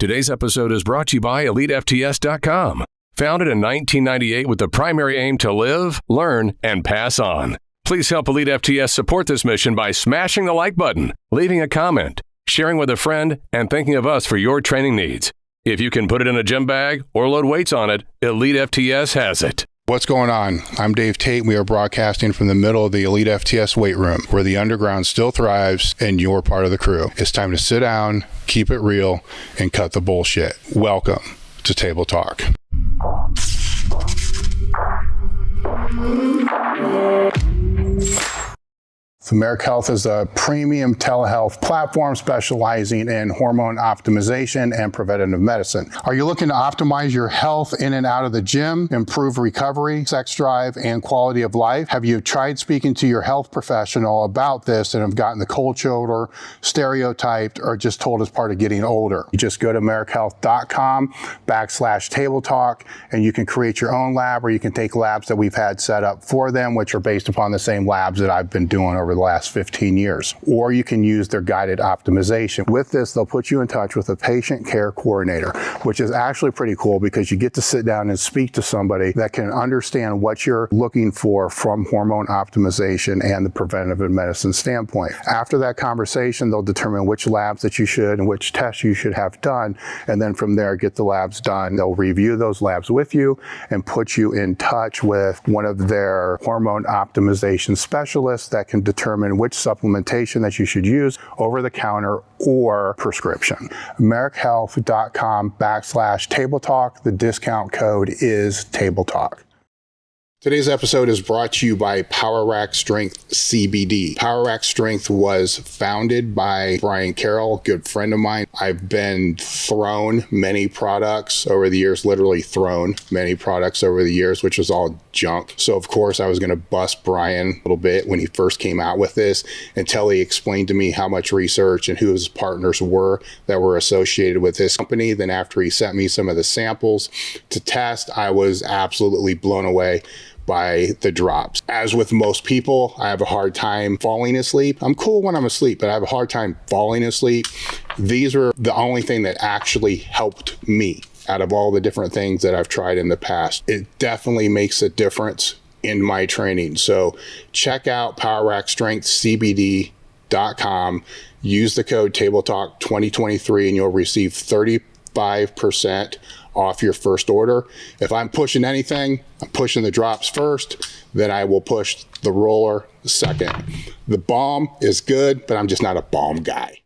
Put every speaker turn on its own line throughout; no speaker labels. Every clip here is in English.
Today's episode is brought to you by elitefts.com. Founded in 1998 with the primary aim to live, learn, and pass on. Please help Elite FTS support this mission by smashing the like button, leaving a comment, sharing with a friend, and thinking of us for your training needs. If you can put it in a gym bag or load weights on it, Elite FTS has it.
What's going on? I'm Dave Tate. We are broadcasting from the middle of the Elite FTS weight room, where the underground still thrives and you're part of the crew. It's time to sit down, keep it real, and cut the bullshit. Welcome to Table Talk. Americ Health is a premium telehealth platform specializing in hormone optimization and preventative medicine. Are you looking to optimize your health in and out of the gym, improve recovery, sex drive, and quality of life? Have you tried speaking to your health professional about this and have gotten the cold shoulder, stereotyped, or just told it's part of getting older? You just go to americhealth.com/table talk, and you can create your own lab, or you can take labs that we've had set up for them, which are based upon the same labs that I've been doing over the last 15 years. Or you can use their guided optimization. With this, they'll put you in touch with a patient care coordinator, which is actually pretty cool because you get to sit down and speak to somebody that can understand what you're looking for from hormone optimization and the preventative medicine standpoint. After that conversation, they'll determine which labs that you should and which tests you should have done, and then from there, get the labs done. They'll review those labs with you and put you in touch with one of their hormone optimization specialists that can determine which supplementation that you should use over the counter or prescription. americhealth.com/table talk. The discount code is table talk. Today's episode is brought to you by Power Rack Strength CBD. Power Rack Strength was founded by Brian Carroll, a good friend of mine. I've been thrown many products over the years, literally thrown many products over the years, which was all junk. So of course I was going to bust Brian a little bit when he first came out with this, until he explained to me how much research and who his partners were that were associated with this company. Then after he sent me some of the samples to test, I was absolutely blown away by the drops. As with most people, I have a hard time falling asleep. I'm cool when I'm asleep, but I have a hard time falling asleep. These were the only thing that actually helped me out of all the different things that I've tried in the past. It definitely makes a difference in my training. So check out powerrackstrengthcbd.com. Use the code TableTalk2023 and you'll receive 35% off your first order. If I'm pushing anything, I'm pushing the drops first, then I will push the roller second. The balm is good, but I'm just not a balm guy.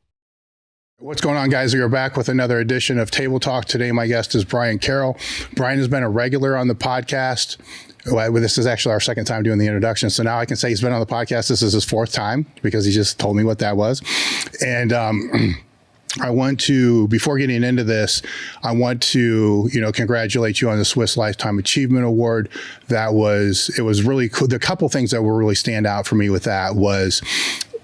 What's going on, guys? We are back with another edition of Table Talk. Today, my guest is Brian Carroll. Brian has been a regular on the podcast. Well, this is actually our second time doing the introduction. So now I can say he's been on the podcast. This is his fourth time because he just told me what that was. And, I want to, before getting into this, I want to, congratulate you on the SWIS Lifetime Achievement Award. It was really cool. The couple things that will really stand out for me with that was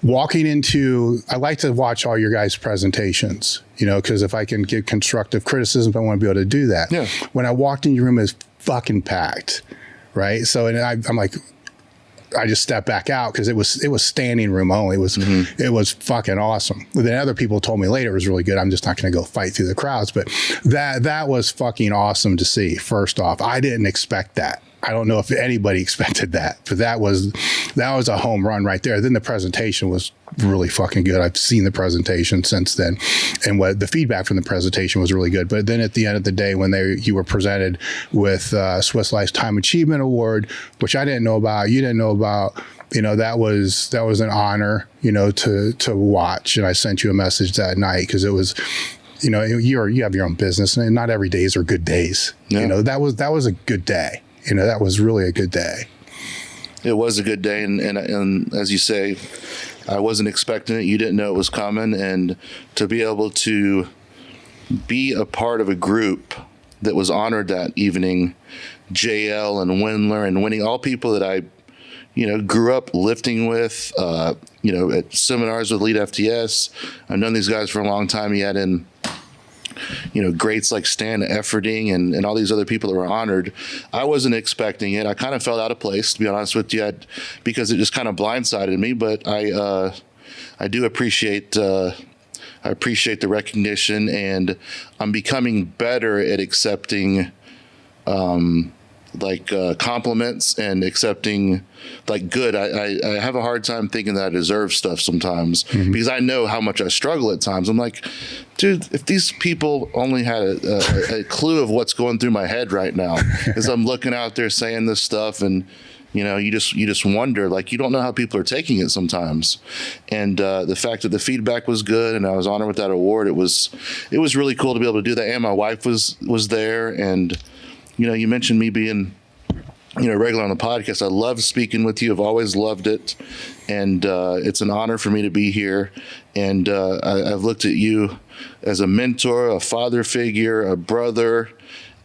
walking into, I like to watch all your guys' presentations, because if I can give constructive criticism, I want to be able to do that. Yeah. When I walked in your room, it was fucking packed, right? So, and I'm like, I just stepped back out because it was standing room only. It was fucking awesome. Then other people told me later it was really good. I'm just not going to go fight through the crowds, but that was fucking awesome to see. First off, I didn't expect that. I don't know if anybody expected that, but that was a home run right there. Then the presentation was really fucking good. I've seen the presentation since then, and what the feedback from the presentation was really good. But then at the end of the day, when you were presented with SWIS Lifetime Achievement Award, which I didn't know about, you didn't know about, that was an honor, to watch. And I sent you a message that night because it was, you have your own business, and not every days are good days. Yeah. That was a good day. That was really a good day.
It was a good day, and as you say, I wasn't expecting it. You didn't know it was coming, and to be able to be a part of a group that was honored that evening, JL and Windler and Winnie, all people that I, grew up lifting with, at seminars with Elite FTS. I've known these guys for a long time. You had in greats like Stan Efferding and all these other people that were honored. I wasn't expecting it. I kind of felt out of place, to be honest with you, because it just kind of blindsided me. But I do appreciate I appreciate the recognition, and I'm becoming better at accepting compliments and accepting like good. I have a hard time thinking that I deserve stuff sometimes because I know how much I struggle at times. I'm like, dude, if these people only had a clue of what's going through my head right now as I'm looking out there saying this stuff, and you just wonder, like, you don't know how people are taking it sometimes. And the fact that the feedback was good and I was honored with that award, it was really cool to be able to do that. And my wife was there, and you mentioned me being, regular on the podcast. I love speaking with you. I've always loved it. And it's an honor for me to be here. And I've looked at you as a mentor, a father figure, a brother.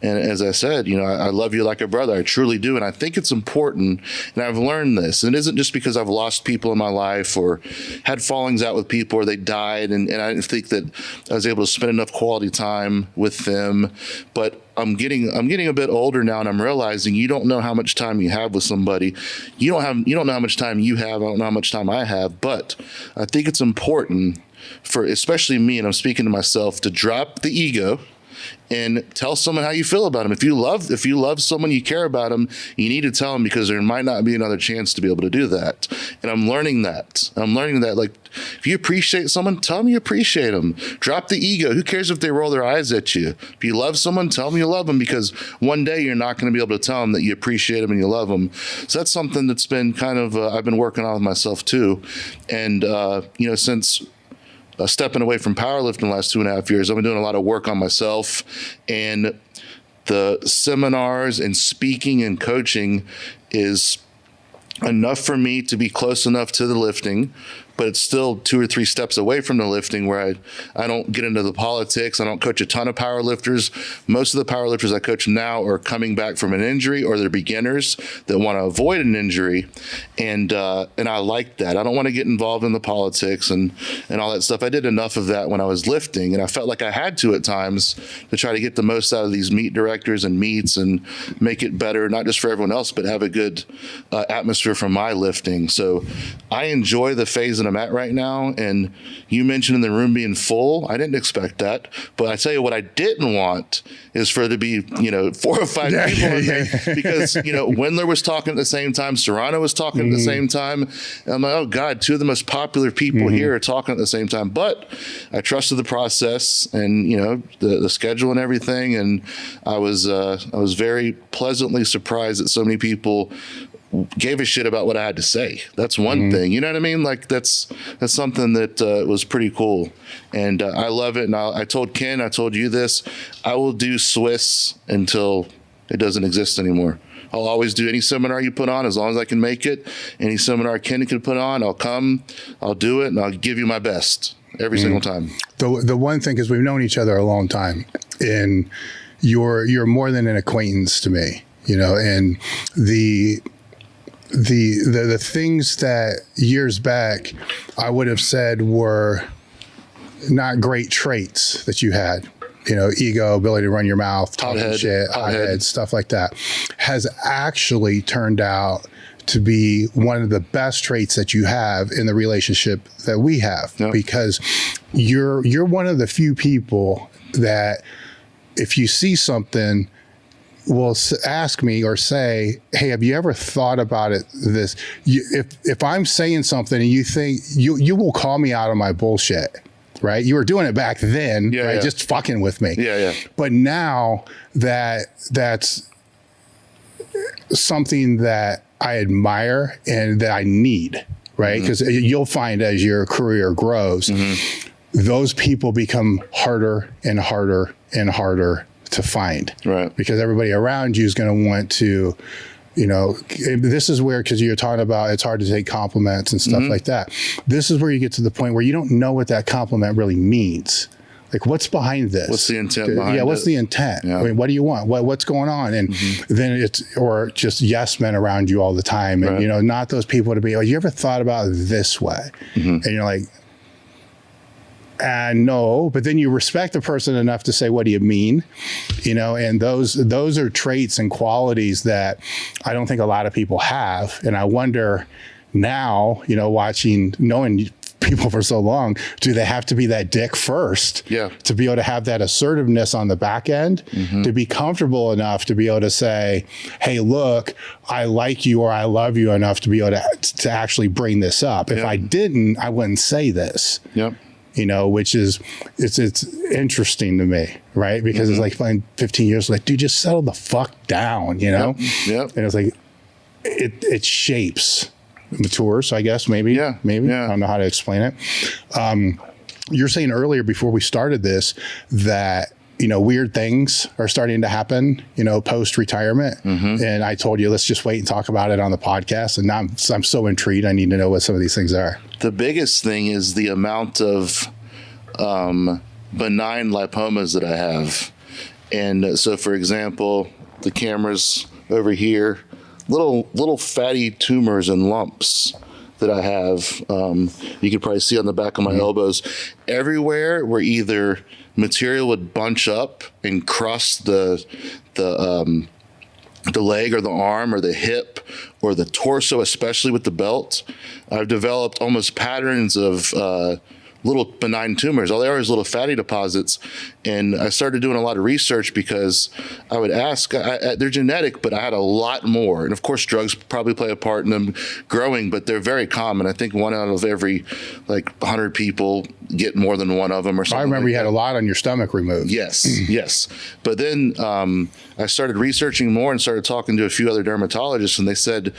And as I said, I love you like a brother. I truly do. And I think it's important. And I've learned this. And it isn't just because I've lost people in my life or had fallings out with people or they died. And I didn't think that I was able to spend enough quality time with them. But I'm getting a bit older now, and I'm realizing you don't know how much time you have with somebody. You don't know how much time you have. I don't know how much time I have. But I think it's important for especially me, and I'm speaking to myself, to drop the ego and tell someone how you feel about them. If you love someone, you care about them, you need to tell them, because there might not be another chance to be able to do that. And I'm learning that. Like, if you appreciate someone, tell them you appreciate them. Drop the ego. Who cares if they roll their eyes at you? If you love someone, tell them you love them, because one day you're not going to be able to tell them that you appreciate them and you love them. So that's something that's been kind of, I've been working on with myself too. And, since stepping away from powerlifting the last 2.5 years, I've been doing a lot of work on myself, and the seminars and speaking and coaching is enough for me to be close enough to the lifting, but it's still 2 or 3 steps away from the lifting, where I don't get into the politics. I don't coach a ton of powerlifters. Most of the powerlifters I coach now are coming back from an injury, or they're beginners that want to avoid an injury. And I like that. I don't want to get involved in the politics and all that stuff. I did enough of that when I was lifting, and I felt like I had to at times to try to get the most out of these meet directors and meets and make it better, not just for everyone else, but have a good atmosphere for my lifting. So I enjoy the phase that I'm at right now. And you mentioned in the room being full. I didn't expect that, but I tell you what I didn't want is for it to be 4 or 5 people in there, because Wendler was talking at the same time, Serrano was talking at the same time, and I'm like, oh God, 2 of the most popular people here are talking at the same time. But I trusted the process and the schedule and everything, and I was very pleasantly surprised that so many people gave a shit about what I had to say. That's one thing, you know what I mean? Like that's something that was pretty cool, and I love it. And I told Ken, I told you this, I will do SWIS until it doesn't exist anymore. I'll always do any seminar you put on as long as I can make it. Any seminar Ken can put on, I'll come, I'll do it, and I'll give you my best every single time. The one thing, because we've known each other a long time, and you're more than an acquaintance to me, and the things that years back I would have said were not great traits that you had, ego, ability to run your mouth, talking shit, hothead, stuff like that, has actually turned out to be one of the best traits that you have in the relationship that we have. Yep. Because you're one of the few people that if you see something, will ask me or say, hey, have you ever thought about it this? If I'm saying something and you think, you will call me out on my bullshit, right? You were doing it back then, right? Yeah. Just fucking with me. Yeah. But now that's something that I admire and that I need, right? Because you'll find as your career grows, those people become harder and harder and harder to find, right? Because everybody around you is going to want to, this is where, because you're talking about it's hard to take compliments and stuff like that. This is where you get to the point where you don't know what that compliment really means. Like, what's behind this? What's the intent behind it? What's the intent? Yeah. I mean, what do you want? What's going on? And then or just yes men around you all the time. And, not those people to be, you ever thought about it this way? And you're like, no, but then you respect the person enough to say, what do you mean? And those are traits and qualities that I don't think a lot of people have. And I wonder now, knowing
people for so long, do they have to be that dick first to be able to have that assertiveness on the back end, to be comfortable enough to be able to say, hey, look, I like you or I love you enough to be able to actually bring this up. If I didn't, I wouldn't say this. You know, which is, it's interesting to me, right? Because it's like 15 years, like, dude, just settle the fuck down, you know? And it's like, it shapes, matures, I guess, maybe. I don't know how to explain it. You're saying earlier before we started this that, you know, weird things are starting to happen, you know, post-retirement. And I told you, let's just wait and talk about it on the podcast. And now I'm so intrigued. I need to know what some of these things are.
The biggest thing is the amount of benign lipomas that I have. And so, for example, the camera's over here, little fatty tumors and lumps that I have. You could probably see on the back of my elbows. Everywhere where either material would bunch up and crust the leg or the arm or the hip or the torso, especially with the belt, I've developed almost patterns of little benign tumors. All they are is little fatty deposits. And I started doing a lot of research because I would ask, they're genetic, but I had a lot more. And of course, drugs probably play a part in them growing, but they're very common. I think 1 out of every 100 people get more than one of them or something.
I remember you had a lot on your stomach removed.
Yes. But then I started researching more and started talking to a few other dermatologists, and they said,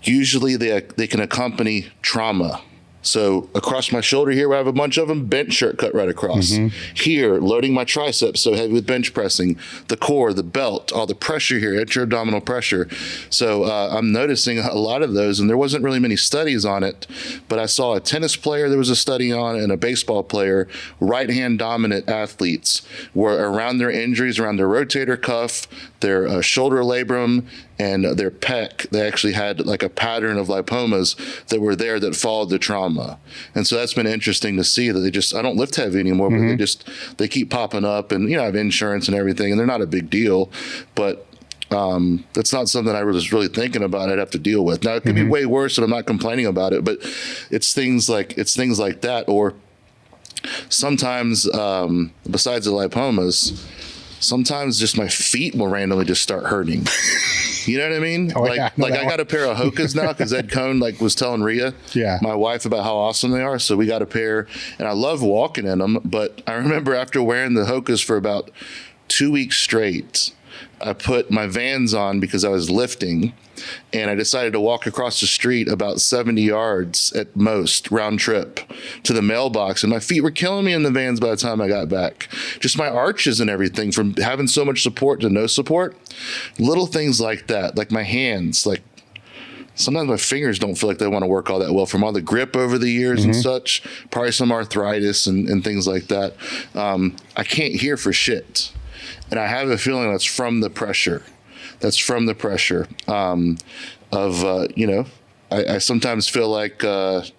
usually they can accompany trauma. So across my shoulder here, I have a bunch of them, bench shirt cut right across. Here, loading my triceps, so heavy with bench pressing, the core, the belt, all the pressure here, intra-abdominal pressure. So I'm noticing a lot of those, and there wasn't really many studies on it, but I saw a tennis player there was a study on, and a baseball player, right-hand dominant athletes, were around their injuries, around their rotator cuff, their shoulder labrum, and their pec, they actually had a pattern of lipomas that were there that followed the trauma. And so that's been interesting to see that I don't lift heavy anymore, but they keep popping up, and, you know, I have insurance and everything, and they're not a big deal, but that's not something I was really thinking about I'd have to deal with. Now, it could be way worse, and I'm not complaining about it, but it's things like that. Or sometimes, besides the lipomas, sometimes just my feet will randomly just start hurting. You know what I mean? I got a pair of Hokas now because Ed Cohn was telling Rhea, my wife, about how awesome they are. So we got a pair, and I love walking in them. But I remember after wearing the Hokas for about 2 weeks straight, I put my Vans on because I was lifting, and I decided to walk across the street about 70 yards at most, round trip, to the mailbox, and my feet were killing me in the Vans by the time I got back. Just my arches and everything, from having so much support to no support. Little things like that, like my hands, sometimes my fingers don't feel like they want to work all that well from all the grip over the years and such, probably some arthritis and things like that. I can't hear for shit. And I have a feeling that's from the pressure. I sometimes feel like, the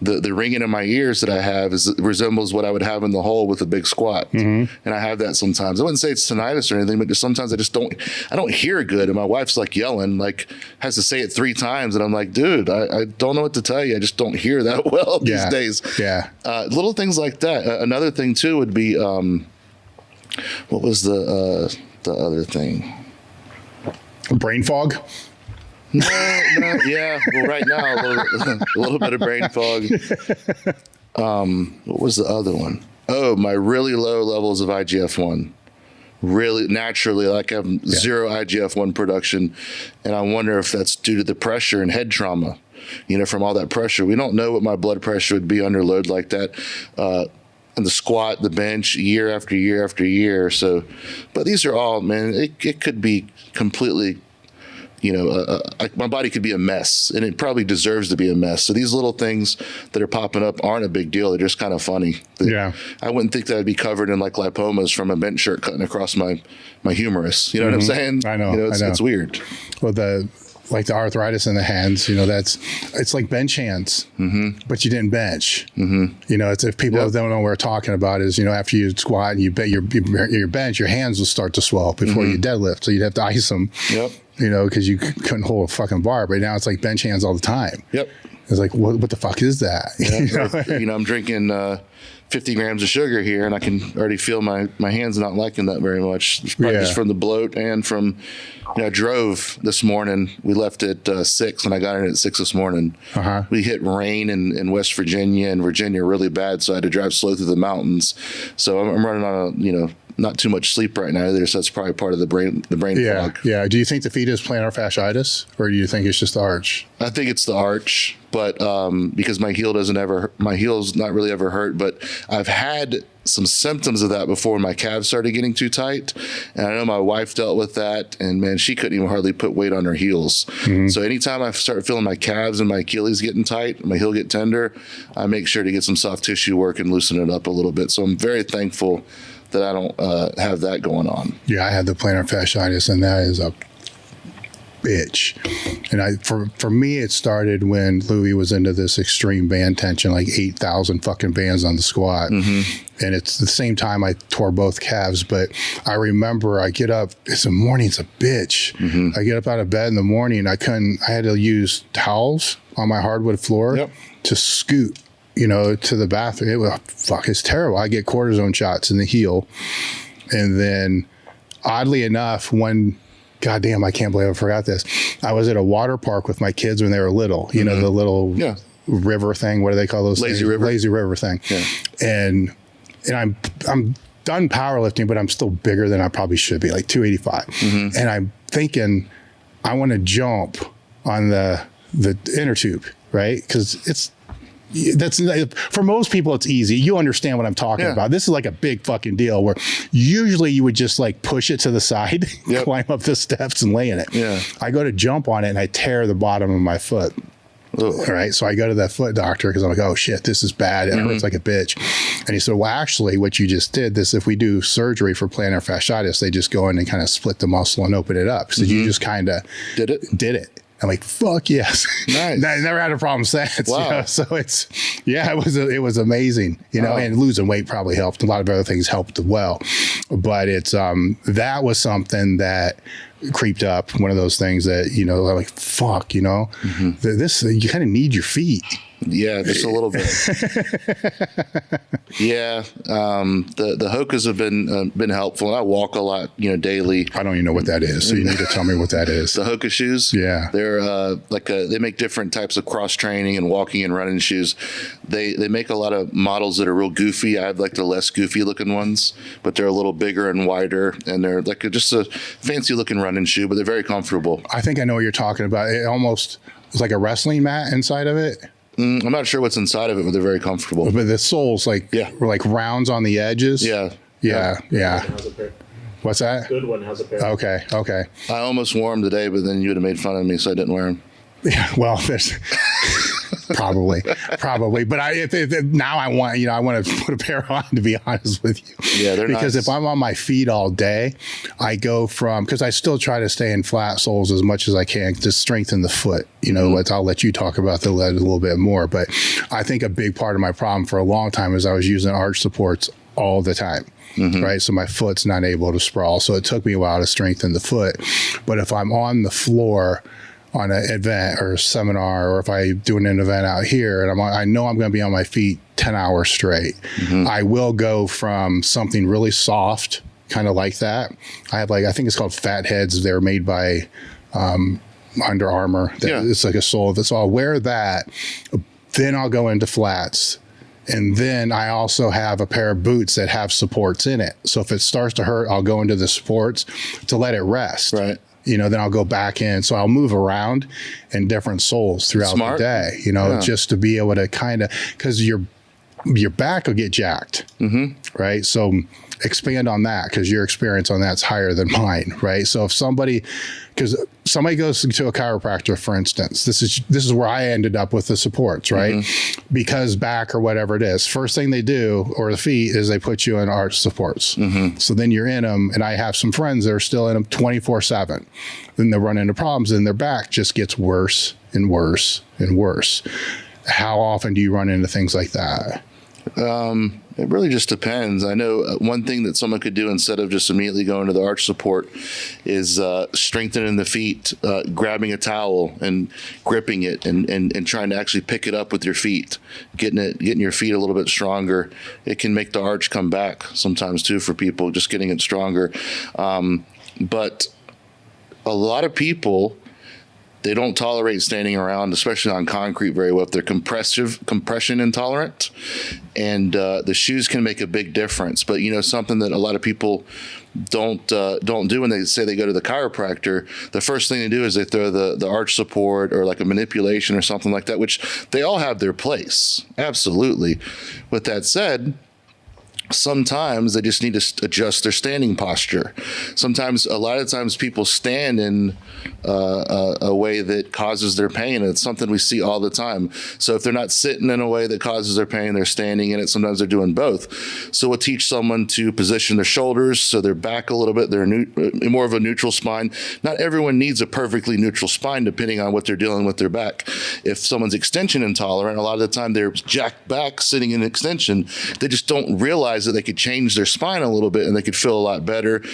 ringing in my ears that I have resembles what I would have in the hole with a big squat. And I have that sometimes. I wouldn't say it's tinnitus or anything, but just sometimes I don't hear good. And my wife's yelling, has to say it 3 times. And I'm like, dude, I don't know what to tell you. I just don't hear that well these days. Little things like that. Another thing too would be, what was the other thing?
Brain fog?
No, yeah. Well, right now, a little bit of brain fog. What was the other one? Oh, my really low levels of IGF-1. Really, naturally, I have zero IGF-1 production, and I wonder if that's due to the pressure and head trauma, from all that pressure. We don't know what my blood pressure would be under load like that. And the squat, the bench, year after year after year. So, but these are all, man, it could be completely, my body could be a mess, and it probably deserves to be a mess. So these little things that are popping up aren't a big deal. They're just kind of funny. I wouldn't think that I'd be covered in lipomas from a bench shirt cutting across my humerus. You know what I'm saying?
I know.
It's weird.
Well, the arthritis in the hands, it's like bench hands, but you didn't bench. It's, if people don't know what we're talking about, is, after you squat and you bench, your hands will start to swell before you deadlift. So you'd have to ice them, because you couldn't hold a fucking bar. But now it's like bench hands all the time. It's like, what the fuck is that?
Yeah, I'm drinking 50 grams of sugar here, and I can already feel my hands not liking that very much. It's probably just from the bloat and from, I drove this morning. We left at 6, and I got in at 6 this morning. We hit rain in West Virginia and Virginia really bad, so I had to drive slow through the mountains. So I'm running on not too much sleep right now either, so that's probably part of the brain fog.
Yeah. Do you think the feet is plantar fasciitis, or do you think it's just the arch?
I think it's the arch, but because my heel's not really ever hurt, but I've had some symptoms of that before my calves started getting too tight. And I know my wife dealt with that, and man, she couldn't even hardly put weight on her heels. So anytime I start feeling my calves and my Achilles getting tight, my heel get tender, I make sure to get some soft tissue work and loosen it up a little bit. So I'm very thankful that I don't have that going on.
Yeah, I had the plantar fasciitis, and that is a bitch. And for me, it started when Louis was into this extreme band tension, like 8,000 fucking bands on the squat. And it's the same time I tore both calves. But I remember I get up, it's a bitch. I get up out of bed in the morning. I had to use towels on my hardwood floor to scoot, to the bathroom. It's terrible. I get cortisone shots in the heel. And then oddly enough, goddamn, I can't believe I forgot this. I was at a water park with my kids when they were little, the little river thing. What do they call those
Lazy
things?
river.
Lazy river thing. Yeah. And I'm done powerlifting, but I'm still bigger than I probably should be, like 285. And I'm thinking I want to jump on the inner tube, right? Because that's for most people it's easy. You understand what I'm talking about. This is like a big fucking deal where usually you would just like push it to the side, climb up the steps and lay in it. I go to jump on it and I tear the bottom of my foot. All right, so I go to that foot doctor because I'm like, oh shit, this is bad. It hurts like a bitch. And he said, well, actually what you just did, if we do surgery for plantar fasciitis, they just go in and kind of split the muscle and open it up. So you just kind of did it. I'm like, fuck yes. Nice. I never had a problem since.
Wow.
So it was amazing, and losing weight probably helped. A lot of other things helped as well. But it's, that was something that creeped up. One of those things that, I'm like, fuck, this, you kind of need your feet.
Yeah, just a little bit. Yeah, the Hokas have been helpful. I walk a lot, daily.
I don't even know what that is, so you need to tell me what that is.
The Hoka shoes.
Yeah,
they're they make different types of cross training and walking and running shoes. They make a lot of models that are real goofy. I have like the less goofy looking ones, but they're a little bigger and wider, and they're like just a fancy looking running shoe, but they're very comfortable.
I think I know what you're talking about. It almost is like a wrestling mat inside of it.
I'm not sure what's inside of it, but they're very comfortable.
But the soles were like rounds on the edges. Yeah. What's that?
Good one has a pair.
Okay.
I almost wore them today, but then you would have made fun of me, so I didn't wear them.
Yeah, well, there's probably, but if now I want to put a pair on, to be honest with you. Yeah, they're because nice. If I'm on my feet all day, I go because I still try to stay in flat soles as much as I can to strengthen the foot. I'll let you talk about the lead a little bit more, but I think a big part of my problem for a long time is I was using arch supports all the time. Right. So my foot's not able to sprawl. So it took me a while to strengthen the foot. But if I'm on the floor on an event or a seminar, or if I'm doing an event out here and I know I'm going to be on my feet 10 hours straight, I will go from something really soft, kind of like that. I think it's called Fat Heads. They're made by Under Armour. It's like a sole. So I'll wear that. Then I'll go into flats. And then I also have a pair of boots that have supports in it. So if it starts to hurt, I'll go into the supports to let it rest.
Right.
Then I'll go back in. So I'll move around in different soles throughout the day, just to be able to kind of, because your back will get jacked, right? So expand on that, because your experience on that's higher than mine, right? So if somebody goes to a chiropractor, for instance, this is where I ended up with the supports, right? Because back or whatever it is, first thing they do, or the feet, is they put you in arch supports. So then you're in them, and I have some friends that are still in them 24/7. Then they run into problems, and their back just gets worse and worse and worse. How often do you run into things like that?
It really just depends. I know one thing that someone could do instead of just immediately going to the arch support is strengthening the feet, grabbing a towel and gripping it and trying to actually pick it up with your feet, getting your feet a little bit stronger. It can make the arch come back sometimes too for people, just getting it stronger. But a lot of people, they don't tolerate standing around, especially on concrete, very well if they're compression intolerant, and the shoes can make a big difference. But something that a lot of people don't do when they say they go to the chiropractor, the first thing they do is they throw the arch support or like a manipulation or something like that, which they all have their place, absolutely. With that said, sometimes they just need to adjust their standing posture. A lot of times people stand in a way that causes their pain. It's something we see all the time. So if they're not sitting in a way that causes their pain, they're standing in it. Sometimes they're doing both. So we'll teach someone to position their shoulders so they're back a little bit. They're more of a neutral spine. Not everyone needs a perfectly neutral spine depending on what they're dealing with their back. If someone's extension intolerant, a lot of the time they're jacked back sitting in extension. They just don't realize that they could change their spine a little bit and they could feel a lot better.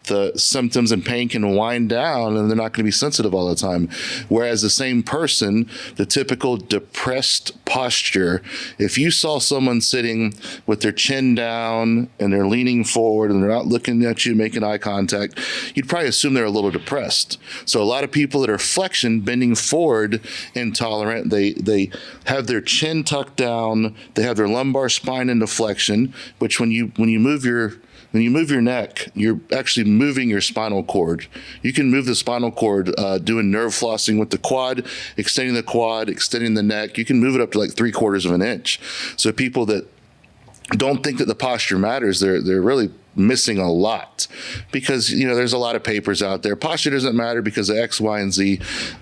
The symptoms and pain can wind down and they're not going to be sensitive all the time. Whereas the same person, the typical depressed posture, if you saw someone sitting with their chin down and they're leaning forward and they're not looking at you, making eye contact, you'd probably assume they're a little depressed. So a lot of people that are flexion, bending forward, intolerant, they have their chin tucked down, they have their lumbar spine into flexion, which when you move your neck, you're actually moving your spinal cord. You can move the spinal cord doing nerve flossing with the quad, extending the neck. You can move it up to like 3/4 of an inch. So people that don't think that the posture matters, they're really missing a lot, because there's a lot of papers out there. Posture doesn't matter because of X, Y, and Z.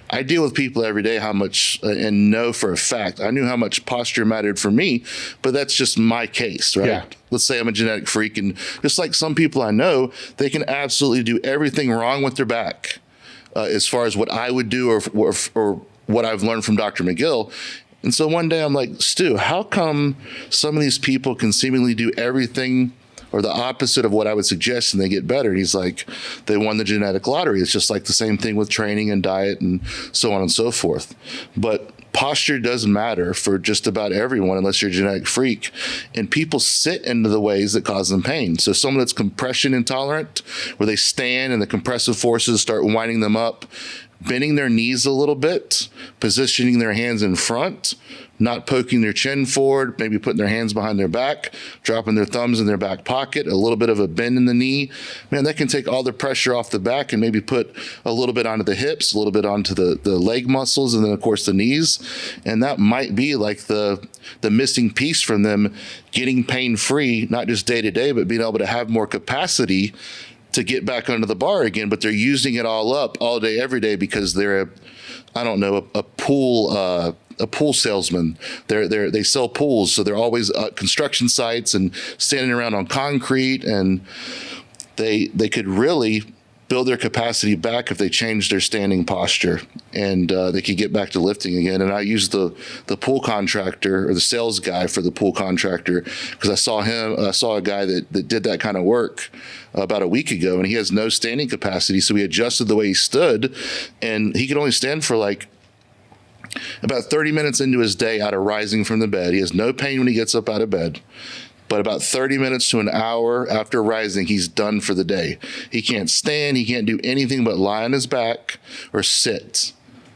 I deal with people every day how much, and know for a fact, I knew how much posture mattered for me, but that's just my case, right? Yeah. Let's say I'm a genetic freak, and just like some people I know, they can absolutely do everything wrong with their back, as far as what I would do or what I've learned from Dr. McGill. And so one day I'm like, Stu, how come some of these people can seemingly do everything or the opposite of what I would suggest and they get better? And he's like, they won the genetic lottery. It's just like the same thing with training and diet and so on and so forth. But posture does matter for just about everyone unless you're a genetic freak. And people sit into the ways that cause them pain. So someone that's compression intolerant, where they stand and the compressive forces start winding them up, bending their knees a little bit, positioning their hands in front, not poking their chin forward, maybe putting their hands behind their back, dropping their thumbs in their back pocket, a little bit of a bend in the knee. Man, that can take all the pressure off the back and maybe put a little bit onto the hips, a little bit onto the leg muscles, and then of course the knees. And that might be like the missing piece from them getting pain-free, not just day to day, but being able to have more capacity to get back under the bar again, but they're using it all up all day, every day because they're a pool salesman. They sell pools, so they're always at construction sites and standing around on concrete, and they could really build their capacity back if they change their standing posture, and they could get back to lifting again. And I used the pool contractor or the sales guy for the pool contractor because I saw a guy that did that kind of work about a week ago, and he has no standing capacity. So we adjusted the way he stood, and he could only stand for like about 30 minutes into his day out of rising from the bed. He has no pain when he gets up out of bed. But about 30 minutes to an hour after rising, he's done for the day. He can't stand. He can't do anything but lie on his back or sit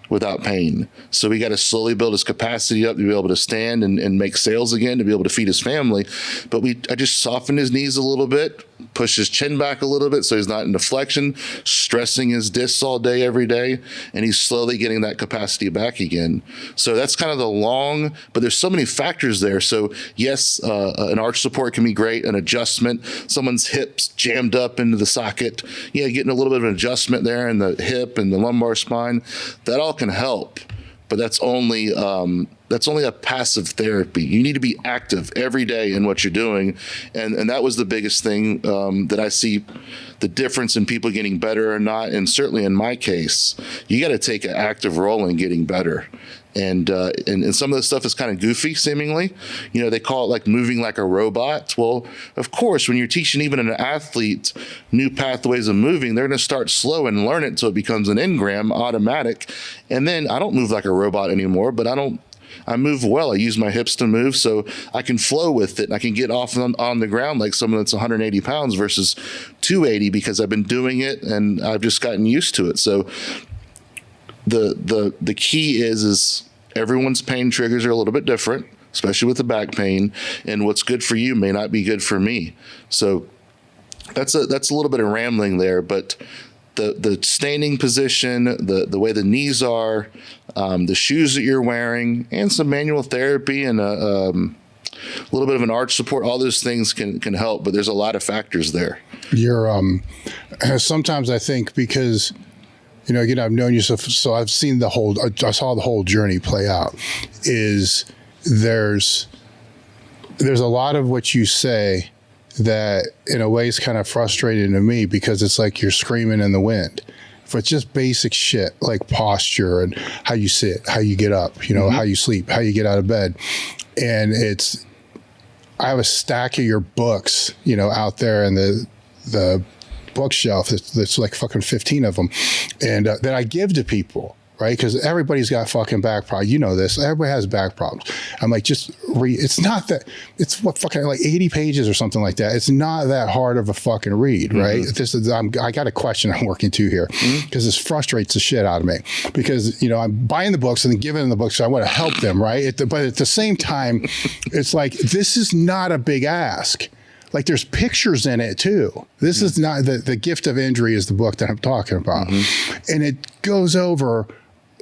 without pain. So we got to slowly build his capacity up to be able to stand and make sales again, to be able to feed his family. But I just softened his knees a little bit, pushed his chin back a little bit so he's not in deflection, stressing his discs all day, every day, and he's slowly getting that capacity back again. So that's kind of the long, but there's so many factors there. So yes, an arch support can be great, an adjustment, someone's hips jammed up into the socket, getting a little bit of an adjustment there in the hip and the lumbar spine, that all can help. But that's only that's only a passive therapy. You need to be active every day in what you're doing. And that was the biggest thing that I see the difference in people getting better or not. And certainly in my case, you got to take an active role in getting better. And some of the stuff is kind of goofy, seemingly. You know, they call it like moving like a robot. Well, of course, when you're teaching even an athlete new pathways of moving, they're going to start slow and learn it until it becomes an engram, automatic. And then I don't move like a robot anymore, but I move well. I use my hips to move, so I can flow with it. I can get off on the ground like someone that's 180 pounds versus 280 because I've been doing it and I've just gotten used to it. So the key is everyone's pain triggers are a little bit different, especially with the back pain, and what's good for you may not be good for me. So that's a little bit of rambling there, but the standing position, the way the knees are, the shoes that you're wearing, and some manual therapy and a little bit of an arch support, all those things can help, but there's a lot of factors there.
You're sometimes I think because, you know, again, I've known you, so I've seen I saw the whole journey play out. Is there's a lot of what you say that in a way is kind of frustrating to me because it's like you're screaming in the wind. For it's just basic shit like posture and how you sit, how you get up, you know, how you sleep, how you get out of bed. And I have a stack of your books, you know, out there in the bookshelf that's like fucking 15 of them, and that I give to people, right? Because everybody's got fucking back problems. You know this. Everybody has back problems. I'm like, just read. It's not that. It's what fucking like 80 pages or something like that. It's not that hard of a fucking read, right? This is. I got a question I'm working to here because this frustrates the shit out of me because, you know, I'm buying the books and then giving them the books, so I want to help them, right? But at the same time, it's like this is not a big ask. Like there's pictures in it too. This is not the Gift of Injury is the book that I'm talking about. And it goes over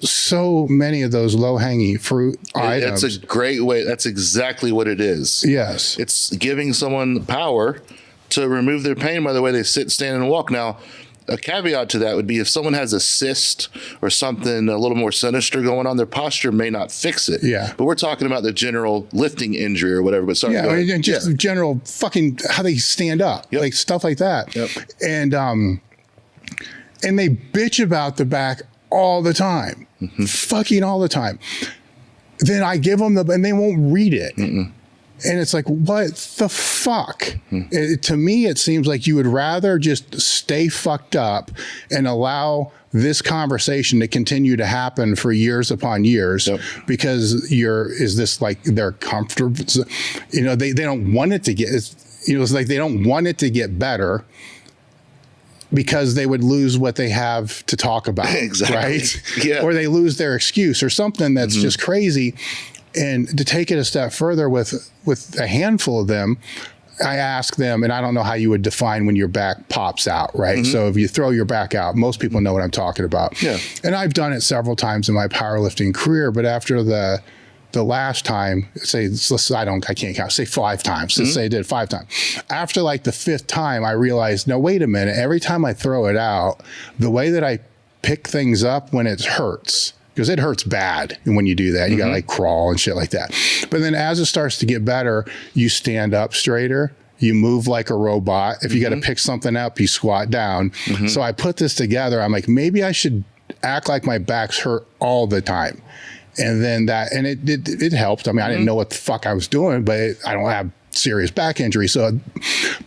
so many of those low-hanging fruit items.
That's a great way. That's exactly what it is.
Yes.
It's giving someone power to remove their pain by the way they sit, stand, and walk. Now, a caveat to that would be if someone has a cyst or something a little more sinister going on, their posture may not fix it.
Yeah.
But we're talking about the general lifting injury or whatever. But sorry.
Yeah, and just general fucking how they stand up, like stuff like that.
Yep.
And they bitch about the back all the time, fucking all the time. Then I give them and they won't read it. And it's like, what the fuck? To me, it seems like you would rather just stay fucked up and allow this conversation to continue to happen for years upon years because is this like they're comfortable? You know, they don't want it to get, you know, it's like they don't want it to get better because they would lose what they have to talk about.
Exactly.
Right?
Yeah.
Or they lose their excuse or something that's just crazy. And to take it a step further with a handful of them, I ask them, and I don't know how you would define when your back pops out, right? So if you throw your back out, most people know what I'm talking about.
Yeah.
And I've done it several times in my powerlifting career, but after the last time, I can't count, say 5 times. Let's say I did 5 times. After like the 5th time, I realized, no, wait a minute. Every time I throw it out, the way that I pick things up when it hurts, because it hurts bad. And when you do that, you got to like crawl and shit like that. But then as it starts to get better, you stand up straighter. You move like a robot. If you got to pick something up, you squat down. So I put this together. I'm like, maybe I should act like my back's hurt all the time. And then it helped. I mean, I didn't know what the fuck I was doing, but I don't have serious back injury.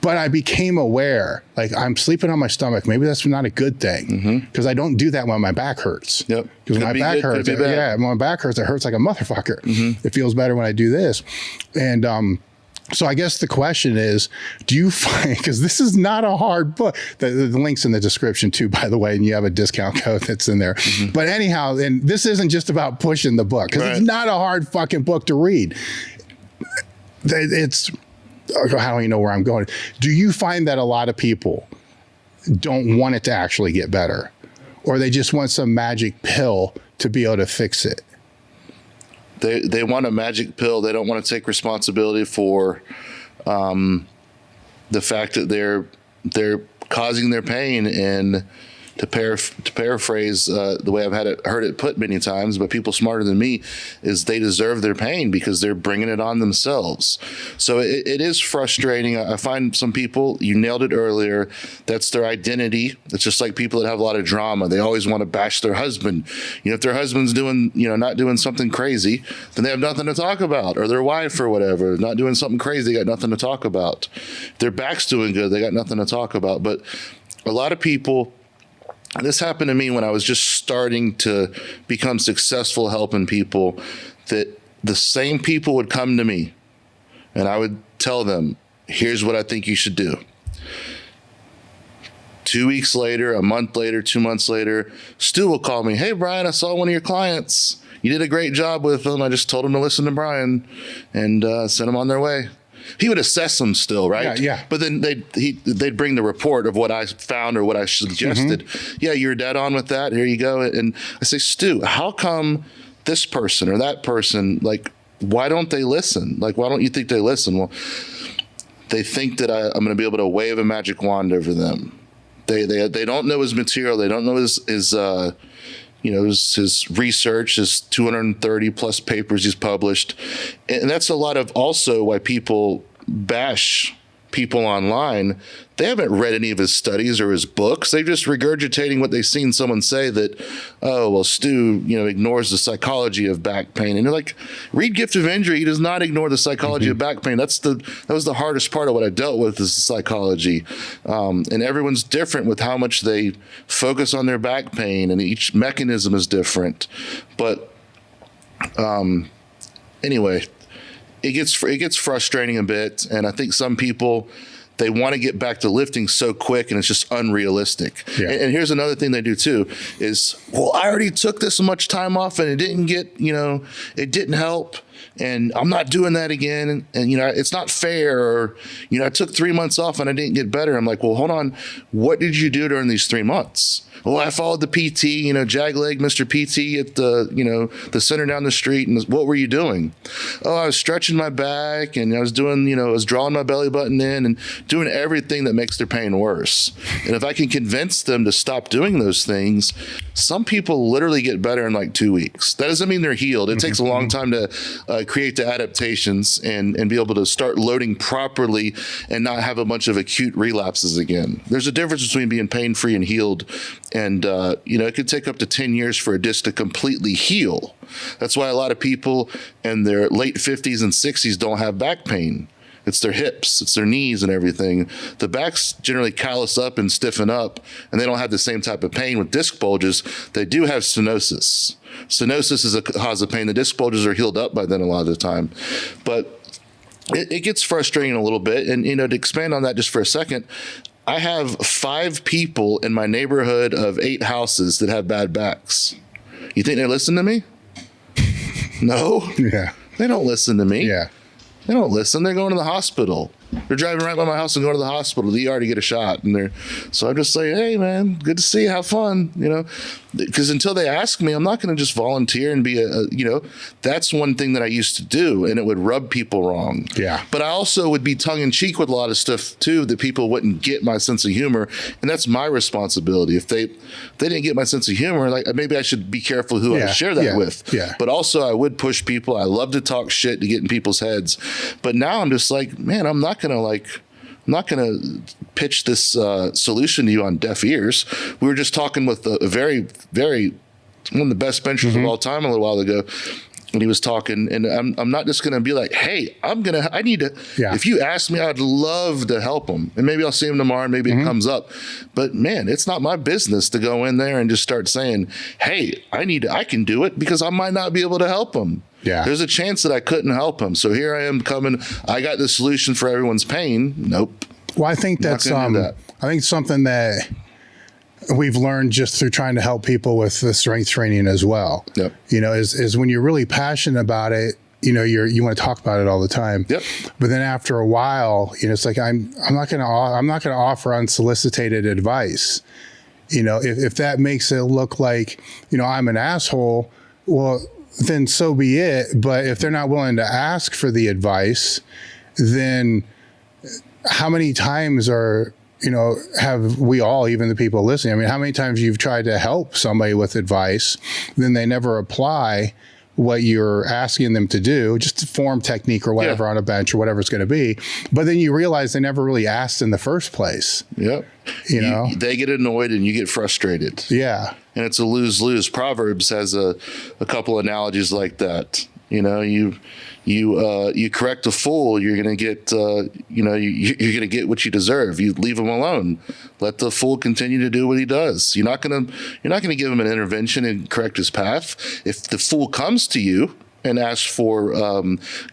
But I became aware, like I'm sleeping on my stomach. Maybe that's not a good thing because I don't do that when my back hurts. Because when my back hurts, when my back hurts, it hurts like a motherfucker. It feels better when I do this. And, so I guess the question is, do you find, because this is not a hard book, the link's in the description too, by the way, and you have a discount code that's in there. But anyhow, and this isn't just about pushing the book, because it's not a hard fucking book to read. It's, I don't even know where I'm going. Do you find that a lot of people don't want it to actually get better, or they just want some magic pill to be able to fix it?
They want a magic pill. They don't want to take responsibility for the fact that they're causing their pain. And to paraphrase the way I've heard it put many times, but people smarter than me, is they deserve their pain because they're bringing it on themselves. So it is frustrating. I find some people, you nailed it earlier, that's their identity. It's just like people that have a lot of drama. They always want to bash their husband. If their husband's doing, not doing something crazy, then they have nothing to talk about, or their wife or whatever, not doing something crazy, they got nothing to talk about. If their back's doing good, they got nothing to talk about. But a lot of people, this happened to me when I was just starting to become successful helping people, that the same people would come to me and I would tell them, here's what I think you should do. 2 weeks later, a month later, 2 months later, Stu will call me, hey, Brian, I saw one of your clients. You did a great job with them. I just told them to listen to Brian and sent them on their way. He would assess them still, right?
Yeah.
But then they'd bring the report of what I found or what I suggested. Yeah, you're dead on with that. Here you go. And I say, Stu, how come this person or that person, like, why don't they listen? Like, why don't you think they listen? Well, they think that I'm going to be able to wave a magic wand over them. They don't know his material. They don't know his research, his 230 plus papers he's published. And that's a lot of also why people bash people online. They haven't read any of his studies or his books. They're just regurgitating what they've seen someone say that, oh, well, Stu, ignores the psychology of back pain. And you're like, read Gift of Injury. He does not ignore the psychology of back pain. That was the hardest part of what I dealt with, is the psychology. And everyone's different with how much they focus on their back pain, and each mechanism is different. But anyway, it gets frustrating a bit, and I think some people, they want to get back to lifting so quick, and it's just unrealistic. Yeah. And here's another thing they do too is, well, I already took this much time off and it didn't get, it didn't help, and I'm not doing that again. And it's not fair. Or, I took 3 months off and I didn't get better. I'm like, well, hold on. What did you do during these 3 months? Well, I followed the PT, Jagleg, Mr. PT at the center down the street. And what were you doing? Oh, I was stretching my back, and I was doing, I was drawing my belly button in and doing everything that makes their pain worse. And if I can convince them to stop doing those things, some people literally get better in like 2 weeks. That doesn't mean they're healed. It takes a long time to create the adaptations and be able to start loading properly and not have a bunch of acute relapses again. There's a difference between being pain-free and healed. And, it could take up to 10 years for a disc to completely heal. That's why a lot of people in their late 50s and 60s don't have back pain. It's their hips, it's their knees and everything. The backs generally callous up and stiffen up, and they don't have the same type of pain. With disc bulges, they do have stenosis. Stenosis is a cause of pain. The disc bulges are healed up by then a lot of the time. But it gets frustrating a little bit. And, to expand on that just for a second, I have 5 people in my neighborhood of 8 houses that have bad backs. You think they listen to me? No.
Yeah.
They don't listen to me.
Yeah.
They don't listen. They're going to the hospital. They're driving right by my house and going to the hospital, the ER, to get a shot. So I'm just like, hey, man, good to see you. Have fun, because until they ask me, I'm not going to just volunteer and be that's one thing that I used to do, and it would rub people wrong.
Yeah.
But I also would be tongue in cheek with a lot of stuff too, that people wouldn't get my sense of humor. And that's my responsibility. If they didn't get my sense of humor, like, maybe I should be careful who I share that with.
Yeah.
But also I would push people. I love to talk shit to get in people's heads. But now I'm just like, man, I'm not going to pitch this solution to you on deaf ears. We were just talking with a very, very, one of the best benchers of all time a little while ago. And he was talking, and I'm not just going to be like, hey, I need to, if you ask me, I'd love to help him. And maybe I'll see him tomorrow and maybe it comes up. But man, it's not my business to go in there and just start saying, hey, I can do it, because I might not be able to help him.
Yeah.
There's a chance that I couldn't help him. So here I am coming. I got the solution for everyone's pain. Nope.
Well, I think that's, I think something that we've learned just through trying to help people with the strength training as well. Yep. Is when you're really passionate about it, you want to talk about it all the time. Yep. But then after a while, it's like, I'm not going to offer unsolicited advice. If that makes it look like, I'm an asshole, well, then so be it. But if they're not willing to ask for the advice, then how many times are have we all, even the people listening, I mean, how many times you've tried to help somebody with advice, then they never apply what you're asking them to do, just form technique or whatever on a bench or whatever it's going to be. But then you realize they never really asked in the first place.
Yep. They get annoyed and you get frustrated.
Yeah.
And it's a lose-lose. Proverbs has a couple analogies like that. You correct a fool, you're going to get, you're going to get what you deserve. You leave him alone. Let the fool continue to do what he does. You're not going to give him an intervention and correct his path. If the fool comes to you and asks for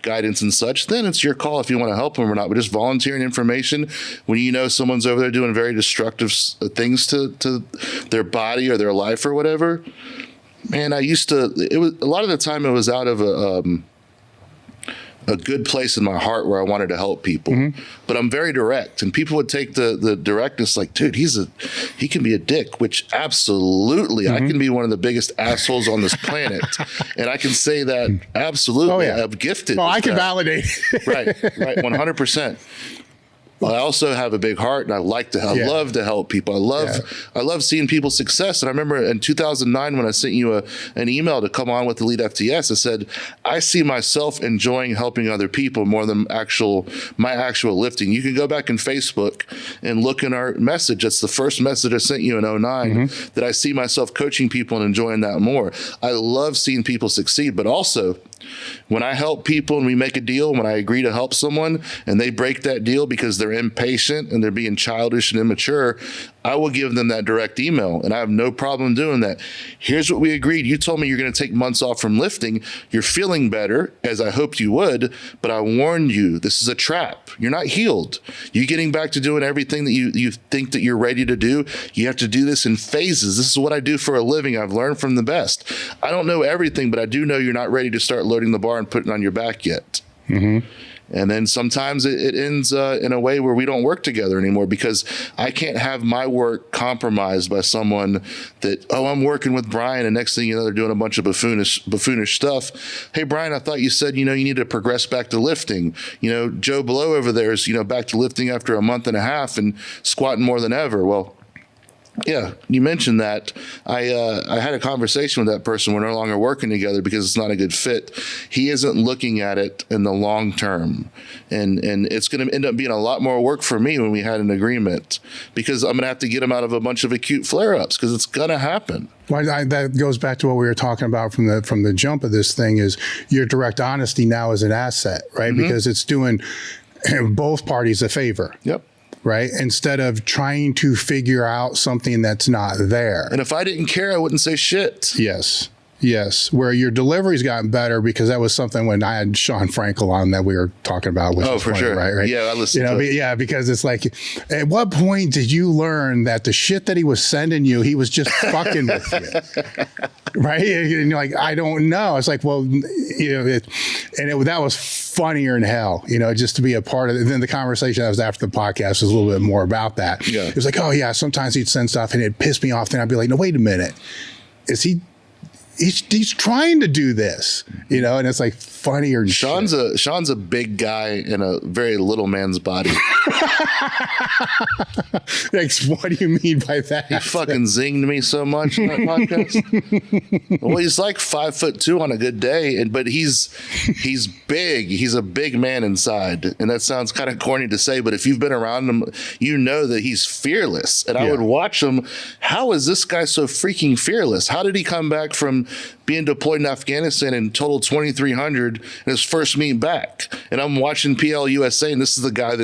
guidance and such, then it's your call if you want to help him or not. But just volunteering information when you know someone's over there doing very destructive things to their body or their life or whatever. Man, it was a lot of the time it was out of a good place in my heart where I wanted to help people. Mm-hmm. But I'm very direct, and people would take the directness like, dude, he can be a dick, which absolutely, I can be one of the biggest assholes on this planet. And I can say that absolutely. Oh, yeah. I'm gifted.
Oh, I can validate.
Right, 100%. I also have a big heart, and I love to help people. I love seeing people's success. And I remember in 2009 when I sent you an email to come on with Elite FTS, I said, I see myself enjoying helping other people more than my actual lifting. You can go back in Facebook and look in our message. That's the first message I sent you in 2009, that I see myself coaching people and enjoying that more. I love seeing people succeed, but also when I help people and we make a deal, when I agree to help someone and they break that deal because they're impatient and they're being childish and immature, I will give them that direct email, and I have no problem doing that. Here's what we agreed. You told me you're going to take months off from lifting. You're feeling better, as I hoped you would, but I warned you, this is a trap. You're not healed. You getting back to doing everything that you think that you're ready to do, you have to do this in phases. This is what I do for a living. I've learned from the best. I don't know everything, but I do know you're not ready to start loading the bar and putting it on your back yet. Mm-hmm. And then sometimes it ends in a way where we don't work together anymore, because I can't have my work compromised by someone that, I'm working with Brian, and next thing you know, they're doing a bunch of buffoonish stuff. Hey, Brian, I thought you said, you need to progress back to lifting. Joe Blow over there is, back to lifting after a month and a half and squatting more than ever. Well, yeah, you mentioned that. I had a conversation with that person. We're no longer working together because it's not a good fit. He isn't looking at it in the long term. And it's going to end up being a lot more work for me when we had an agreement, because I'm going to have to get him out of a bunch of acute flare-ups, because it's going to happen.
Well, that goes back to what we were talking about from the jump of this thing, is your direct honesty now is an asset, right? Mm-hmm. Because it's doing both parties a favor. Yep. Right? Instead of trying to figure out something that's not there.
And if I didn't care, I wouldn't say shit.
Yes. Where your delivery's gotten better, because that was something when I had Shawn Frankl on that we were talking about.
For
funny,
sure.
Right.
Yeah, I listened to it.
Yeah, because it's like, at what point did you learn that the shit that he was sending you, he was just fucking with you? Right? And you're like, I don't know. It's like, well, that was funnier than hell, just to be a part of it. And then the conversation that was after the podcast was a little bit more about that. Yeah. It was like, oh yeah, sometimes he'd send stuff and it'd piss me off. Then I'd be like, no, wait a minute. He's trying to do this, and it's like funnier.
Shawn's a big guy in a very little man's body.
Like, what do you mean by that?
He fucking zinged me so much in that podcast. Well, he's like 5'2" on a good day, but he's big. He's a big man inside, and that sounds kind of corny to say, but if you've been around him, you know that he's fearless. And I would watch him. How is this guy so freaking fearless? How did he come back from being deployed in Afghanistan and totaled 2,300 in his first meet back? And I'm watching PL USA, and this is the guy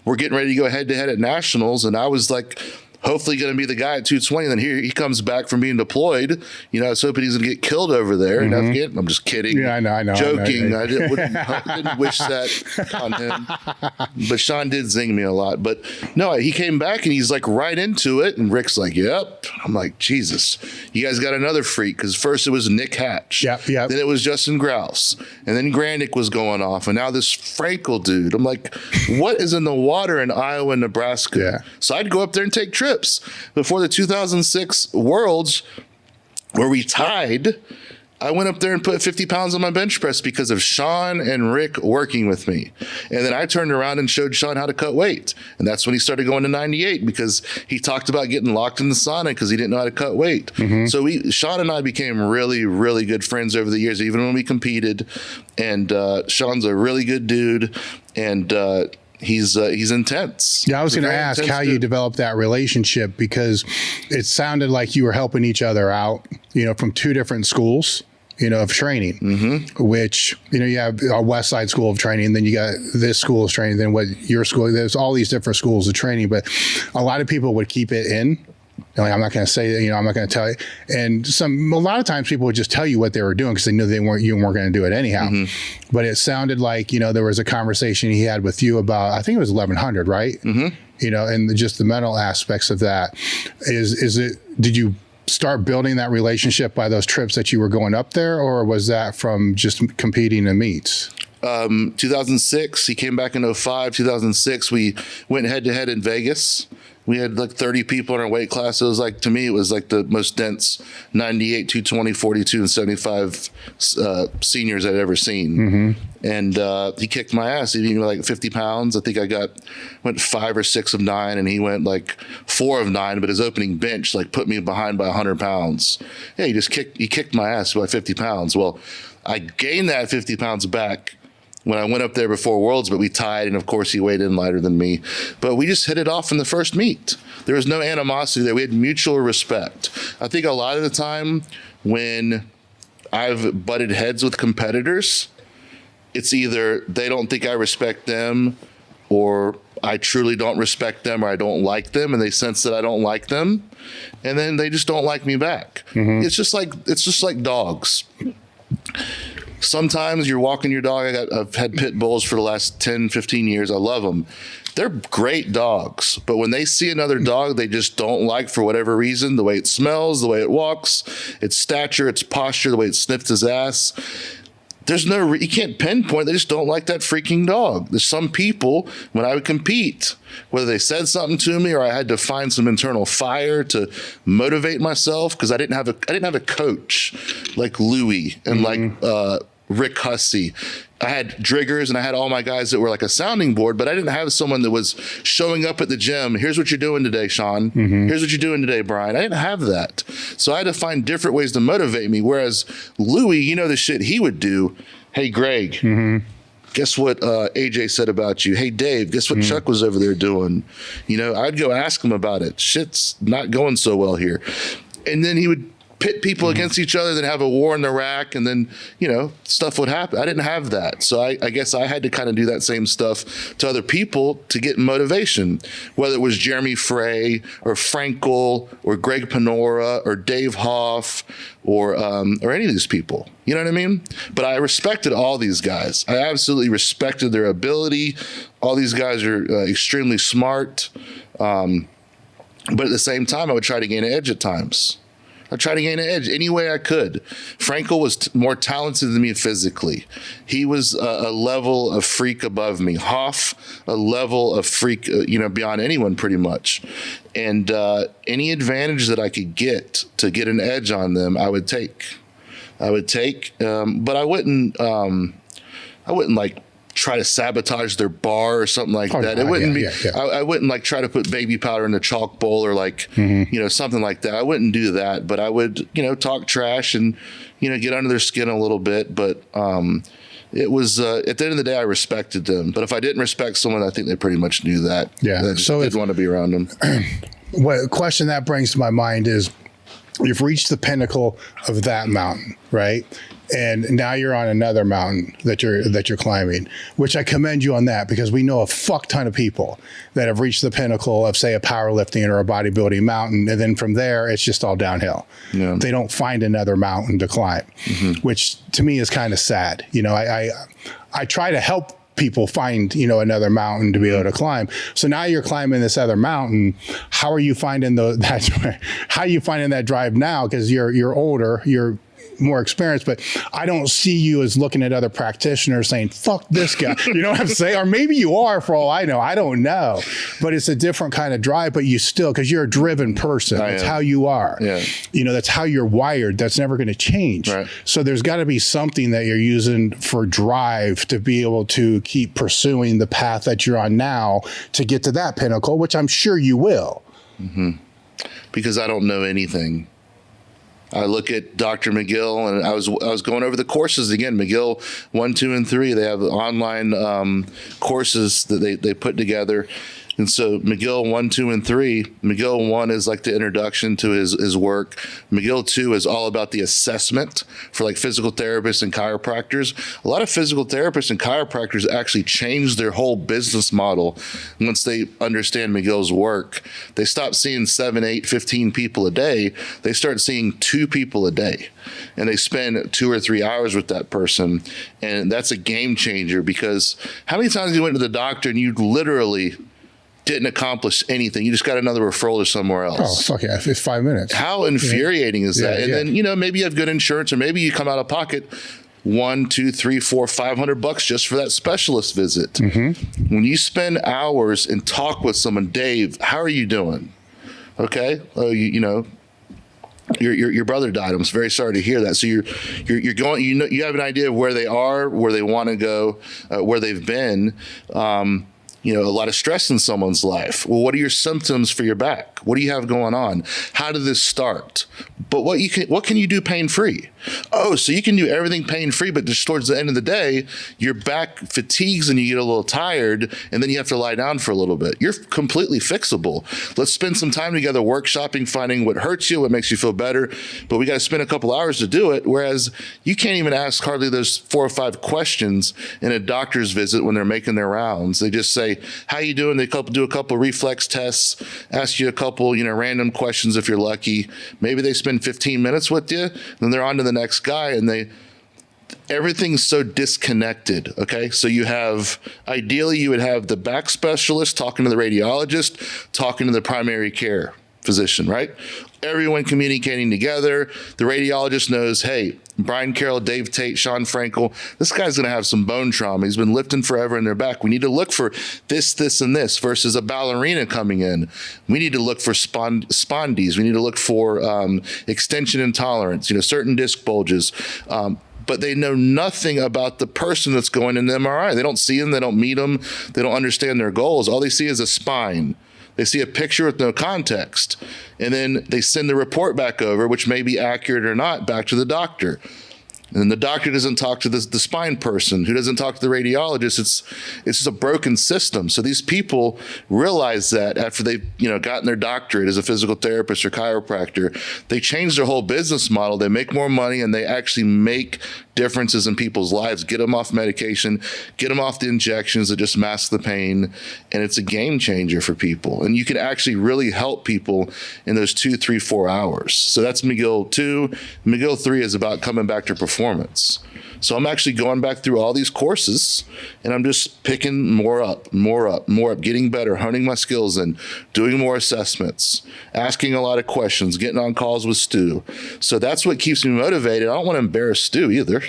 we're getting ready to go head to head at nationals. And I was like, hopefully going to be the guy at 220. And then here he comes back from being deployed. I was hoping he's going to get killed over there in Afghanistan. I'm just kidding.
Yeah, I know.
Joking. I didn't wish that on him. But Shawn did zing me a lot. But no, he came back and he's like right into it. And Rick's like, yep. I'm like, Jesus, you guys got another freak. Because first it was Nick Hatch.
Yep.
Then it was Justin Grouse. And then Granick was going off. And now this Frankl dude. I'm like, what is in the water in Iowa and Nebraska? Yeah. So I'd go up there and take trips. Before the 2006 Worlds, where we tied, I went up there and put 50 pounds on my bench press because of Shawn and Rick working with me. And then I turned around and showed Shawn how to cut weight. And that's when he started going to 98 because he talked about getting locked in the sauna because he didn't know how to cut weight. So Shawn and I became really, really good friends over the years, even when we competed. And Shawn's a really good dude. And he's intense.
Yeah, I was going to ask how you developed that relationship, because it sounded like you were helping each other out, from two different schools, of training, which, you have a West Side school of training, then you got this school of training, then what your school, there's all these different schools of training, but a lot of people would keep it in. Like, I'm not going to say that, I'm not going to tell you. And a lot of times people would just tell you what they were doing because they knew you weren't going to do it anyhow. But it sounded like, there was a conversation he had with you about, I think it was 1100, right? And just the mental aspects of that. Did you start building that relationship by those trips that you were going up there, or was that from just competing in meets?
2006, he came back in 05. 2006, we went head to head in Vegas. We had like 30 people in our weight class. It was like, to me, it was like the most dense 98, 220, 42, and 75 seniors I'd ever seen. And he kicked my ass. He beat me like 50 pounds. I think I went 5 or 6 of 9, and he went like 4 of 9, but his opening bench like put me behind by 100 pounds. Yeah, he kicked my ass by 50 pounds. Well, I gained that 50 pounds back when I went up there before Worlds, but we tied, and of course he weighed in lighter than me. But we just hit it off in the first meet. There was no animosity there. We had mutual respect. I think a lot of the time when I've butted heads with competitors, it's either they don't think I respect them, or I truly don't respect them, or I don't like them, and they sense that I don't like them, and then they just don't like me back. It's just like dogs. Sometimes you're walking your dog. I've had pit bulls for the last 10, 15 years. I love them. They're great dogs, but when they see another dog they just don't like for whatever reason, the way it smells, the way it walks, its stature, its posture, the way it sniffed his ass, you can't pinpoint. They just don't like that freaking dog. There's some people, when I would compete, whether they said something to me or I had to find some internal fire to motivate myself, because I didn't have a coach like Louie and like Rick Hussey. I had Driggers and I had all my guys that were like a sounding board, but I didn't have someone that was showing up at the gym. Here's what you're doing today, Shawn. Here's what you're doing today, Brian. I didn't have that. So I had to find different ways to motivate me. Whereas Louie, the shit he would do. Hey, Greg, guess what AJ said about you? Hey, Dave, guess what Chuck was over there doing? I'd go ask him about it. Shit's not going so well here. And then he would pit people against each other, then have a war in the rack, and then, stuff would happen. I didn't have that. So I guess I had to kind of do that same stuff to other people to get motivation, whether it was Jeremy Frey or Frankl or Greg Panora or Dave Hoff or any of these people. You know what I mean? But I respected all these guys. I absolutely respected their ability. All these guys are extremely smart. But at the same time, I would try to gain an edge at times. I tried to gain an edge any way I could. Frankl was more talented than me physically. He was a level of freak above me. Hoff, a level of freak, beyond anyone pretty much. And any advantage that I could get to get an edge on them, I would take. But I wouldn't like try to sabotage their bar or something like that. It wouldn't be. I wouldn't like try to put baby powder in the chalk bowl or like something like that. I wouldn't do that. But I would talk trash and get under their skin a little bit. But it was at the end of the day, I respected them. But if I didn't respect someone, I think they pretty much knew that. Yeah. So didn't want to be around them.
What question that brings to my mind is, you've reached the pinnacle of that mountain, right? And now you're on another mountain that you're climbing, which I commend you on that, because we know a fuck ton of people that have reached the pinnacle of, say, a powerlifting or a bodybuilding mountain, and then from there it's just all downhill. Yeah. They don't find another mountain to climb, which to me is kind of sad. I try to help people find another mountain to be able to climb. So now you're climbing this other mountain. How are you finding that? How are you finding that drive now? Because you're older. You're more experience, but I don't see you as looking at other practitioners saying, fuck this guy. You know what I'm saying? Or maybe you are, for all I know. I don't know. But it's a different kind of drive, but you still, because you're a driven person. That's how you are.
Yeah.
You know, that's how you're wired. That's never going to change.
Right.
So there's got to be something that you're using for drive to be able to keep pursuing the path that you're on now to get to that pinnacle, which I'm sure you will.
Mm-hmm. Because I don't know anything. I look at Dr. McGill, and I was going over the courses again. McGill 1, 2, and 3. They have online courses that they put together. And so McGill 1, 2, and 3, McGill 1 is like the introduction to his work. McGill 2 is all about the assessment for like physical therapists and chiropractors. A lot of physical therapists and chiropractors actually change their whole business model once they understand McGill's work. They stop seeing 7, 8, 15 people a day. They start seeing 2 people a day. And they spend 2 or 3 hours with that person. And that's a game changer, because how many times you went to the doctor and you literally didn't accomplish anything? You just got another referral to somewhere else.
Oh, fuck yeah. It's 5 minutes.
How infuriating is that? And then, you know, maybe you have good insurance, or maybe you come out of pocket $100, $200, $300, $400, $500 just for that specialist visit. Mm-hmm. When you spend hours and talk with someone, Dave, how are you doing? Okay. You know, your brother died. I'm very sorry to hear that. So you're going, you know, you have an idea of where they are, where they want to go, where they've been. You know, a lot of stress in someone's life. Well, what are your symptoms for your back? What do you have going on? How did this start? But what can you do pain-free? Oh, so you can do everything pain-free, but just towards the end of the day, your back fatigues and you get a little tired, and then you have to lie down for a little bit. You're completely fixable. Let's spend some time together workshopping, finding what hurts you, what makes you feel better, but we got to spend a couple hours to do it, whereas you can't even ask hardly those 4 or 5 questions in a doctor's visit when they're making their rounds. They just say, how you doing? They do a couple reflex tests, ask you a couple, you know, random questions if you're lucky. Maybe they spend 15 minutes with you, then they're on to the next guy, and everything's so disconnected. Okay. So ideally you would have the back specialist talking to the radiologist, talking to the primary care physician, right? Everyone communicating together. The radiologist knows, hey, Brian Carroll, Dave Tate, Shawn Frankl, this guy's going to have some bone trauma. He's been lifting forever in their back. We need to look for this, this, and this, versus a ballerina coming in. We need to look for spondies. We need to look for extension intolerance, you know, certain disc bulges. But they know nothing about the person that's going in the MRI. They don't see them. They don't meet them. They don't understand their goals. All they see is a spine. They see a picture with no context, and then they send the report back over, which may be accurate or not, back to the doctor. And the doctor doesn't talk to the spine person, who doesn't talk to the radiologist. It's just a broken system. So these people realize that after they've, you know, gotten their doctorate as a physical therapist or chiropractor, they change their whole business model. They make more money, and they actually make differences in people's lives, get them off medication, get them off the injections that just mask the pain. And it's a game changer for people. And you can actually really help people in those 2, 3, 4 hours. So that's McGill 2. McGill 3 is about coming back to performance. So I'm actually going back through all these courses, and I'm just picking more up, getting better, honing my skills, and doing more assessments, asking a lot of questions, getting on calls with Stu. So that's what keeps me motivated. I don't want to embarrass Stu either.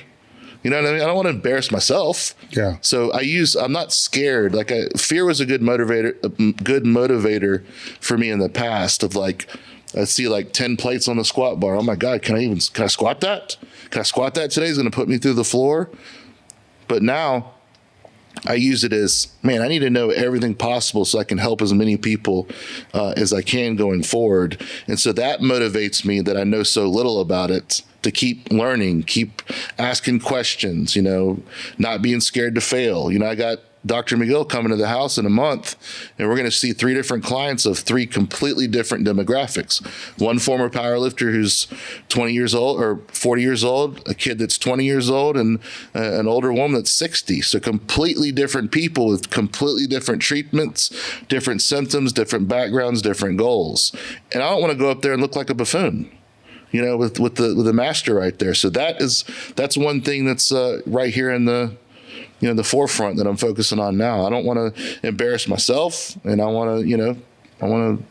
You know what I mean? I don't want to embarrass myself.
Yeah.
So I'm not scared. Like fear was a good motivator for me in the past, of like, I see like 10 plates on the squat bar. Oh my God, can I squat that? Can I squat that today? It's going to put me through the floor. But now I use it as, man, I need to know everything possible so I can help as many people as I can going forward. And so that motivates me, that I know so little about it, to keep learning, keep asking questions, you know, not being scared to fail. You know, I got Dr. McGill coming to the house in a month, and we're going to see 3 different clients of 3 completely different demographics. One former powerlifter who's 20 years old or 40 years old, a kid that's 20 years old, and an older woman that's 60. So completely different people with completely different treatments, different symptoms, different backgrounds, different goals. And I don't want to go up there and look like a buffoon, you know, with the master right there. So that's one thing that's right here in the forefront that I'm focusing on now. I don't want to embarrass myself, and I want to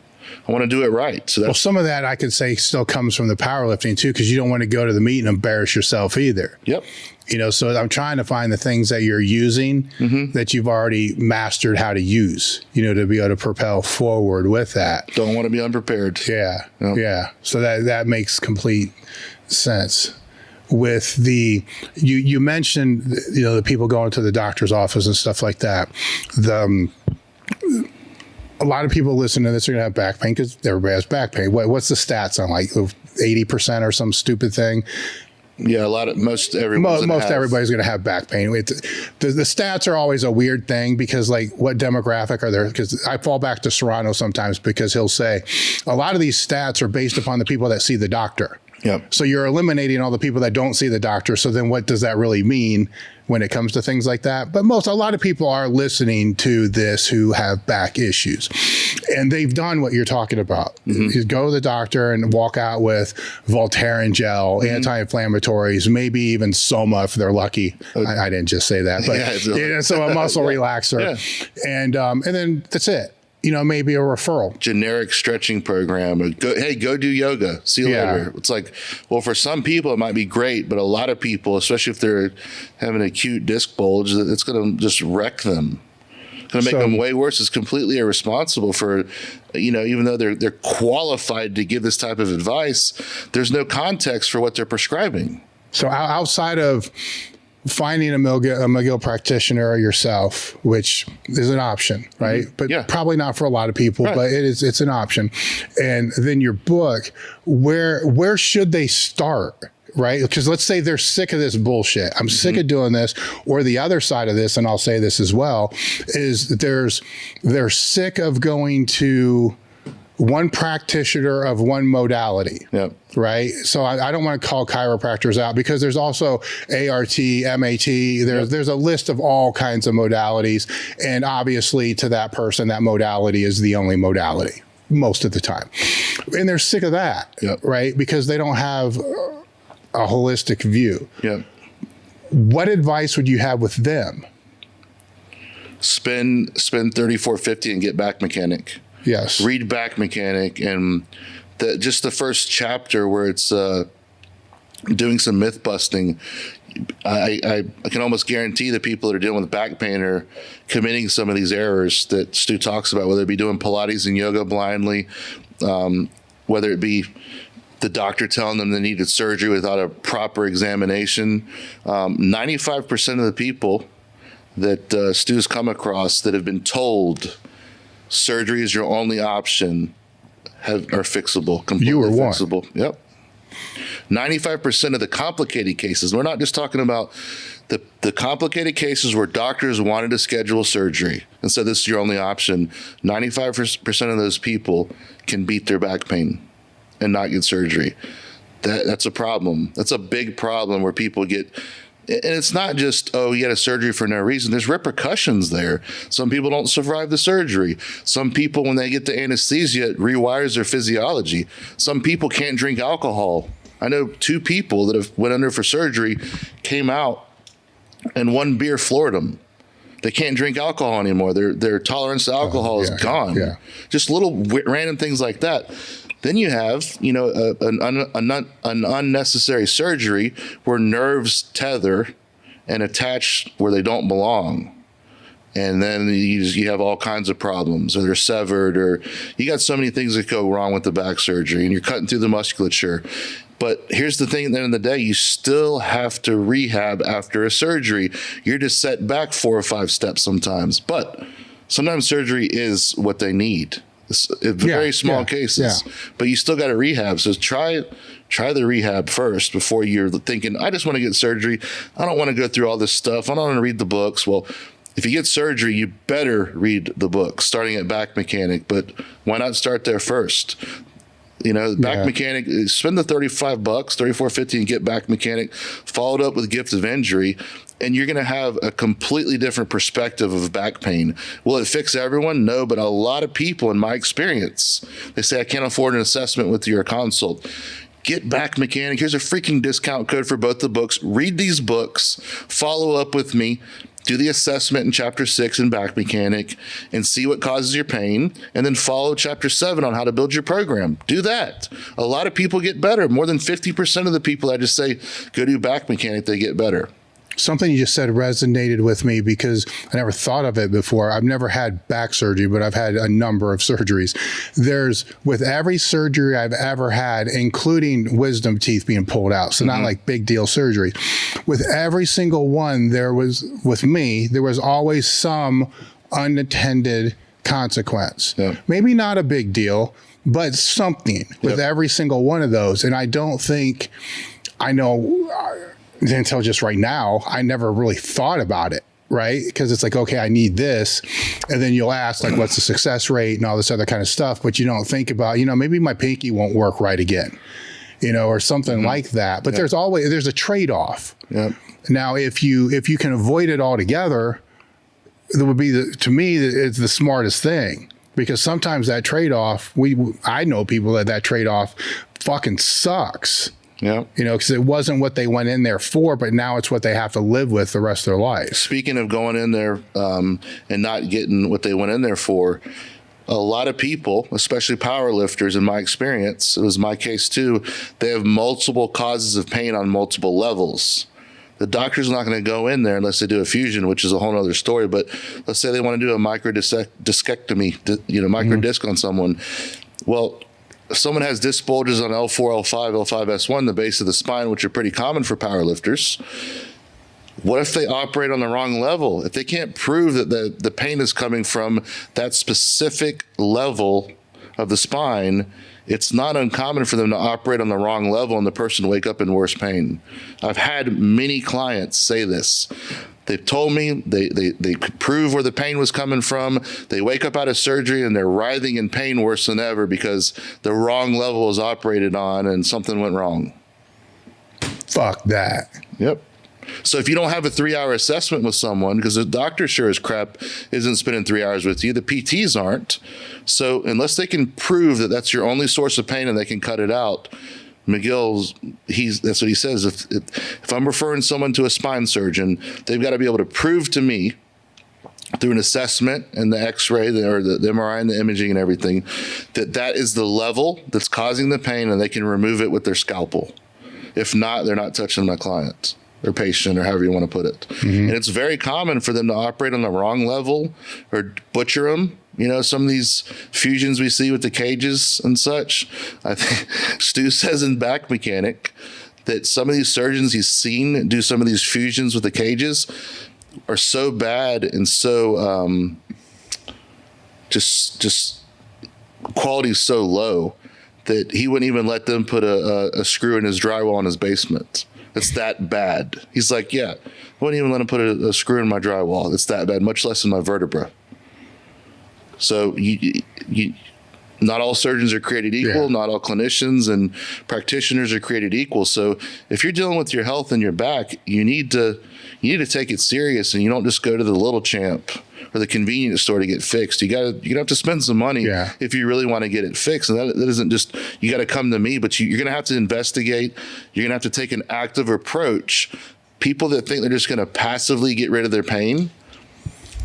I want to do it right. So
well, some of that I could say still comes from the powerlifting too, because you don't want to go to the meet and embarrass yourself either.
Yep.
You know, so I'm trying to find the things that you're using that you've already mastered how to use, you know, to be able to propel forward with that.
Don't want to be unprepared.
Yeah.
Yep.
Yeah. So that makes complete sense. With the, you mentioned, you know, the people going to the doctor's office and stuff like that. A lot of people listening to this are going to have back pain because everybody has back pain. What's the stats on, like 80% or some stupid thing?
Yeah, most everybody's
going to have back pain. The stats are always a weird thing because, like, what demographic are there? Because I fall back to Serrano sometimes because he'll say a lot of these stats are based upon the people that see the doctor.
Yep.
So you're eliminating all the people that don't see the doctor. So then what does that really mean when it comes to things like that? But a lot of people are listening to this who have back issues, and they've done what you're talking about. You go to the doctor and walk out with Voltaren gel, anti-inflammatories, maybe even Soma if they're lucky. I didn't just say that, but so a muscle relaxer, and then that's it. You know, maybe a referral.
Generic stretching program. Or go do yoga. See you later. It's like, well, for some people it might be great, but a lot of people, especially if they're having acute disc bulge, it's going to just wreck them. It's going to make them way worse. It's completely irresponsible for, you know, even though they're qualified to give this type of advice, there's no context for what they're prescribing.
So outside of finding a McGill practitioner yourself, which is an option, right? But probably not for a lot of people, but it's an option. And then your book, where should they start? Right? Because let's say they're sick of this bullshit. I'm sick of doing this. Or the other side of this, and I'll say this as well, is they're sick of going to one practitioner of one modality. Yep. Right. So I don't want to call chiropractors out because there's also ART, MAT. There's a list of all kinds of modalities. And obviously to that person, that modality is the only modality most of the time. And they're sick of that. Right. Because they don't have a holistic view. What advice would you have with them?
Spend $34.50 and get back mechanic.
Yes.
Read Back Mechanic, and just the first chapter where it's doing some myth busting. I can almost guarantee the people that are dealing with back pain are committing some of these errors that Stu talks about, whether it be doing Pilates and yoga blindly, whether it be the doctor telling them they needed surgery without a proper examination. 95% of the people that Stu's come across that have been told surgery is your only option are fixable, completely fixable. Yep. 95% of the complicated cases, we're not just talking about the complicated cases where doctors wanted to schedule surgery and said this is your only option. 95% of those people can beat their back pain and not get surgery. That's a problem. That's a big problem where people get. And it's not just, oh, you had a surgery for no reason. There's repercussions there. Some people don't survive the surgery. Some people, when they get the anesthesia, it rewires their physiology. Some people can't drink alcohol. I know 2 people that have went under for surgery, came out, and 1 beer floored them. They can't drink alcohol anymore. Their tolerance to alcohol is gone. Just little random things like that. Then you have, you know, an unnecessary surgery where nerves tether and attach where they don't belong. And then you have all kinds of problems, or they're severed, or you got so many things that go wrong with the back surgery, and you're cutting through the musculature. But here's the thing, at the end of the day, you still have to rehab after a surgery. You're just set back 4 or 5 steps sometimes. But sometimes surgery is what they need. Very small cases, but you still got to rehab. So try the rehab first before you're thinking, I just want to get surgery. I don't want to go through all this stuff. I don't want to read the books. Well, if you get surgery, you better read the book, starting at Back Mechanic, but why not start there first? You know, Back Mechanic, spend the $35, $34.50 and get Back Mechanic, followed up with Gift of Injury, and you're going to have a completely different perspective of back pain. Will it fix everyone? No, but a lot of people, in my experience, they say, I can't afford an assessment with your consult. Get Back Mechanic. Here's a freaking discount code for both the books. Read these books. Follow up with me. do the assessment in chapter 6 in back mechanic and see what causes your pain, and then follow chapter 7 on how to build your program. Do that. A lot of people get better. More than 50% of the people I just say go do back mechanic, they get better.
Something you just said resonated with me because I never thought of it before. I've never had back surgery, but I've had a number of surgeries. With every surgery I've ever had, including wisdom teeth being pulled out, so not like big deal surgery, with every single one, there was always some unattended consequence. Yep. Maybe not a big deal, but something with every single one of those. And I don't think, I know, until just right now, I never really thought about it, right? Because it's like, okay, I need this. And then you'll ask, like, what's the success rate and all this other kind of stuff. But you don't think about, maybe my pinky won't work right again, or something like that. But there's a trade-off. Yep. Now, if you can avoid it altogether, that would be, to me, it's the smartest thing. Because sometimes that trade-off, I know people that trade-off fucking sucks. Yeah. Because it wasn't what they went in there for, but now it's what they have to live with the rest of their life.
Speaking of going in there and not getting what they went in there for, a lot of people, especially power lifters, in my experience, it was my case too, they have multiple causes of pain on multiple levels. The doctor's not going to go in there unless they do a fusion, which is a whole other story. But let's say they want to do a micro discectomy, micro disc on someone. Well, if someone has disc bulges on L4, L5, L5S1, the base of the spine, which are pretty common for powerlifters, what if they operate on the wrong level? If they can't prove that the pain is coming from that specific level of the spine, it's not uncommon for them to operate on the wrong level and the person wake up in worse pain. I've had many clients say this. They've told me they could prove where the pain was coming from. They wake up out of surgery and they're writhing in pain worse than ever because the wrong level was operated on and something went wrong.
Fuck that.
Yep. So if you don't have a 3-hour assessment with someone, because the doctor sure as crap isn't spending 3 hours with you, the PTs aren't. So unless they can prove that that's your only source of pain and they can cut it out, that's what he says. If I'm referring someone to a spine surgeon, they've got to be able to prove to me through an assessment and the x-ray or the MRI and the imaging and everything, that is the level that's causing the pain and they can remove it with their scalpel. If not, they're not touching my client or patient or however you want to put it. And it's very common for them to operate on the wrong level or butcher them. Some of these fusions we see with the cages and such, I think Stu says in back mechanic that some of these surgeons he's seen do some of these fusions with the cages are so bad and so just quality so low that he wouldn't even let them put a screw in his drywall in his basement. It's that bad. He's like, I wouldn't even let him put a screw in my drywall. It's that bad, much less in my vertebra. So not all surgeons are created equal. Not all clinicians and practitioners are created equal. So if you're dealing with your health and your back, you need to take it serious, and you don't just go to the Little Champ or the convenience store to get fixed. You're gonna have to spend some money if you really want to get it fixed. And that isn't just, you got to come to me, but you're gonna have to investigate. You're gonna have to take an active approach. People that think they're just gonna passively get rid of their pain,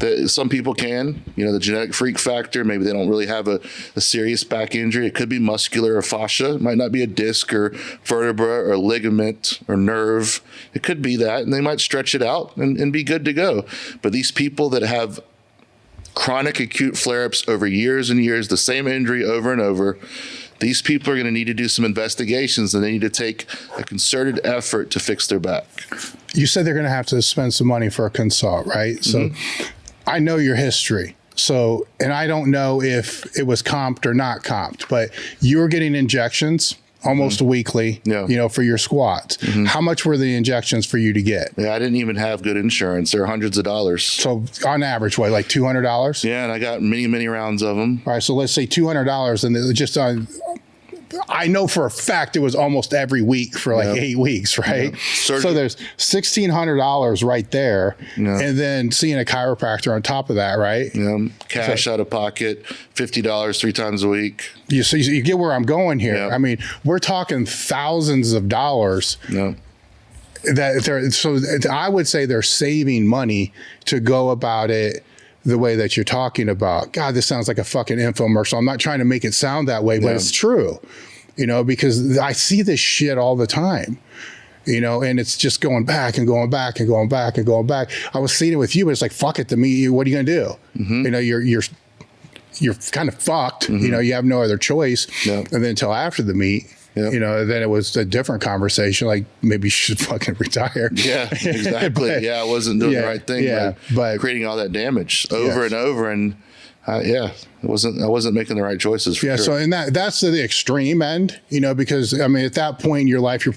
that some people can, the genetic freak factor, maybe they don't really have a serious back injury. It could be muscular or fascia. It might not be a disc or vertebra or ligament or nerve. It could be that, and they might stretch it out and be good to go. But these people that have chronic acute flare-ups over years and years, the same injury over and over, these people are going to need to do some investigations, and they need to take a concerted effort to fix their back.
You said they're going to have to spend some money for a consult, right? So I know your history. So, and I don't know if it was comped or not comped, but you were getting injections almost weekly, for your squats. How much were the injections for you to get?
Yeah, I didn't even have good insurance. They're hundreds of dollars.
So on average, what, like $200?
Yeah, and I got many, many rounds of them.
All right, so let's say $200, and just on. I know for a fact it was almost every week for like 8 weeks, right? So there's $1,600 right there, and then seeing a chiropractor on top of that, right?
Cash out of pocket, $50 3 times a week.
So you get where I'm going here. I mean, we're talking thousands of dollars So I would say they're saving money to go about it the way that you're talking about. God, this sounds like a fucking infomercial. I'm not trying to make it sound that way, but it's true, because I see this shit all the time, and it's just going back and going back and going back and going back. I was seeing it with you, but it's like, fuck it, to me, what are you going to do? You're kind of fucked, you have no other choice. And then until after the meet, then it was a different conversation. Like, maybe you should fucking retire.
Yeah, exactly.
But,
I wasn't doing the right thing.
Yeah, but
creating all that damage over and over, and I wasn't making the right choices. For sure.
So and that's the extreme end, because I mean, at that point in your life, you're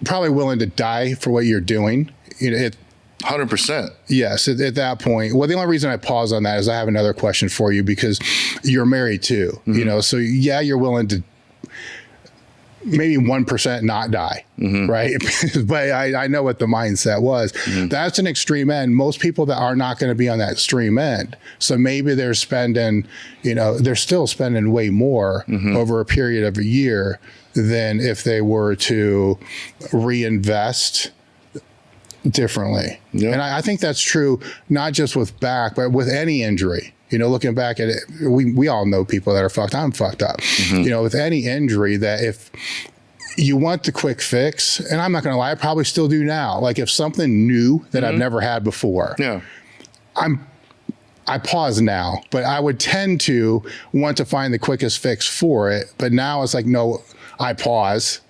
probably willing to die for what you're doing.
100%.
Yes, at that point. Well, the only reason I pause on that is I have another question for you, because you're married too. So you're willing to maybe 1% not die, right? But I know what the mindset was. That's an extreme end. Most people that are not going to be on that extreme end. So maybe they're spending, they're still spending way more over a period of a year than if they were to reinvest differently. And I think that's true, not just with back, but with any injury. Looking back at it, we all know people that are fucked. I'm fucked up. With any injury, that if you want the quick fix, and I'm not going to lie, I probably still do now. Like, if something new that I've never had before, I pause now, but I would tend to want to find the quickest fix for it. But now it's like, no, I pause.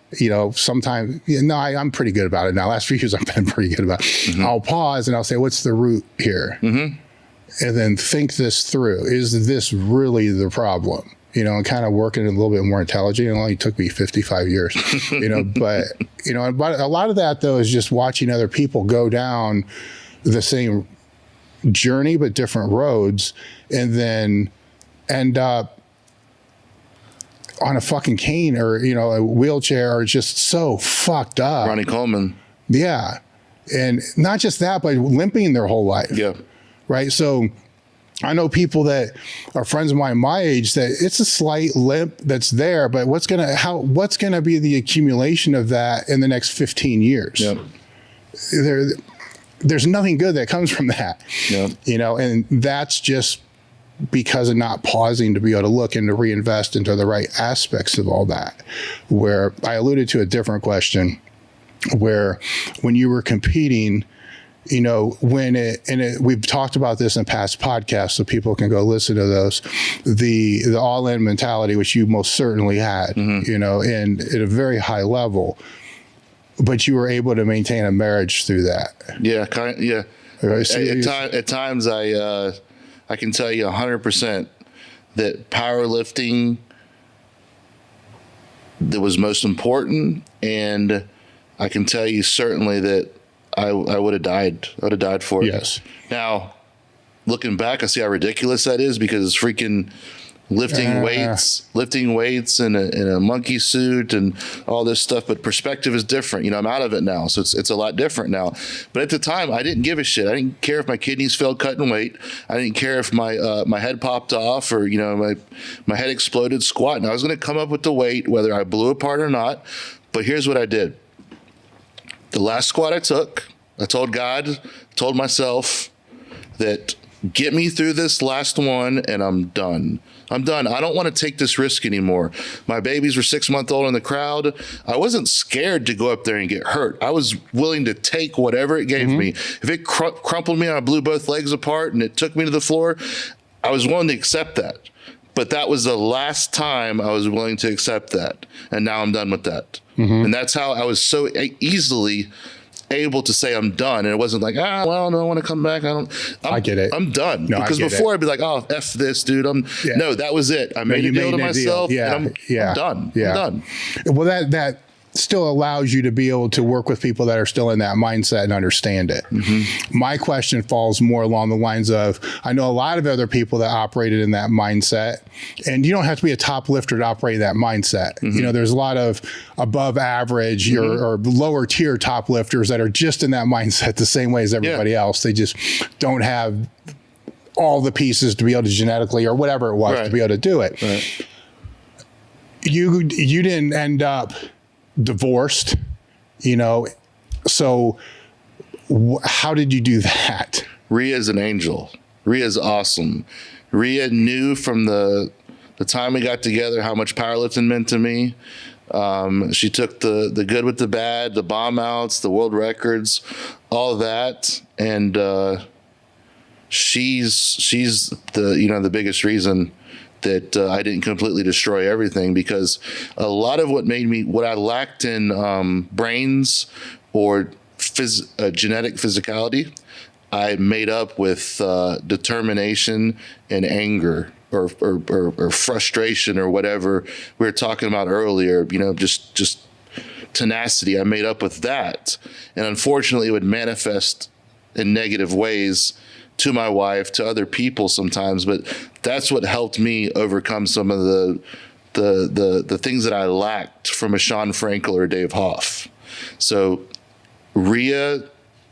Sometimes, I'm pretty good about it now. Last few years, I've been pretty good about it. I'll pause and I'll say, what's the root here? And then think this through. Is this really the problem? And kind of working a little bit more intelligent. It only took me 55 years, but a lot of that though is just watching other people go down the same journey, but different roads, and then end up on a fucking cane or, a wheelchair, or just so fucked up.
Ronnie Coleman.
Yeah. And not just that, but limping their whole life.
Yeah.
Right. So I know people that are friends of mine my age that it's a slight limp that's there, but what's going to be the accumulation of that in the next 15 years?
Yep.
There's nothing good that comes from that.
Yep.
And that's just because of not pausing to be able to look and to reinvest into the right aspects of all that. Where I alluded to a different question, where when you were competing, we've talked about this in past podcasts, so people can go listen to those, the all-in mentality, which you most certainly had, and at a very high level, but you were able to maintain a marriage through that. Yeah. At
times I can tell you 100% that powerlifting that was most important. And I can tell you certainly that I would have died. I would have died for it.
Yes.
Now, looking back, I see how ridiculous that is, because it's freaking lifting weights in a monkey suit and all this stuff. But perspective is different. I'm out of it now, so it's a lot different now. But at the time, I didn't give a shit. I didn't care if my kidneys failed cutting weight. I didn't care if my head popped off or my head exploded squatting. I was going to come up with the weight, whether I blew apart or not. But here's what I did. The last squat I took, I told God, told myself that get me through this last one and I'm done. I don't want to take this risk anymore. My babies were 6 months old in the crowd. I wasn't scared to go up there and get hurt. I was willing to take whatever it gave me. If it crumpled me and I blew both legs apart and it took me to the floor, I was willing to accept that. But that was the last time I was willing to accept that. And now I'm done with that. And that's how I was so easily able to say I'm done. And it wasn't like, no, I want to come back. I get it. I'm done. No, because before I'd be like, oh, F this, dude. No, that was it. I made a deal to myself.
Yeah.
And I'm done.
Yeah.
I'm done.
Well, that still allows you to be able to work with people that are still in that mindset and understand it. My question falls more along the lines of, I know a lot of other people that operated in that mindset, and you don't have to be a top lifter to operate in that mindset. There's a lot of above average or lower tier top lifters that are just in that mindset the same way as everybody else. They just don't have all the pieces to be able to genetically or whatever it was to be able to do it. Right. You didn't end up divorced, So how did you do that?
Rhea's an angel. Rhea's awesome. Rhea knew from the time we got together how much powerlifting meant to me. She took the good with the bad, the bomb outs, the world records, all of that, and she's the biggest reason that I didn't completely destroy everything, because a lot of what I lacked in brains or genetic physicality, I made up with determination and anger or frustration or whatever we were talking about earlier. Just tenacity. I made up with that, and unfortunately, it would manifest in negative ways to my wife, to other people sometimes. But that's what helped me overcome some of the things that I lacked from a Shawn Frankl or Dave Hoff. So Rhea,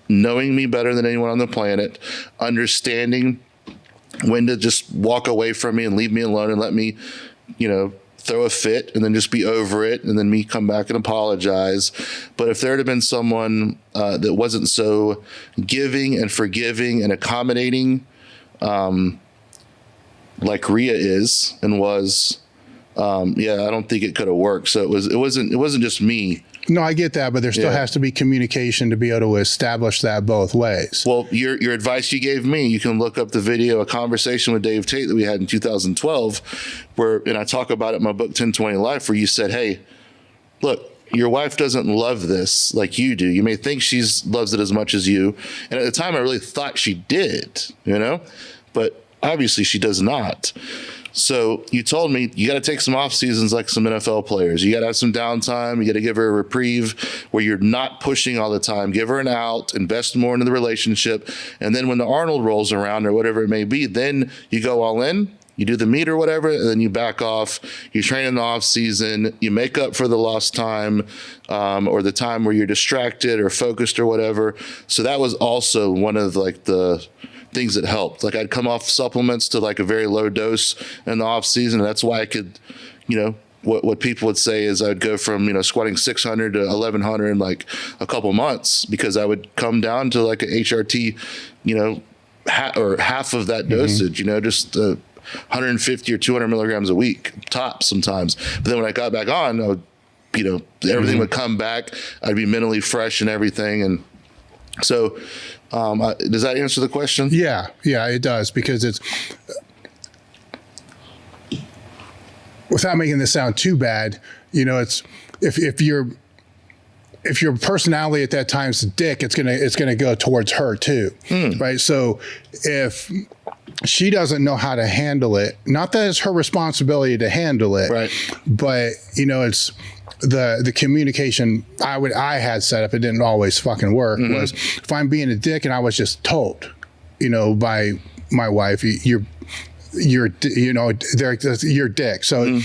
knowing me better than anyone on the planet, understanding when to just walk away from me and leave me alone and let me, throw a fit and then just be over it, and then me come back and apologize. But if there had been someone that wasn't so giving and forgiving and accommodating, like Rhea is and was, I don't think it could have worked. So it wasn't just me.
No, I get that, but there still has to be communication to be able to establish that both ways.
Well, your advice you gave me, you can look up the video, a conversation with Dave Tate that we had in 2012, and I talk about it in my book, 1020 Life, where you said, hey, look, your wife doesn't love this like you do. You may think she loves it as much as you. And at the time, I really thought she did, but obviously she does not. So you told me you got to take some off seasons like some NFL players. You got to have some downtime. You got to give her a reprieve where you're not pushing all the time. Give her an out, invest more into the relationship. And then when the Arnold rolls around or whatever it may be, then you go all in, you do the meet or whatever, and then you back off. You train in the off season. You make up for the lost time or the time where you're distracted or focused or whatever. So that was also one of the things that helped. Like I'd come off supplements to like a very low dose in the off season. And that's why I could, what people would say is I'd go from, squatting 600 to 1100 in like a couple months, because I would come down to like a HRT, or half of that dosage, just 150 or 200 milligrams a week tops sometimes. But then when I got back on, I would, everything would come back. I'd be mentally fresh and everything. And so, does that answer the question?
Yeah, it does, because it's, without making this sound too bad, it's if your personality at that time is a dick, it's gonna go towards her too, right? So if she doesn't know how to handle it, not that it's her responsibility to handle it, right? But it's the communication I had set up. It didn't always fucking work. Was if I'm being a dick and I was just told, by my wife, you're dick. So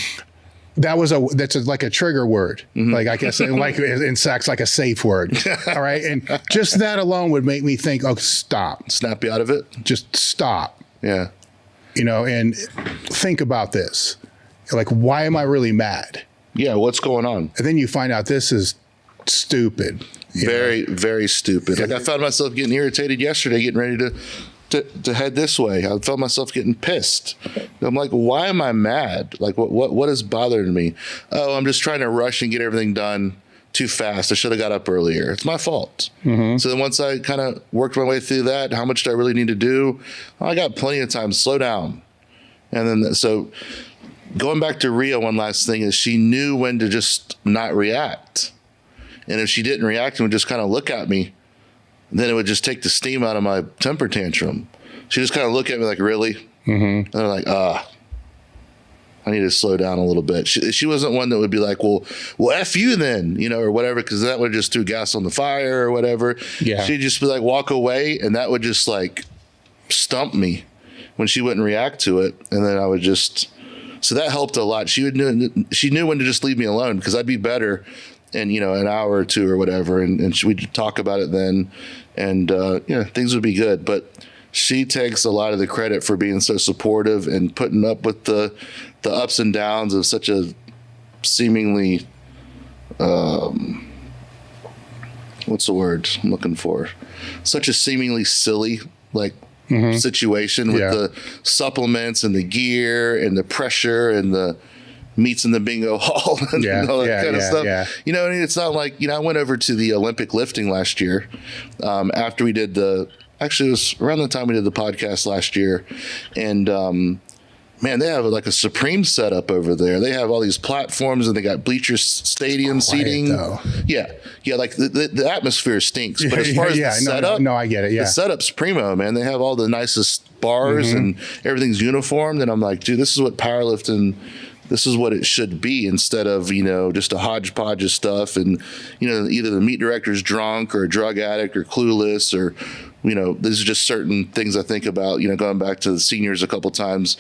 that's like a trigger word. Like I guess like in sex, like a safe word. All right. And just that alone would make me think, oh, stop.
Snap you out of it.
Just stop.
Yeah.
And think about this. Like, why am I really mad?
Yeah, what's going on?
And then you find out this is stupid.
Very, very stupid. Like I found myself getting irritated yesterday, getting ready to head this way. I felt myself getting pissed. I'm like, why am I mad? Like, what is bothering me? Oh, I'm just trying to rush and get everything done too fast. I should have got up earlier. It's my fault. So then once I kind of worked my way through that, how much do I really need to do? I got plenty of time. Slow down. And then so going back to Rhea, one last thing is she knew when to just not react. And if she didn't react and would just kind of look at me, then it would just take the steam out of my temper tantrum. She just kind of look at me like, really? And I'm like, I need to slow down a little bit. She wasn't one that would be like, well, F you then, or whatever, because that would just throw gas on the fire or whatever. Yeah. She'd just be like, walk away, and that would just like stump me when she wouldn't react to it. And then I would just... So that helped a lot. She knew when to just leave me alone, because I'd be better in, an hour or two or whatever. And we'd talk about it then, and, things would be good. But she takes a lot of the credit for being so supportive and putting up with the ups and downs of such a seemingly what's the word I'm looking for? Such a seemingly silly situation with the supplements and the gear and the pressure and the meets in the bingo hall and all that kind of stuff. Yeah. You know, and it's not like, I went over to the Olympic lifting last year after we did actually it was around the time we did the podcast last year. And man, they have like a supreme setup over there. They have all these platforms and they got bleacher stadium seating. Though. Yeah. Like the atmosphere stinks. But as far as the setup,
no, I get it. Yeah.
The setup's primo, man. They have all the nicest bars and everything's uniformed. And I'm like, dude, this is what powerlifting, this is what it should be, instead of, just a hodgepodge of stuff. And, either the meet director's drunk or a drug addict or clueless, or, there's just certain things I think about, going back to the seniors a couple times,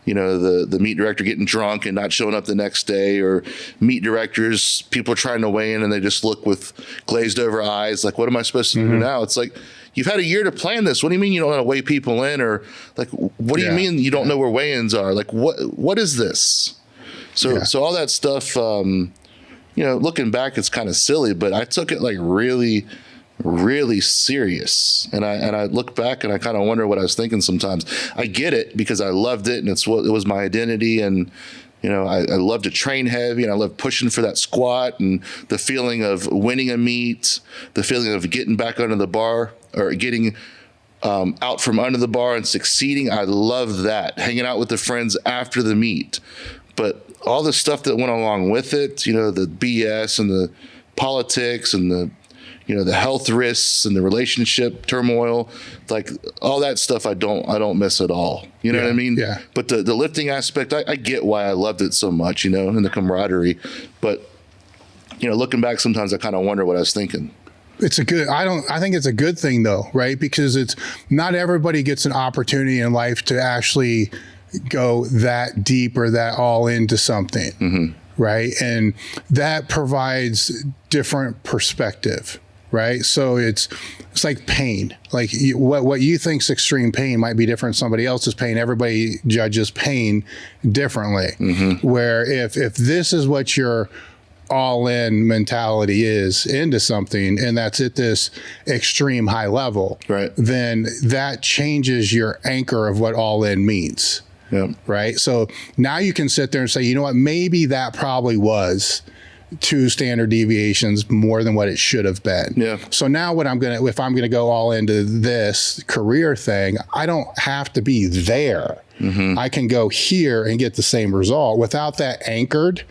the meet director getting drunk and not showing up the next day, or meet directors, people are trying to weigh in and they just look with glazed over eyes. Like, what am I supposed to do now? It's like, you've had a year to plan this. What do you mean you don't want to weigh people in? Or like, what do you mean you don't know where weigh-ins are? Like, what is this? So all that stuff, looking back, it's kind of silly, but I took it like really, really serious. And I look back and I kind of wonder what I was thinking sometimes. I get it because I loved it and it was my identity. And, I love to train heavy and I love pushing for that squat and the feeling of winning a meet, the feeling of getting back under the bar or getting out from under the bar and succeeding. I love that. Hanging out with the friends after the meet. But all the stuff that went along with it, the BS and the politics and the health risks and the relationship turmoil, like all that stuff, I don't miss at all. You know what I mean? Yeah. But the lifting aspect, I get why I loved it so much, and the camaraderie. But, looking back, sometimes I kind of wonder what I was thinking.
I think it's a good thing though, right? Because it's not everybody gets an opportunity in life to actually go that deep or that all into something, right? And that provides different perspective, right? So it's like pain. Like what you think's extreme pain might be different than somebody else's pain. Everybody judges pain differently. Where if this is what your all-in mentality is into something, and that's at this extreme high level, right? Then that changes your anchor of what all-in means. Yep. Right. So now you can sit there and say, you know what, maybe that probably was 2 standard deviations more than what it should have been. Yeah. So now if I'm going to go all into this career thing, I don't have to be there. I can go here and get the same result without that anchored.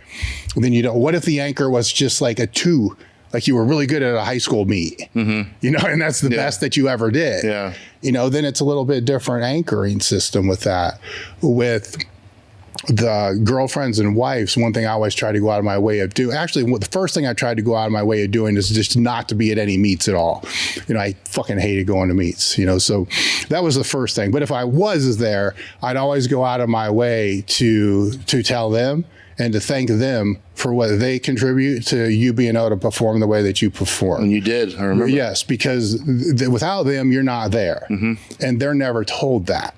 Then what if the anchor was just like a 2? Like you were really good at a high school meet, and that's the best that you ever did. Yeah. Then it's a little bit different anchoring system with that. With the girlfriends and wives, one thing I always try to go out of my way of doing, actually the first thing I tried to go out of my way of doing is just not to be at any meets at all. I fucking hated going to meets, so that was the first thing. But if I was there, I'd always go out of my way to tell them and to thank them for what they contribute to you being able to perform the way that you perform.
And you did, I remember.
Yes, because without them, you're not there. And they're never told that.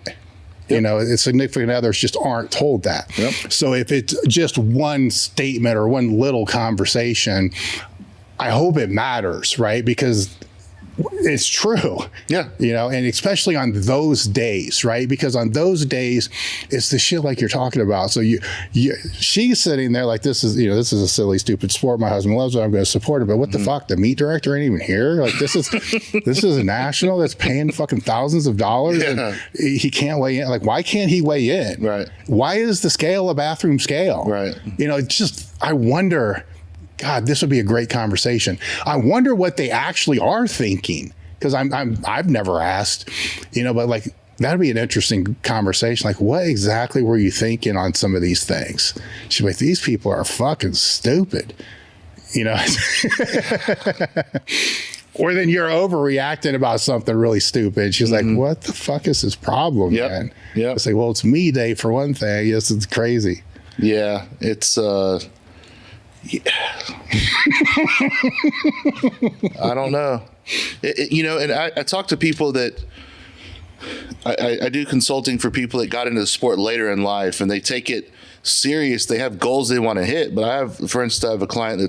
Yep. Significant others just aren't told that. Yep. So if it's just one statement or one little conversation, I hope it matters, right? Because it's true. Yeah. And especially on those days, right? Because on those days, it's the shit like you're talking about. So she's sitting there like, this is a silly, stupid sport. My husband loves it. I'm going to support it. But what the fuck? The meet director ain't even here. Like this is a national that's paying fucking thousands of dollars and he can't weigh in. Like, why can't he weigh in? Right. Why is the scale a bathroom scale? Right. I wonder, God, this would be a great conversation. I wonder what they actually are thinking, because I've never asked, but like that'd be an interesting conversation. Like, what exactly were you thinking on some of these things? She'd be like, these people are fucking stupid, Or then you're overreacting about something really stupid. She's like, what the fuck is his problem, man? Yeah. It's like, well, it's me day for one thing. Yes, it's crazy.
Yeah, it's I don't know. And I talk to people that I do consulting for people that got into the sport later in life, and they take it serious. They have goals they want to hit. But I have, for instance, I have a client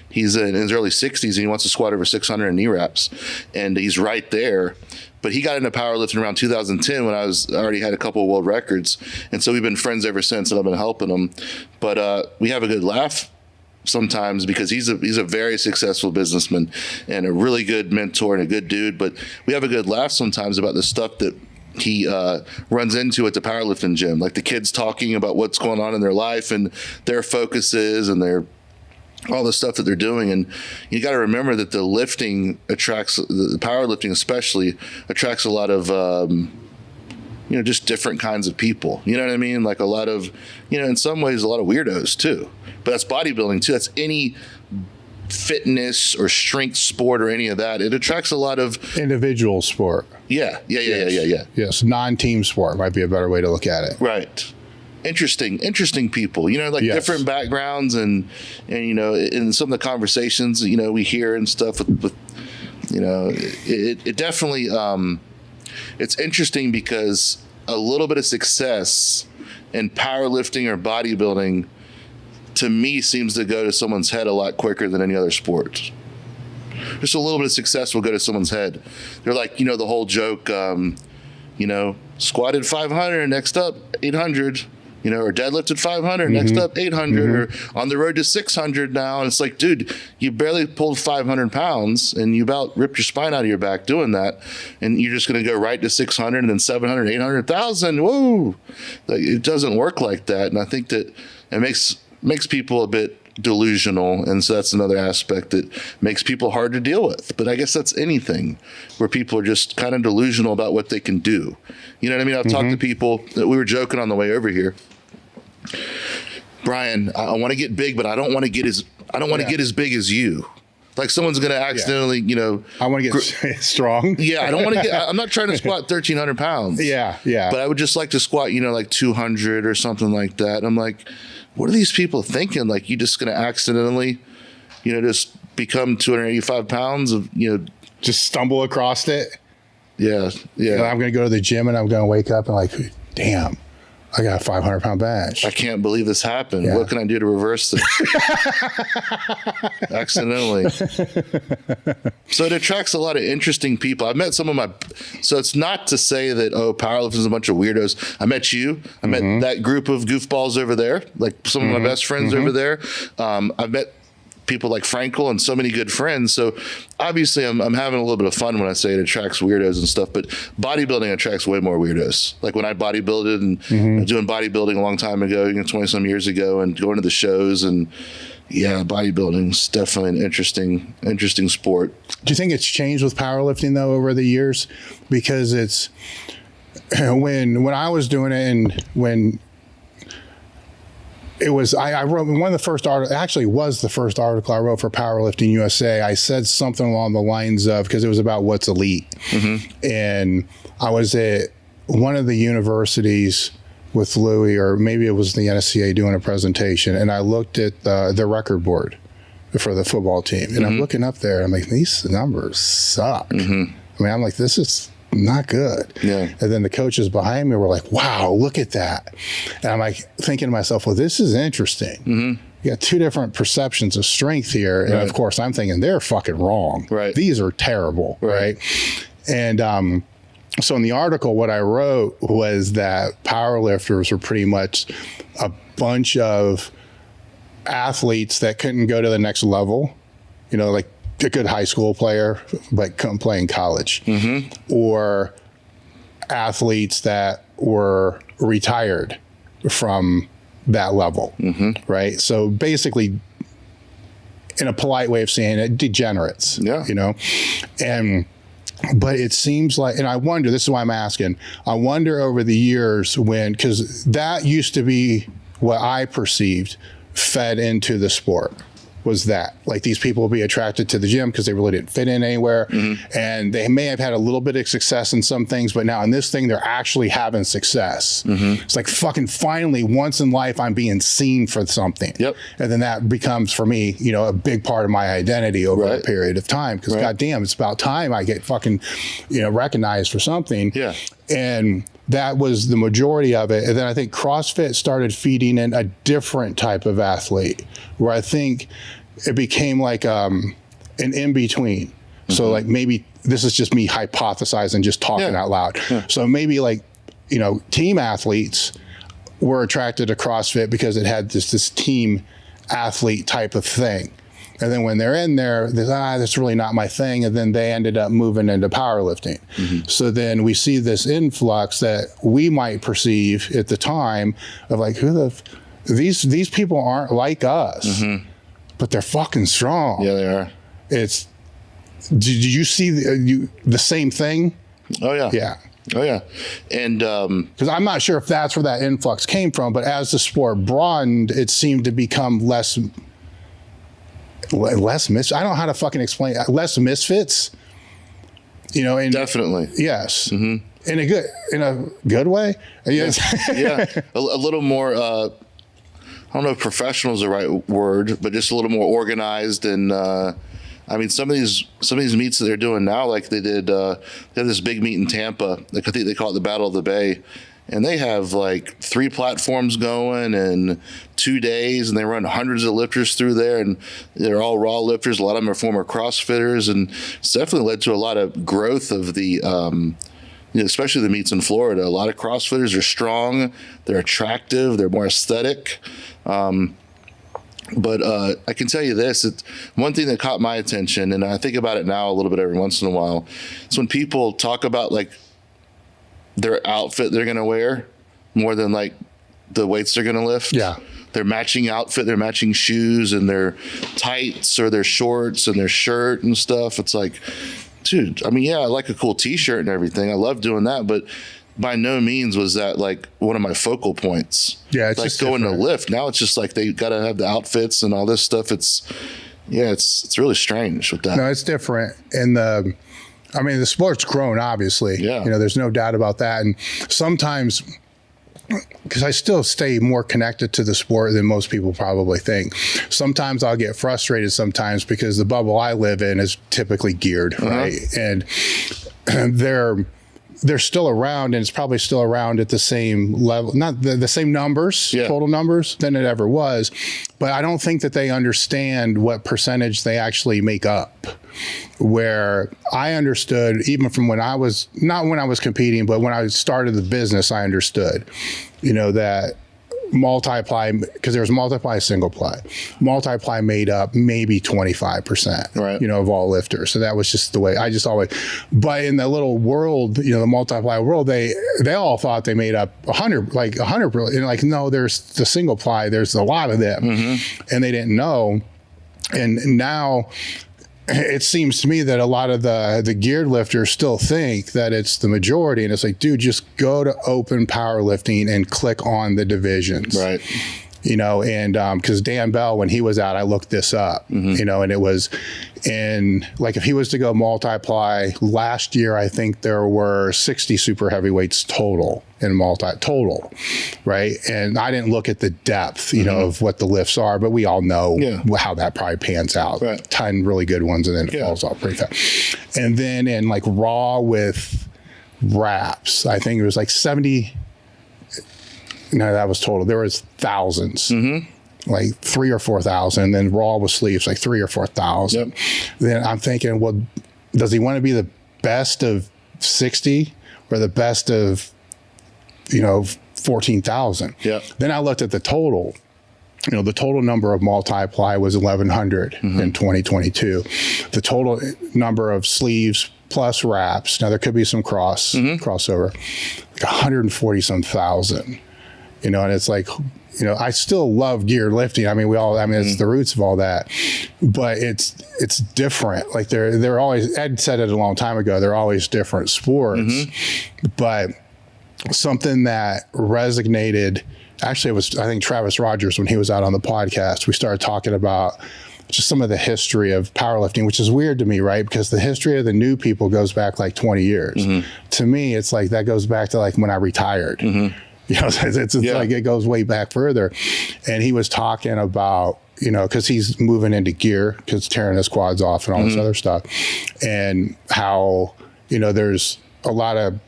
he's in his early 60s and he wants to squat over 600 in knee wraps, and he's right there. But he got into powerlifting around 2010 when I already had a couple of world records, and so we've been friends ever since, and I've been helping him. But we have a good laugh sometimes because he's a very successful businessman and a really good mentor and a good dude. But we have a good laugh sometimes about the stuff that he runs into at the powerlifting gym, like the kids talking about what's going on in their life and their focuses and all the stuff that they're doing. And you got to remember that the lifting the powerlifting especially attracts a lot of just different kinds of people. You know what I mean? Like a lot of, in some ways, a lot of weirdos too. But that's bodybuilding too. That's any fitness or strength sport or any of that. It attracts a lot of
individual sport.
Yeah.
Yes, non-team sport might be a better way to look at it.
Right. Interesting people, yes. Different backgrounds and in some of the conversations, we hear and stuff with it definitely, it's interesting because a little bit of success in powerlifting or bodybuilding to me seems to go to someone's head a lot quicker than any other sport. Just a little bit of success will go to someone's head. They're like, the whole joke, squatted 500, next up 800, or deadlifted 500, next up 800, or on the road to 600 now. And it's like, dude, you barely pulled 500 pounds and you about ripped your spine out of your back doing that. And you're just going to go right to 600 and then 700, 800,000. Whoa. It doesn't work like that. And I think that it makes people a bit delusional, and so that's another aspect that makes people hard to deal with. But I guess that's anything where people are just kind of delusional about what they can do. You know what I mean? I've talked to people that we were joking on the way over here. Brian, I want to get big, but I don't want to get as big as you. Like someone's going to accidentally,
I want to get strong.
Yeah, I don't want to get. I'm not trying to squat 1,300 pounds.
Yeah.
But I would just like to squat, like 200 or something like that. And I'm like, what are these people thinking? Like, you're just going to accidentally, just become 285 pounds of,
just stumble across it.
Yeah.
I'm going to go to the gym and I'm going to wake up and like, damn, I got a 500-pound badge.
I can't believe this happened. Yeah. What can I do to reverse this? Accidentally. So it attracts a lot of interesting people. I've met some of so it's not to say that, powerlifting is a bunch of weirdos. I met you. I met that group of goofballs over there, like some of my best friends over there. I've met people like Frankl and so many good friends. So obviously I'm having a little bit of fun when I say it attracts weirdos and stuff, but bodybuilding attracts way more weirdos. Like when I bodybuilded and doing bodybuilding a long time ago, 20 some years ago, and going to the shows, and bodybuilding's definitely an interesting sport.
Do you think it's changed with powerlifting though over the years? Because it's when I was doing it, and when it was, I wrote one of the first articles, actually was the first article I wrote for Powerlifting USA. I said something along the lines of, because it was about what's elite. And I was at one of the universities with Louis, or maybe it was the NSCA, doing a presentation, and I looked at the record board for the football team. And I'm looking up there, and I'm like, these numbers suck. I mean, I'm like, this is not good. Yeah. And then the coaches behind me were like, wow, look at that. And I'm like thinking to myself, well, this is interesting. You got two different perceptions of strength here. And of course I'm thinking they're fucking wrong. Right. These are terrible. Right. And so in the article, what I wrote was that powerlifters are pretty much a bunch of athletes that couldn't go to the next level, like a good high school player, but couldn't play in college, or athletes that were retired from that level, right? So basically, in a polite way of saying it, degenerates, but it seems like, and I wonder, this is why I'm asking, I wonder over the years because that used to be what I perceived fed into the sport. Was that like these people will be attracted to the gym because they really didn't fit in anywhere, and they may have had a little bit of success in some things, but now in this thing they're actually having success. It's like, fucking finally, once in life I'm being seen for something. And then that becomes for me, a big part of my identity over a period of time, because goddamn, it's about time I get fucking recognized for something. And that was the majority of it. And then I think CrossFit started feeding in a different type of athlete, where I think it became like an in-between. So like maybe this is just me hypothesizing, just talking out loud. So maybe like, you know, team athletes were attracted to CrossFit because it had this team athlete type of thing. And then when they're in there, that's really not my thing. And then they ended up moving into powerlifting. So then we see this influx that we might perceive at the time of like, these people aren't like us, but they're fucking strong.
Yeah, they are.
Did you see the same thing?
Oh yeah.
Yeah.
Oh yeah. And
because I'm not sure if that's where that influx came from, but as the sport broadened, it seemed to become less I don't know how to fucking explain it. Less misfits, you know. And
definitely.
Yes. In a good way. Yes.
Yeah. A little more, I don't know if professional is the right word, but just a little more organized. And I mean, some of these meets that they're doing now, like they had this big meet in Tampa. Like I think they call it the Battle of the Bay. And they have like 3 platforms going and 2 days, and they run hundreds of lifters through there, and they're all raw lifters. A lot of them are former CrossFitters, and it's definitely led to a lot of growth of the, you know, especially the meets in Florida. A lot of CrossFitters are strong, they're attractive, they're more aesthetic. But I can tell you this, one thing that caught my attention, and I think about it now a little bit every once in a while, is when people talk about like their outfit they're going to wear more than like the weights they're going to lift.
Yeah.
Their matching outfit, their matching shoes and their tights or their shorts and their shirt and stuff. It's like, dude, I mean, yeah, I like a cool t-shirt and everything. I love doing that, but by no means was that like one of my focal points.
Yeah. It's
like
just
going
different.
to lift. Now it's just like they got to have the outfits and all this stuff. It's really strange with that.
No, it's different. And I mean, the sport's grown, obviously.
Yeah.
You know, there's no doubt about that. And sometimes, because I still stay more connected to the sport than most people probably think, sometimes I'll get frustrated sometimes because the bubble I live in is typically geared, right? And they're still around, and it's probably still around at the same level, not the same numbers, total numbers, than it ever was. But I don't think that they understand what percentage they actually make up. Where I understood, even from when I was, not when I was competing, but when I started the business, I understood, you know, that multiply, because there was multiply, single ply. Multiply made up maybe 25%,
right,
you know, of all lifters. So that was just the way I just always, but in the little world, you know, the multiply world, they all thought they made up 100, and like, no, there's the single ply, there's a lot of them, and they didn't know. And now it seems to me that a lot of the geared lifters still think that it's the majority, and it's like, dude, just go to open powerlifting and click on the divisions,
right?
You know, and because Dan Bell, when he was out, I looked this up, you know, and it was in, like, if he was to go multiply last year, I think there were 60 super heavyweights total in total, right? And I didn't look at the depth, you know, of what the lifts are, but we all know how that probably pans out.
Right.
10 really good ones, and then it falls off pretty fast. And then in like raw with wraps, I think it was like 70. No, that was total. There was thousands, like 3,000 or 4,000. And then raw with sleeves, like 3,000 or 4,000. Then I'm thinking, well, does he want to be the best of 60 or the best of, you know, 14,000? Then I looked at the total. You know, the total number of multiply was 1,100 in 2022. The total number of sleeves plus wraps, now there could be some crossover, like 140 some thousand. You know, and it's like, you know, I still love geared lifting. I mean, it's the roots of all that, but it's different. Like they're always, Ed said it a long time ago, they're always different sports, but something that resonated, actually it was, I think, Travis Rogers, when he was out on the podcast, we started talking about just some of the history of powerlifting, which is weird to me, right? Because the history of the new people goes back like 20 years. To me, it's like that goes back to like when I retired. You know, it's like it goes way back further. And he was talking about, you know, because he's moving into gear, because tearing his quads off and all this other stuff, and how, you know, there's a lot of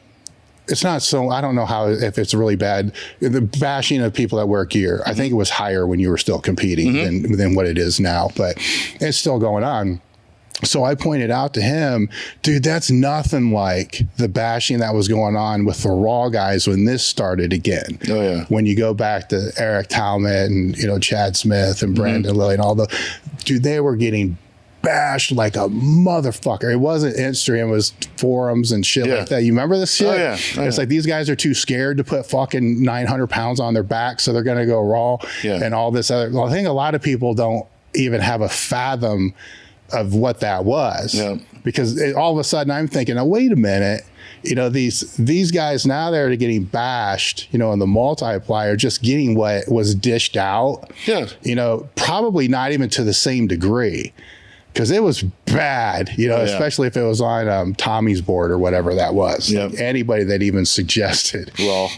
it's not so, I don't know how, if it's really bad. The bashing of people that wear gear, I think it was higher when you were still competing than what it is now, but it's still going on. So I pointed out to him, dude, that's nothing like the bashing that was going on with the Raw guys when this started again.
Oh, yeah. When
you go back to Eric Talmadge and, you know, Chad Smith and Brandon Lilly and all the, dude, they were getting bashed like a motherfucker. It wasn't Instagram, it was forums and shit like that. You remember this shit?
Oh, yeah.
It's like these guys are too scared to put fucking 900 pounds on their back, so they're going to go raw and all this other. Well, I think a lot of people don't even have a fathom of what that was, because all of a sudden I'm thinking, oh, wait a minute, you know, these guys now they're getting bashed, you know, in the multiplier, just getting what was dished out, you know, probably not even to the same degree, because it was bad, you know, especially if it was on Tommy's board or whatever that was. Anybody that even suggested, well,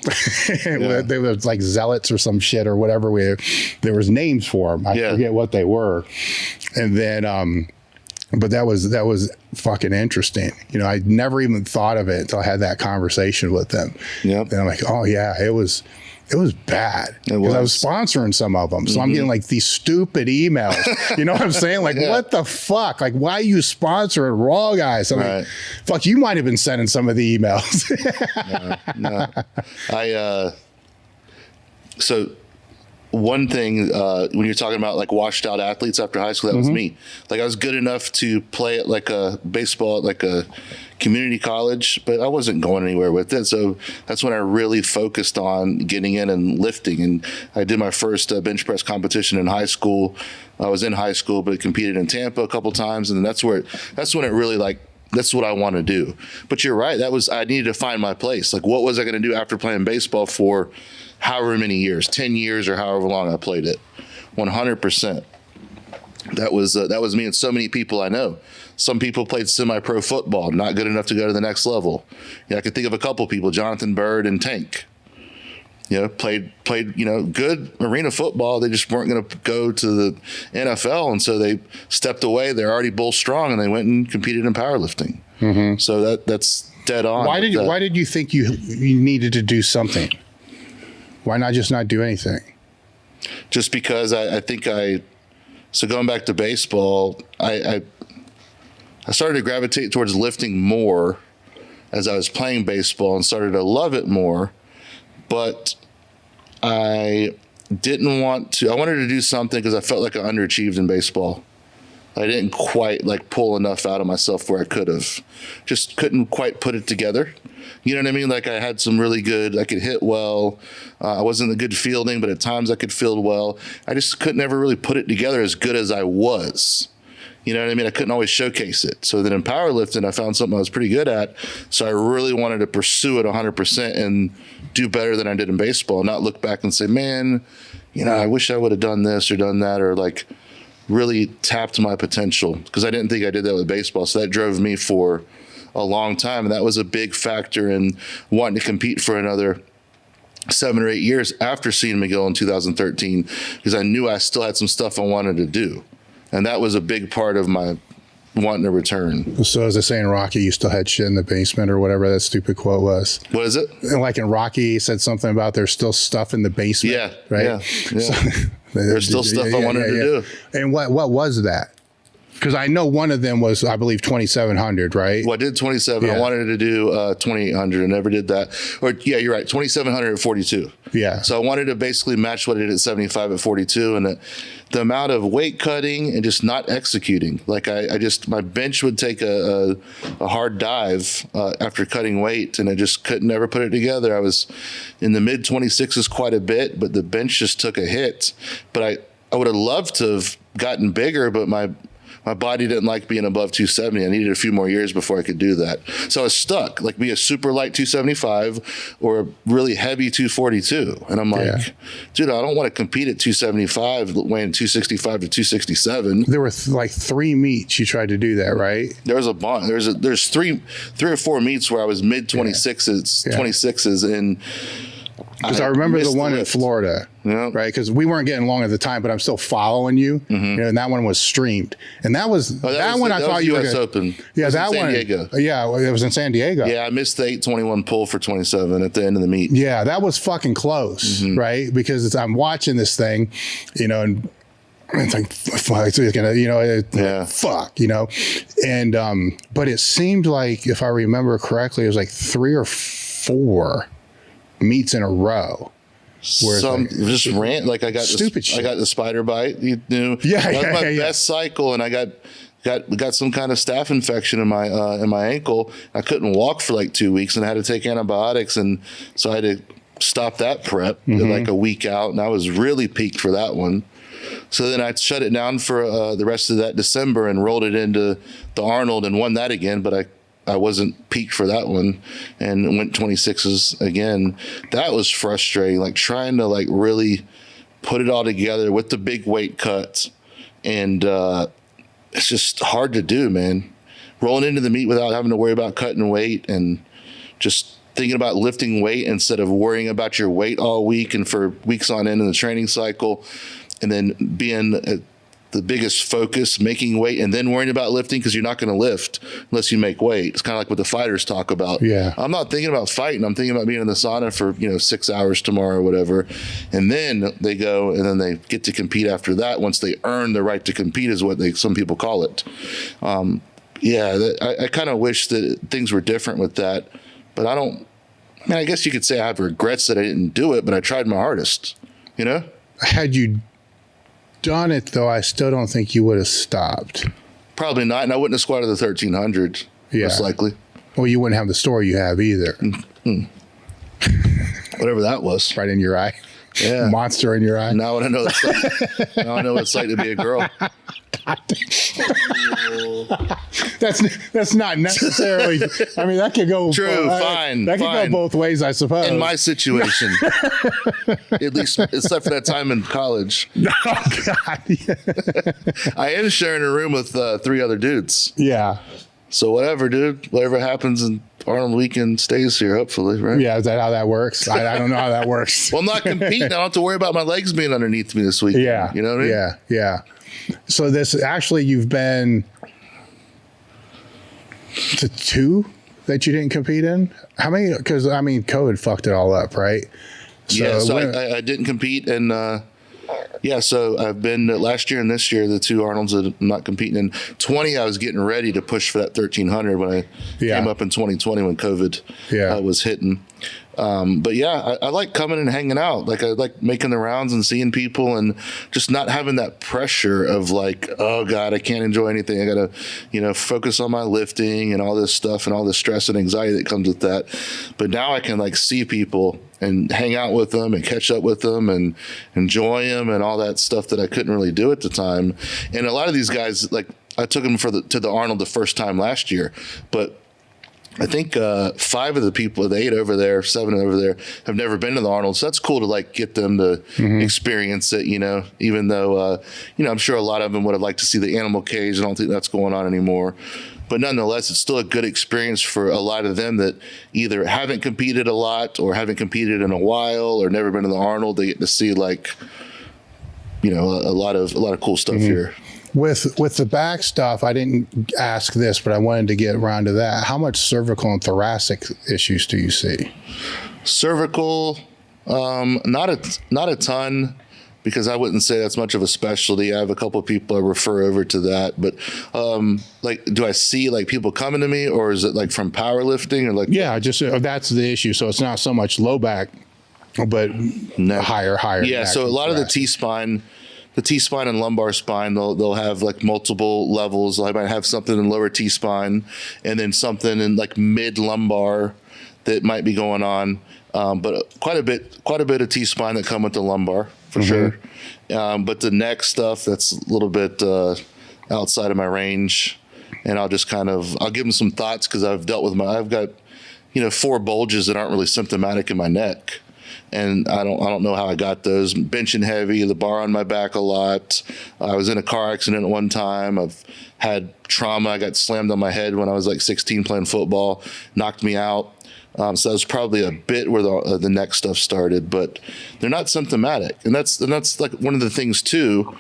they were like zealots or some shit or whatever. There was names for them. I forget what they were, and then. But that was fucking interesting. You know, I never even thought of it until I had that conversation with them. And I'm like, oh yeah, it was bad. Because I was sponsoring some of them. So I'm getting like these stupid emails. You know what I'm saying? Like, what the fuck? Like, why are you sponsoring Raw guys? I'm like, fuck, you might have been sending some of the emails.
No. So one thing, when you're talking about like washed out athletes after high school, that was me. Like I was good enough to play at like a baseball at like a community college, but I wasn't going anywhere with it. So that's when I really focused on getting in and lifting. And I did my first bench press competition in high school. I was in high school, but competed in Tampa a couple times. And that's when it really like, that's what I want to do. But you're right. I needed to find my place. Like, what was I going to do after playing baseball for however many years, 10 years or however long I played it? 100%. That was me and so many people I know. Some people played semi-pro football, not good enough to go to the next level. Yeah, I could think of a couple people, Jonathan Bird and Tank. You know, played, you know, good arena football. They just weren't going to go to the NFL. And so they stepped away. They're already bull strong and they went and competed in powerlifting. So that's dead on.
Why did you think you needed to do something? Why not just not do anything?
Just because so going back to baseball, I started to gravitate towards lifting more as I was playing baseball and started to love it more. But I wanted to do something because I felt like I underachieved in baseball. I didn't quite like pull enough out of myself where I could have. Just couldn't quite put it together. You know what I mean? Like I had some really good, I could hit well. I wasn't a good fielding, but at times I could field well. I just couldn't ever really put it together as good as I was. You know what I mean? I couldn't always showcase it. So then in powerlifting, I found something I was pretty good at. So I really wanted to pursue it 100% and do better than I did in baseball, not look back and say, man, you know, I wish I would have done this or done that, or like really tapped my potential, because I didn't think I did that with baseball. So that drove me for a long time. And that was a big factor in wanting to compete for another 7 or 8 years after seeing McGill in 2013, because I knew I still had some stuff I wanted to do. And that was a big part of my wanting to return. So
as I say in Rocky, you still had shit in the basement or whatever that stupid quote was.
What is it?
And like in Rocky, he said something about there's still stuff in the basement.
Yeah.
Right?
Yeah. So, there's still stuff I wanted to do.
And what was that? Because I know one of them was, I believe, 2,700, right?
Well, I did 27. I wanted to do 2,800. I never did that. Or yeah, you're right. 2,700 at 42.
Yeah.
So I wanted to basically match what I did at 75 at 42. And the amount of weight cutting and just not executing. Like my bench would take a hard dive after cutting weight, and I just could never put it together. I was in the mid 26s quite a bit, but the bench just took a hit. But I would have loved to have gotten bigger, but my body didn't like being above 270. I needed a few more years before I could do that. So I was stuck, like be a super light 275 or a really heavy 242. And I'm like, dude, I don't want to compete at 275, weighing 265 to 267.
There were like 3 meets you tried to do that, right?
There was a bunch. There's three or four meets where I was mid 26s, 26s, and
Because I remember the
missed
one in
lift.
Florida,
Yeah.
right? Because we weren't getting along at the time, but I'm still following you. You know, and that one was streamed, and that was that one. I thought you were
US
gonna,
Open.
Yeah,
It was
that
in San
one.
Diego.
Yeah, it was in San Diego.
Yeah, I missed the 821 pull for 27 at the end of the meet.
Yeah, that was fucking close, right? Because I'm watching this thing, you know, and it's like, fuck, it's gonna, you know, fuck, you know, and but it seemed like, if I remember correctly, it was like 3 or 4 meets in a row.
Some just rant like I got
stupid shit.
I got the spider bite. You know,
Yeah,
that was
yeah,
my
yeah,
best cycle, and I got some kind of staph infection in my ankle. I couldn't walk for like 2 weeks, and I had to take antibiotics, and so I had to stop that prep like a week out, and I was really peaked for that one. So then I shut it down for the rest of that December and rolled it into the Arnold and won that again, but I wasn't peaked for that one and went 26s again. That was frustrating, like trying to like really put it all together with the big weight cuts. And it's just hard to do, man. Rolling into the meet without having to worry about cutting weight and just thinking about lifting weight instead of worrying about your weight all week and for weeks on end in the training cycle. And then being the biggest focus, making weight, and then worrying about lifting because you're not going to lift unless you make weight. It's kind of like what the fighters talk about.
Yeah.
I'm not thinking about fighting. I'm thinking about being in the sauna for, 6 hours tomorrow or whatever. And then they go and then they get to compete after that. Once they earn the right to compete is what some people call it. I kind of wish that things were different with that, but I guess you could say I have regrets that I didn't do it, but I tried my hardest, you know?
Had you done it though, I still don't think you would have stopped.
Probably not, and I wouldn't have squatted the 1300, most likely.
Well, you wouldn't have the story you have either.
Whatever that was.
Right in your eye.
Yeah.
Monster in your eye.
Now I know now I know what it's like to be a girl.
That's not necessarily. I mean, that could go.
True, fine.
That could go both ways, I suppose.
In my situation, at least, except for that time in college.
Oh God.
I am sharing a room with 3 other dudes.
Yeah.
So whatever, dude. Whatever happens in Arnold weekend stays here, hopefully, right?
Yeah, is that how that works? I don't know how that works.
Well, I'm not competing. I don't have to worry about my legs being underneath me this weekend.
Yeah.
You know what I mean?
Yeah. So you've been to 2 that you didn't compete in? How many? Because, I mean, COVID fucked it all up, right?
So I didn't compete. And so I've been last year and this year, the 2 Arnolds that I'm not competing in. 20, I was getting ready to push for that 1300 when I came up in 2020 when COVID was hitting. But I like coming and hanging out. Like I like making the rounds and seeing people and just not having that pressure of like, oh God, I can't enjoy anything. I gotta, focus on my lifting and all this stuff and all the stress and anxiety that comes with that. But now I can like see people and hang out with them and catch up with them and enjoy them and all that stuff that I couldn't really do at the time. And a lot of these guys, like I took them to the Arnold the first time last year, but I think 5 of the people, the 8 over there, 7 over there, have never been to the Arnold. So that's cool to like get them to experience it, even though, I'm sure a lot of them would have liked to see the animal cage. I don't think that's going on anymore. But nonetheless, it's still a good experience for a lot of them that either haven't competed a lot or haven't competed in a while or never been to the Arnold. They get to see like, a lot of cool stuff here.
With the back stuff, I didn't ask this, but I wanted to get around to that. How much cervical and thoracic issues do you see?
Cervical, not a ton, because I wouldn't say that's much of a specialty. I have a couple of people I refer over to that, but like, do I see like people coming to me, or is it like from powerlifting or like?
Yeah, just that's the issue. So it's not so much low back, but higher.
Yeah, so a lot of the T-spine. The T-spine and lumbar spine, they'll have like multiple levels. I might have something in lower T-spine and then something in like mid lumbar that might be going on. But quite a bit of T-spine that come with the lumbar for sure. But the neck stuff, that's a little bit outside of my range. And I'll just I'll give them some thoughts because I've got 4 bulges that aren't really symptomatic in my neck. And I don't know how I got those. Benching heavy, the bar on my back a lot. I was in a car accident at one time. I've had trauma. I got slammed on my head when I was like 16 playing football, knocked me out. So that was probably a bit where the neck stuff started, but they're not symptomatic. And that's like one of the things too.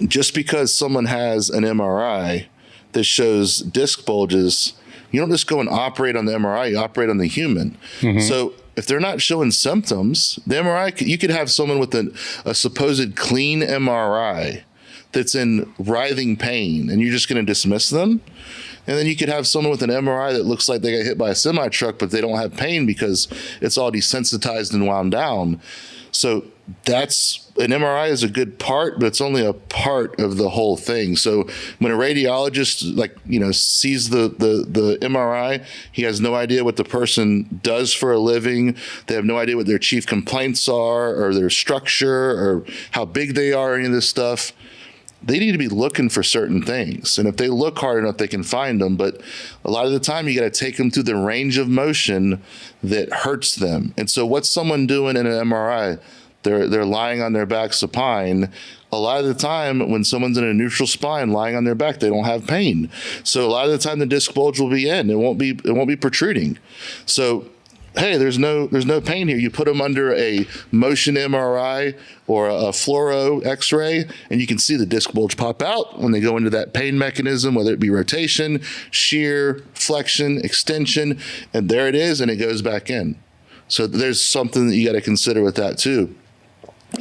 Just because someone has an MRI that shows disc bulges, you don't just go and operate on the MRI, you operate on the human. So if they're not showing symptoms, the MRI, you could have someone with a supposed clean MRI that's in writhing pain, and you're just going to dismiss them. And then you could have someone with an MRI that looks like they got hit by a semi truck, but they don't have pain because it's all desensitized and wound down. So an MRI is a good part, but it's only a part of the whole thing. So when a radiologist sees the MRI, he has no idea what the person does for a living. They have no idea what their chief complaints are, or their structure, or how big they are, any of this stuff. They need to be looking for certain things. And if they look hard enough, they can find them. But a lot of the time, you got to take them through the range of motion that hurts them. And so what's someone doing in an MRI? They're lying on their back supine. A lot of the time, when someone's in a neutral spine lying on their back, they don't have pain. So a lot of the time, the disc bulge will be in. It won't be protruding. So hey, there's no pain here. You put them under a motion MRI or a fluoro X-ray, and you can see the disc bulge pop out when they go into that pain mechanism, whether it be rotation, shear, flexion, extension, and there it is, and it goes back in. So there's something that you got to consider with that too.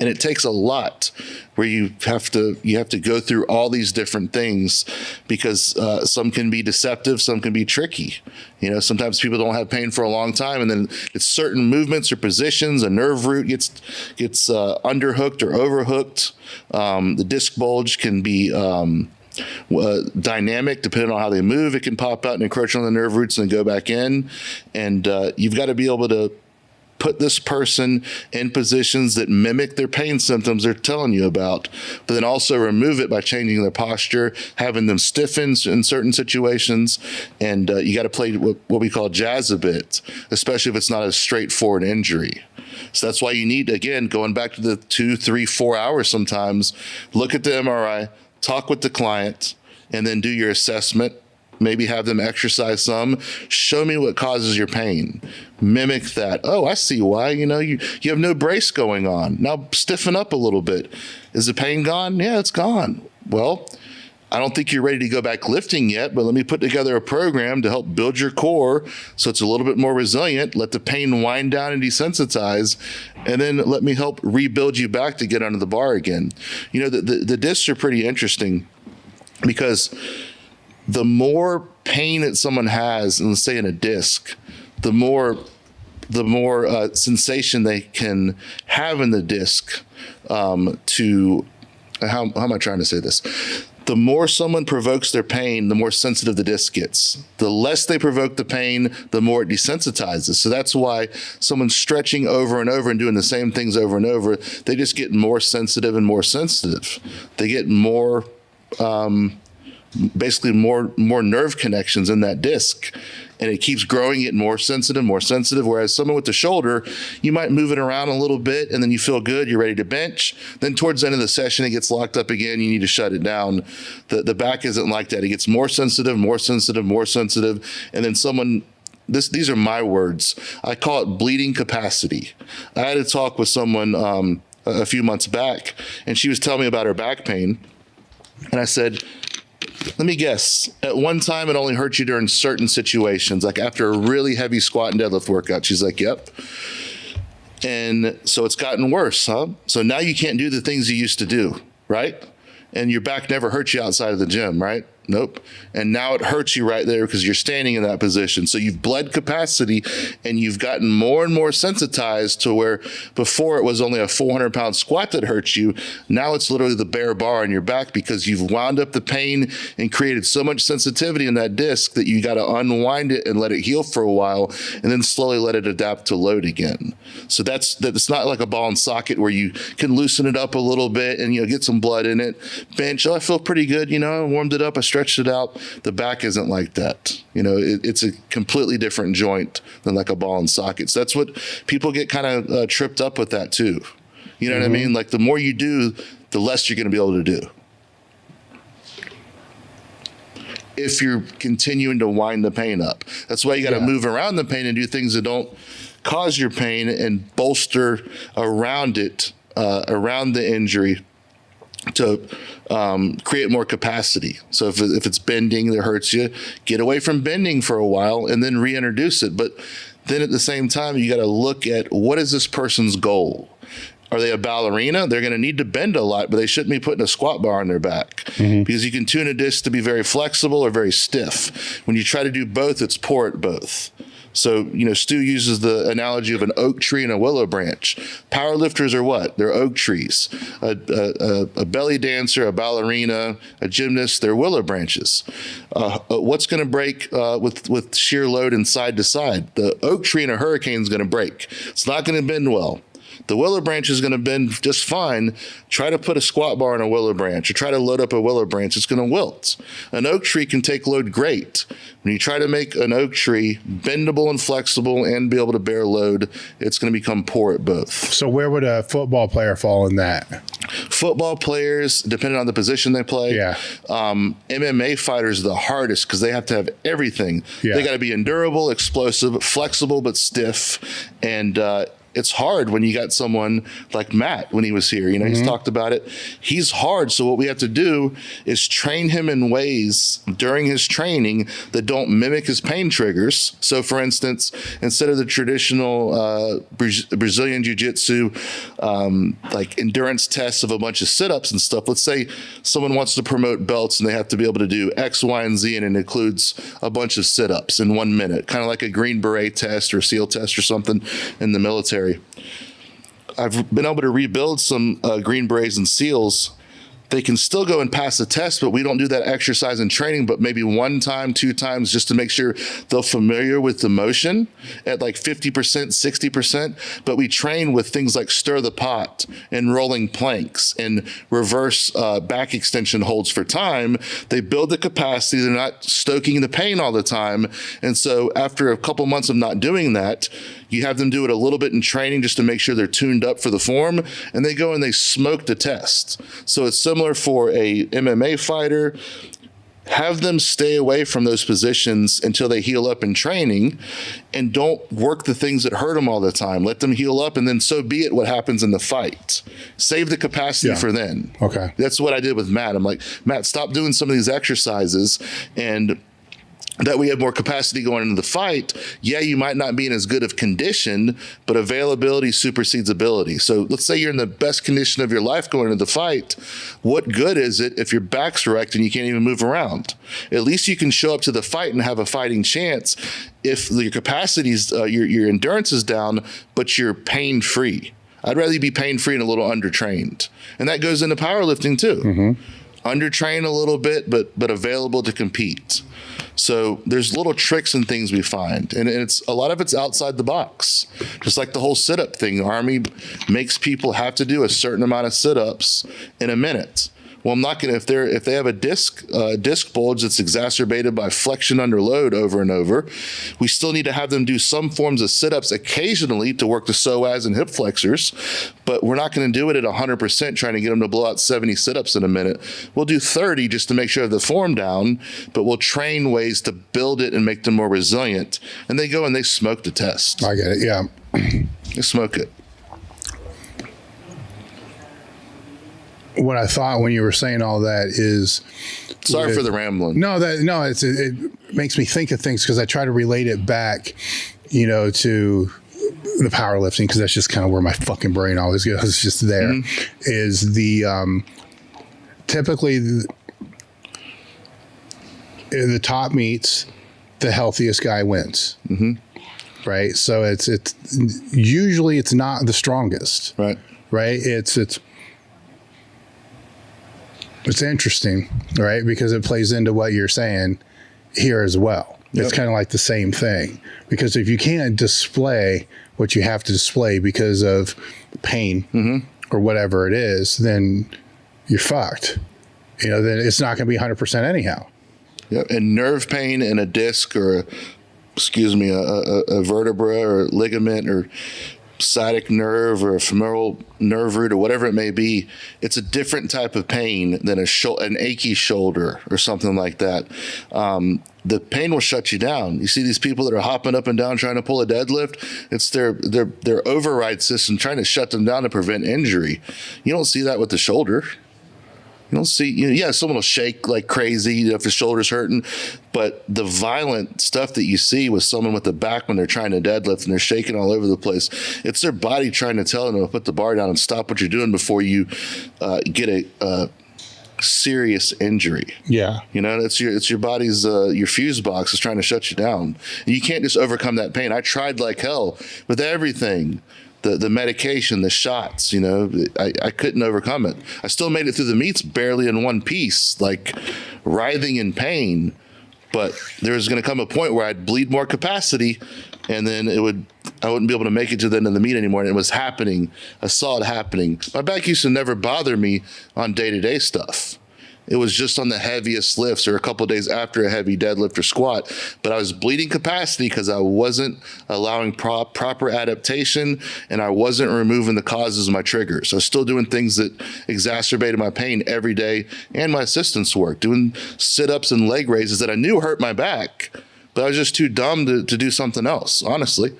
And it takes a lot where you have to go through all these different things, because some can be deceptive, some can be tricky. Sometimes people don't have pain for a long time, and then it's certain movements or positions, a nerve root gets underhooked or overhooked. The disc bulge can be dynamic depending on how they move. It can pop out and encroach on the nerve roots and go back in. And you've got to be able to put this person in positions that mimic their pain symptoms they're telling you about, but then also remove it by changing their posture, having them stiffen in certain situations. And you got to play what we call jazz a bit, especially if it's not a straightforward injury. So that's why you need, again, going back to the 2, 3, 4 hours sometimes, look at the MRI, talk with the client, and then do your assessment. Maybe have them exercise some. Show me what causes your pain. Mimic that. Oh, I see why. You have no brace going on. Now stiffen up a little bit. Is the pain gone? Yeah, it's gone. Well, I don't think you're ready to go back lifting yet, but let me put together a program to help build your core so it's a little bit more resilient. Let the pain wind down and desensitize, and then let me help rebuild you back to get under the bar again. The discs are pretty interesting, because the more pain that someone has, and let's say in a disc, the more sensation they can have in the disc. How am I trying to say this? The more someone provokes their pain, the more sensitive the disc gets. The less they provoke the pain, the more it desensitizes. So that's why someone's stretching over and over and doing the same things over and over, they just get more sensitive and more sensitive. They get more basically more nerve connections in that disc, and it keeps growing it more sensitive. Whereas someone with the shoulder, you might move it around a little bit and then you feel good, you're ready to bench. Then towards the end of the session, it gets locked up again. You need to shut it down. The back isn't like that. It gets more sensitive. And then these are my words. I call it bleeding capacity. I had a talk with someone a few months back, and she was telling me about her back pain. And I said, let me guess. At one time, it only hurt you during certain situations, like after a really heavy squat and deadlift workout. She's like, yep. And so it's gotten worse, huh? So now you can't do the things you used to do, right? And your back never hurt you outside of the gym, right? Nope. And now it hurts you right there because you're standing in that position. So you've bled capacity, and you've gotten more and more sensitized to where before it was only a 400-pound squat that hurts you. Now it's literally the bare bar on your back, because you've wound up the pain and created so much sensitivity in that disc that you got to unwind it and let it heal for a while, and then slowly let it adapt to load again. So that's not like a ball and socket where you can loosen it up a little bit and get some blood in it. Bench, I feel pretty good. I warmed it up. I stretched it out. The back isn't like that. It's a completely different joint than like a ball and socket. So that's what people get kind of tripped up with that too. You know what I mean? Like the more you do, the less you're going to be able to do. if you're continuing to wind the pain up. That's why you got to move around the pain and do things that don't cause your pain and bolster around it, around the injury to create more capacity. So if it's bending that hurts you, get away from bending for a while and then reintroduce it. But then at the same time, you got to look at what is this person's goal? Are they a ballerina? They're going to need to bend a lot, but they shouldn't be putting a squat bar on their back because you can tune a disc to be very flexible or very stiff. When you try to do both, it's poor at both. So, Stu uses the analogy of an oak tree and a willow branch. Powerlifters are what? They're oak trees. A belly dancer, a ballerina, a gymnast, they're willow branches. What's going to break with sheer load and side to side? The oak tree in a hurricane is going to break. It's not going to bend well. The willow branch is going to bend just fine. Try to put a squat bar on a willow branch or try to load up a willow branch. It's going to wilt. An oak tree can take load great. When you try to make an oak tree bendable and flexible and be able to bear load, it's going to become poor at both.
So where would a football player fall in that?
Football players, depending on the position they play.
Yeah.
MMA fighters are the hardest because they have to have everything.
Yeah.
They got to be endurable, explosive, flexible, but stiff. And, it's hard when you got someone like Matt when he was here. He's talked about it. He's hard. So what we have to do is train him in ways during his training that don't mimic his pain triggers. So for instance, instead of the traditional Brazilian jiu-jitsu, like endurance tests of a bunch of sit-ups and stuff, let's say someone wants to promote belts and they have to be able to do X, Y, and Z, and it includes a bunch of sit-ups in 1 minute, kind of like a Green Beret test or SEAL test or something in the military. I've been able to rebuild some Green Berets and SEALs. They can still go and pass the test, but we don't do that exercise in training, but maybe 1 time, 2 times, just to make sure they're familiar with the motion at like 50%, 60%. But we train with things like stir the pot and rolling planks and reverse back extension holds for time. They build the capacity. They're not stoking the pain all the time. And so after a couple months of not doing that, you have them do it a little bit in training just to make sure they're tuned up for the form, and they go and they smoke the test. So it's similar for a MMA fighter. Have them stay away from those positions until they heal up in training, and don't work the things that hurt them all the time. Let them heal up, and then so be it what happens in the fight. Save the capacity for then.
Okay.
That's what I did with Matt. I'm like, Matt, stop doing some of these exercises, and that we have more capacity going into the fight. Yeah, you might not be in as good of condition, but availability supersedes ability. So let's say you're in the best condition of your life going into the fight. What good is it if your back's wrecked and you can't even move around? At least you can show up to the fight and have a fighting chance if your capacities, your endurance is down, but you're pain-free. I'd rather you be pain-free and a little undertrained. And that goes into powerlifting too. Undertrain a little bit, but available to compete. So there's little tricks and things we find, and a lot of it's outside the box. Just like the whole sit-up thing, Army makes people have to do a certain amount of sit-ups in a minute. Well, I'm not going to, if they have a disc bulge that's exacerbated by flexion under load over and over, we still need to have them do some forms of sit-ups occasionally to work the psoas and hip flexors, but we're not going to do it at 100% trying to get them to blow out 70 sit-ups in a minute. We'll do 30 just to make sure the form down, but we'll train ways to build it and make them more resilient. And they go and they smoke the test.
I get it, yeah.
They smoke it.
What I thought when you were saying all that is,
sorry for the rambling.
It makes me think of things because I try to relate it back, to the powerlifting, because that's just kind of where my fucking brain always goes. It's just there. Is the typically the top meets, the healthiest guy wins. Right. So it's usually it's not the strongest. Right. It's interesting, right? Because it plays into what you're saying here as well. Yep. It's kind of like the same thing. Because if you can't display what you have to display because of pain or whatever it is, then you're fucked. Then it's not going to be 100% anyhow.
Yeah, and nerve pain in a disc or a vertebra or a ligament or sciatic nerve or a femoral nerve root or whatever it may be, it's a different type of pain than an achy shoulder or something like that. The pain will shut you down. You see these people that are hopping up and down trying to pull a deadlift. It's their override system trying to shut them down to prevent injury. You don't see that with the shoulder. You don't see, someone will shake like crazy if the shoulder's hurting, but the violent stuff that you see with someone with the back when they're trying to deadlift and they're shaking all over the place, it's their body trying to tell them to put the bar down and stop what you're doing before you get a serious injury.
Yeah.
It's your body's, your fuse box is trying to shut you down. And you can't just overcome that pain. I tried like hell with everything. The medication, the shots, I couldn't overcome it. I still made it through the meets barely in one piece, like writhing in pain. But there was going to come a point where I'd bleed more capacity, and then I wouldn't be able to make it to the end of the meet anymore. And it was happening. I saw it happening. My back used to never bother me on day-to-day stuff. It was just on the heaviest lifts or a couple of days after a heavy deadlift or squat. But I was bleeding capacity because I wasn't allowing proper adaptation, and I wasn't removing the causes of my triggers. I was still doing things that exacerbated my pain every day and my assistance work, doing sit-ups and leg raises that I knew hurt my back, but I was just too dumb to do something else, honestly.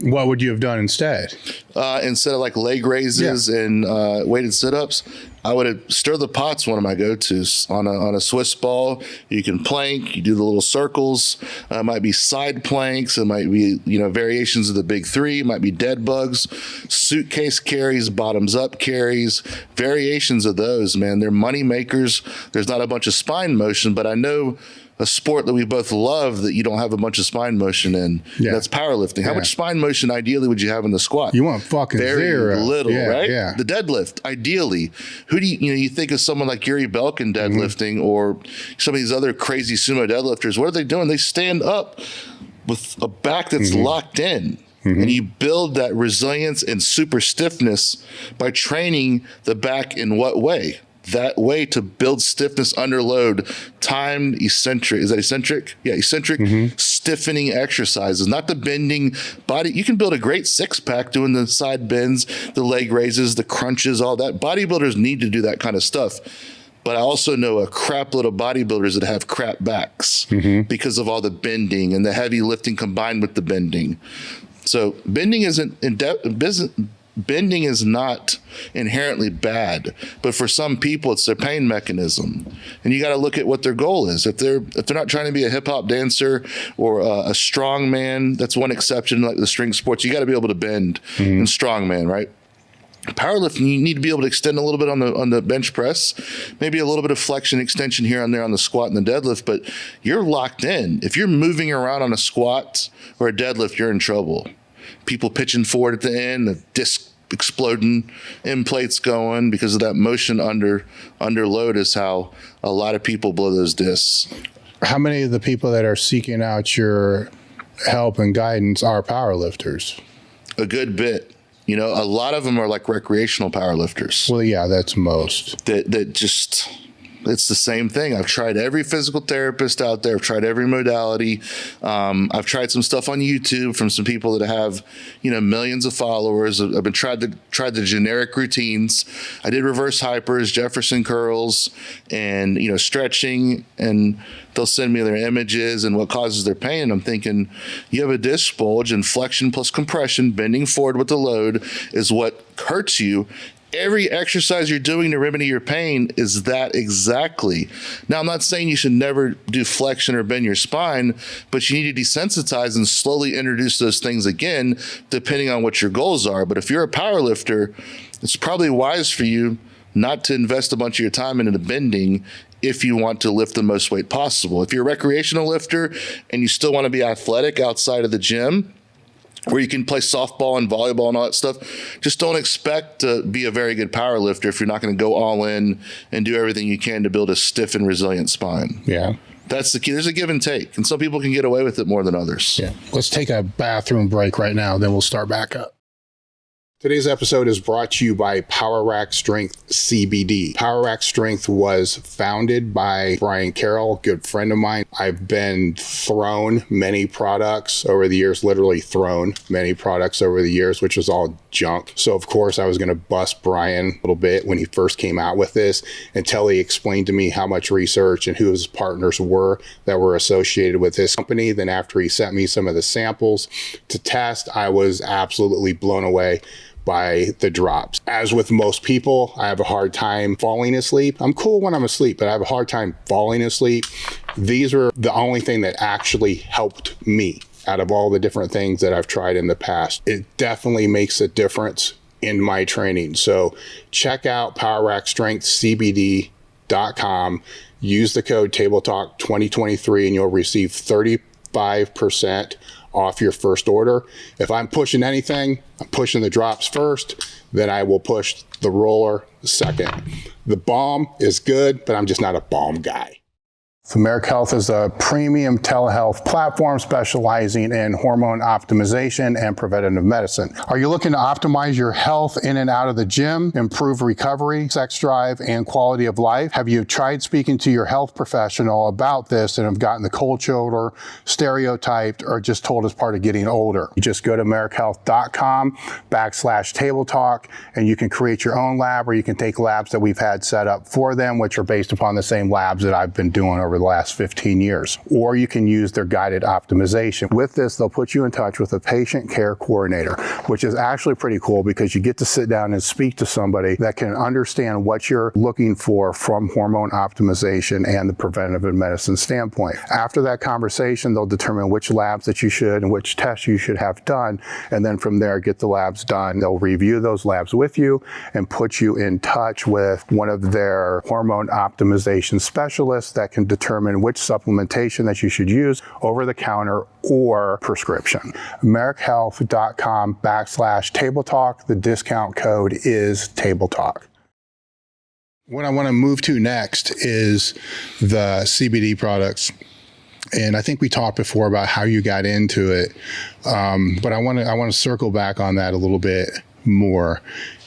What would you have done instead?
Instead of like leg raises and weighted sit-ups, I would have stir the pots, one of my go-tos. On a Swiss ball, you can plank, you do the little circles. It might be side planks. It might be, variations of the big three. It might be dead bugs, suitcase carries, bottoms up carries, variations of those, man. They're money makers. There's not a bunch of spine motion, but I know a sport that we both love that you don't have a bunch of spine motion in. Yeah. That's powerlifting. How much spine motion ideally would you have in the squat?
You want fucking
very
zero.
Little, right?
Yeah.
The deadlift, ideally. Who do you think of someone like Yuri Belkin deadlifting or some of these other crazy sumo deadlifters? What are they doing? They stand up with a back that's locked in. And you build that resilience and super stiffness by training the back in what way? That way to build stiffness under load, timed eccentric. Is that eccentric? Yeah, eccentric stiffening exercises, not the bending body. You can build a great six-pack doing the side bends, the leg raises, the crunches, all that. Bodybuilders need to do that kind of stuff. But I also know a crap load of bodybuilders that have crap backs because of all the bending and the heavy lifting combined with the bending. So bending Bending is not inherently bad, but for some people, it's their pain mechanism. And you got to look at what their goal is. If they're not trying to be a hip hop dancer or a strong man, that's one exception, like the string sports. You got to be able to bend in strongman, right? Powerlifting, you need to be able to extend a little bit on the bench press, maybe a little bit of flexion extension here and there on the squat and the deadlift, but you're locked in. If you're moving around on a squat or a deadlift, you're in trouble. People pitching forward at the end, the disc exploding, end plates going because of that motion under load is how a lot of people blow those discs.
How many of the people that are seeking out your help and guidance are powerlifters?
A good bit. A lot of them are like recreational powerlifters.
Well, yeah, that's most.
That just... It's the same thing. I've tried every physical therapist out there. I've tried every modality. I've tried some stuff on YouTube from some people that have, millions of followers. I've been tried the generic routines. I did reverse hypers, Jefferson curls, and stretching. And they'll send me their images and what causes their pain. And I'm thinking, you have a disc bulge, and flexion plus compression, bending forward with the load, is what hurts you. Every exercise you're doing to remedy your pain is that exactly. Now, I'm not saying you should never do flexion or bend your spine, but you need to desensitize and slowly introduce those things again, depending on what your goals are. But if you're a powerlifter, it's probably wise for you not to invest a bunch of your time into the bending if you want to lift the most weight possible. If you're a recreational lifter and you still want to be athletic outside of the gym, where you can play softball and volleyball and all that stuff, just don't expect to be a very good power lifter if you're not going to go all in and do everything you can to build a stiff and resilient spine.
Yeah.
That's the key. There's a give and take, and some people can get away with it more than others.
Yeah. Let's take a bathroom break right now, then we'll start back up. Today's episode is brought to you by Power Rack Strength CBD. Power Rack Strength was founded by Brian Carroll, a good friend of mine. I've been thrown many products over the years, literally thrown many products over the years, which was all junk. So of course I was going to bust Brian a little bit when he first came out with this until he explained to me how much research and who his partners were that were associated with this company. Then after he sent me some of the samples to test, I was absolutely blown away by the drops. As with most people, I have a hard time falling asleep. I'm cool when I'm asleep, but I have a hard time falling asleep. These are the only thing that actually helped me out of all the different things that I've tried in the past. It definitely makes a difference in my training. So check out powerrackstrengthcbd.com. Use the code TableTalk2023 and you'll receive 35% off your first order. If I'm pushing anything, I'm pushing the drops first, then I will push the roller second. The balm is good, but I'm just not a balm guy. Americ Health is a premium telehealth platform specializing in hormone optimization and preventative medicine. Are you looking to optimize your health in and out of the gym, improve recovery, sex drive, and quality of life? Have you tried speaking to your health professional about this and have gotten the cold shoulder, stereotyped, or just told as part of getting older? You just go to americhealth.com/table talk and you can create your own lab, or you can take labs that we've had set up for them, which are based upon the same labs that I've been doing over the last 15 years. Or you can use their guided optimization. With this, they'll put you in touch with a patient care coordinator, which is actually pretty cool because you get to sit down and speak to somebody that can understand what you're looking for from hormone optimization and the preventative medicine standpoint. After that conversation, they'll determine which labs that you should and which tests you should have done, and then from there, get the labs done. They'll review those labs with you and put you in touch with one of their hormone optimization specialists that can determine which supplementation that you should use, over the counter or prescription. americhealth.com/table talk. The discount code is table talk. What I want to move to next is the CBD products. And I think we talked before about how you got into it. But I want to circle back on that a little bit more.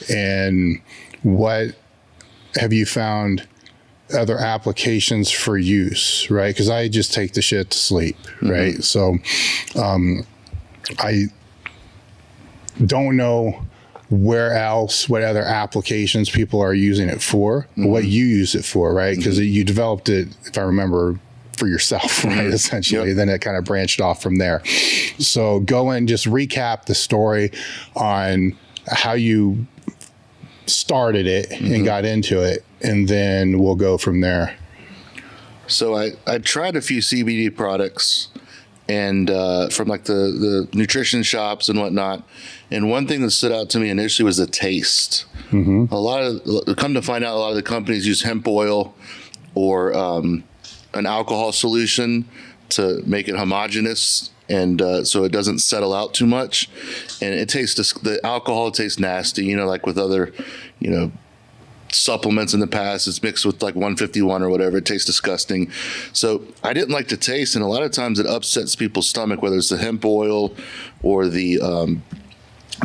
And what have you found other applications for use, right? Because I just take the shit to sleep, right? So I don't know what other applications people are using it for, what you use it for, right? Because you developed it, if I remember, for yourself, right? Essentially. Yep. Then it kind of branched off from there. So go and just recap the story on how you started it and got into it, and then we'll go from there.
So I tried a few CBD products and from like the nutrition shops and whatnot. And one thing that stood out to me initially was the taste. Come to find out, a lot of the companies use hemp oil or an alcohol solution to make it homogeneous. And so it doesn't settle out too much, and the alcohol tastes nasty, like with other, supplements in the past. It's mixed with like 151 or whatever. It tastes disgusting. So I didn't like the taste, and a lot of times it upsets people's stomach, whether it's the hemp oil or the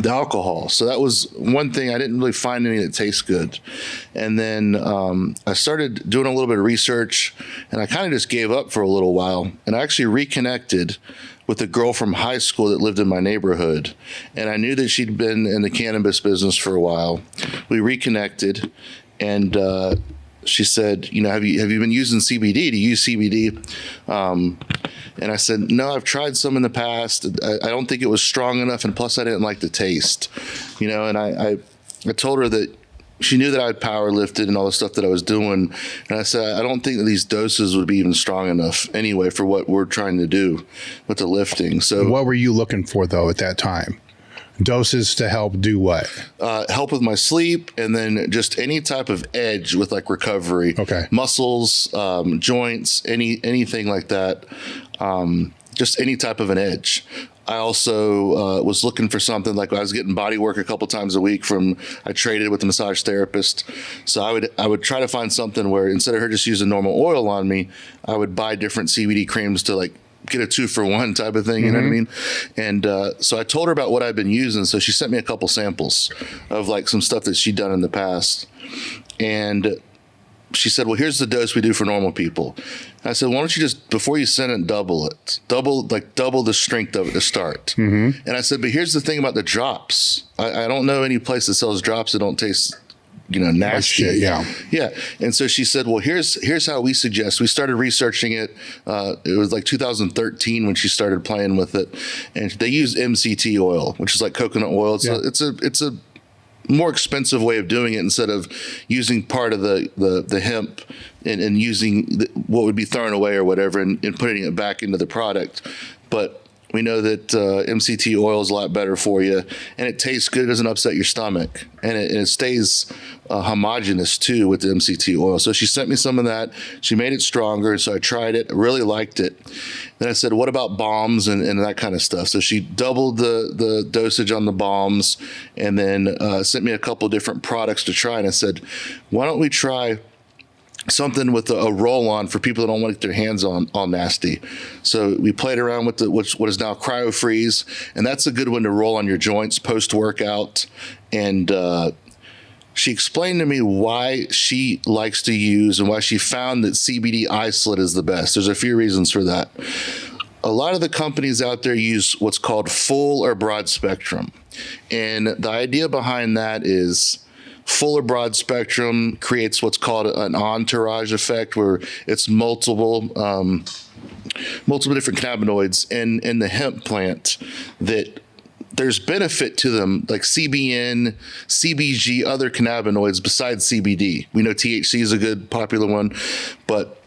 alcohol. So that was one thing. I didn't really find any that tastes good. And then I started doing a little bit of research, and I kind of just gave up for a little while. And I actually reconnected with a girl from high school that lived in my neighborhood. And I knew that she'd been in the cannabis business for a while. We reconnected, and she said, have you been using CBD? Do you use CBD? And I said, no, I've tried some in the past. I don't think it was strong enough. And plus I didn't like the taste, and I told her that she knew that I had power lifted and all the stuff that I was doing. And I said, I don't think that these doses would be even strong enough anyway for what we're trying to do with the lifting. So
what were you looking for though at that time? Doses to help do what?
Help with my sleep, and then just any type of edge with like recovery. Okay. Muscles, joints, anything like that. Just any type of an edge. I also was looking for something like I was getting body work a couple times a week I traded with a massage therapist. So I would try to find something where instead of her just using normal oil on me, I would buy different CBD creams to like get a 2-for-1 type of thing, you know what I mean? And so I told her about what I've been using. So she sent me a couple samples of like some stuff that she'd done in the past. And she said, well, here's the dose we do for normal people. I said, why don't you just, before you send it, double it. Double the strength of it to start. And I said, but here's the thing about the drops. I don't know any place that sells drops that don't taste, nasty.
Shit, yeah.
Yeah. And so she said, well, here's how we suggest. We started researching it. It was like 2013 when she started playing with it. And they use MCT oil, which is like coconut oil. It's a more expensive way of doing it instead of using part of the hemp and using what would be thrown away or whatever and putting it back into the product. But we know that MCT oil is a lot better for you, and it tastes good. It doesn't upset your stomach, and it stays homogeneous too with the MCT oil. So she sent me some of that. She made it stronger, so I tried it. I really liked it. Then I said, what about balms and that kind of stuff? So she doubled the dosage on the balms, and then sent me a couple different products to try. And I said, why don't we try something with a roll-on for people that don't want to get their hands on all nasty. So we played around with what is now Cryo Freeze, and that's a good one to roll on your joints post-workout. And she explained to me why she likes to use and why she found that CBD isolate is the best. There's a few reasons for that. A lot of the companies out there use what's called full or broad spectrum. And the idea behind that is full or broad spectrum creates what's called an entourage effect, where it's multiple different cannabinoids in the hemp plant that there's benefit to them, like CBN, CBG, other cannabinoids besides CBD. We know THC is a good popular one, but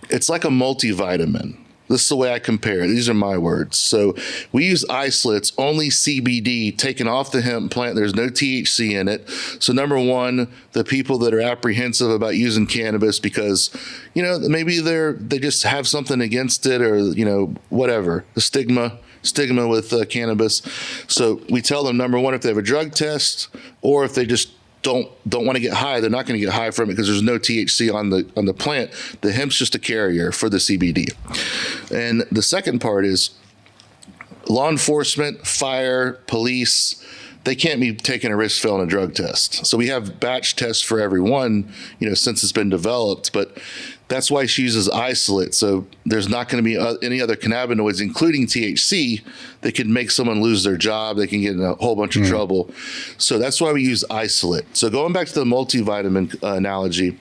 it's like a multivitamin. This is the way I compare it. These are my words. So we use isolates, only CBD, taken off the hemp plant. There's no THC in it. So number one, the people that are apprehensive about using cannabis because, maybe they just have something against it or, whatever, the stigma with cannabis. So we tell them, number one, if they have a drug test or if they just don't want to get high, they're not going to get high from it because there's no THC on the plant. The hemp's just a carrier for the CBD. And the second part is law enforcement, fire, police, they can't be taking a risk failing a drug test. So we have batch tests for everyone, since it's been developed, but that's why she uses isolate. So there's not going to be any other cannabinoids, including THC, that could make someone lose their job. They can get in a whole bunch of trouble. So that's why we use isolate. So going back to the multivitamin analogy,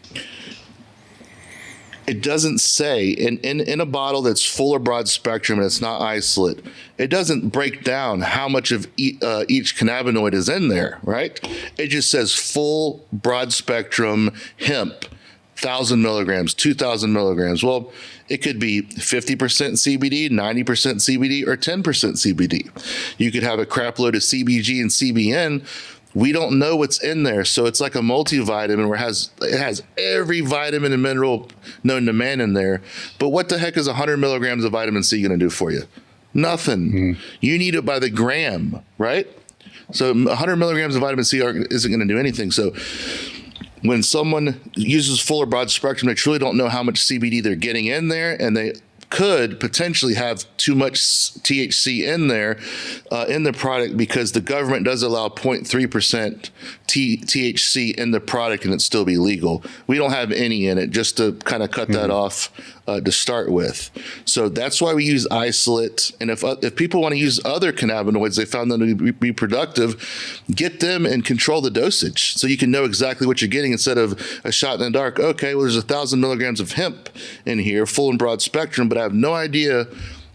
it doesn't say in a bottle that's full or broad spectrum and it's not isolate, it doesn't break down how much of each cannabinoid is in there, right? It just says full broad spectrum hemp, 1,000 milligrams, 2,000 milligrams. Well, it could be 50% CBD, 90% CBD, or 10% CBD. You could have a crap load of CBG and CBN. We don't know what's in there. So it's like a multivitamin where it has every vitamin and mineral known to man in there. But what the heck is 100 milligrams of vitamin C going to do for you? Nothing. You need it by the gram, right? So 100 milligrams of vitamin C isn't going to do anything. So when someone uses full or broad spectrum, they truly don't know how much CBD they're getting in there, and they could potentially have too much THC in there in the product because the government does allow 0.3% THC in the product and it still be legal. We don't have any in it, just to kind of cut that off to start with. So that's why we use isolate. And if people want to use other cannabinoids, they found them to be productive, get them and control the dosage so you can know exactly what you're getting instead of a shot in the dark. Okay, well, there's 1,000 milligrams of hemp in here, full and broad spectrum, but I have no idea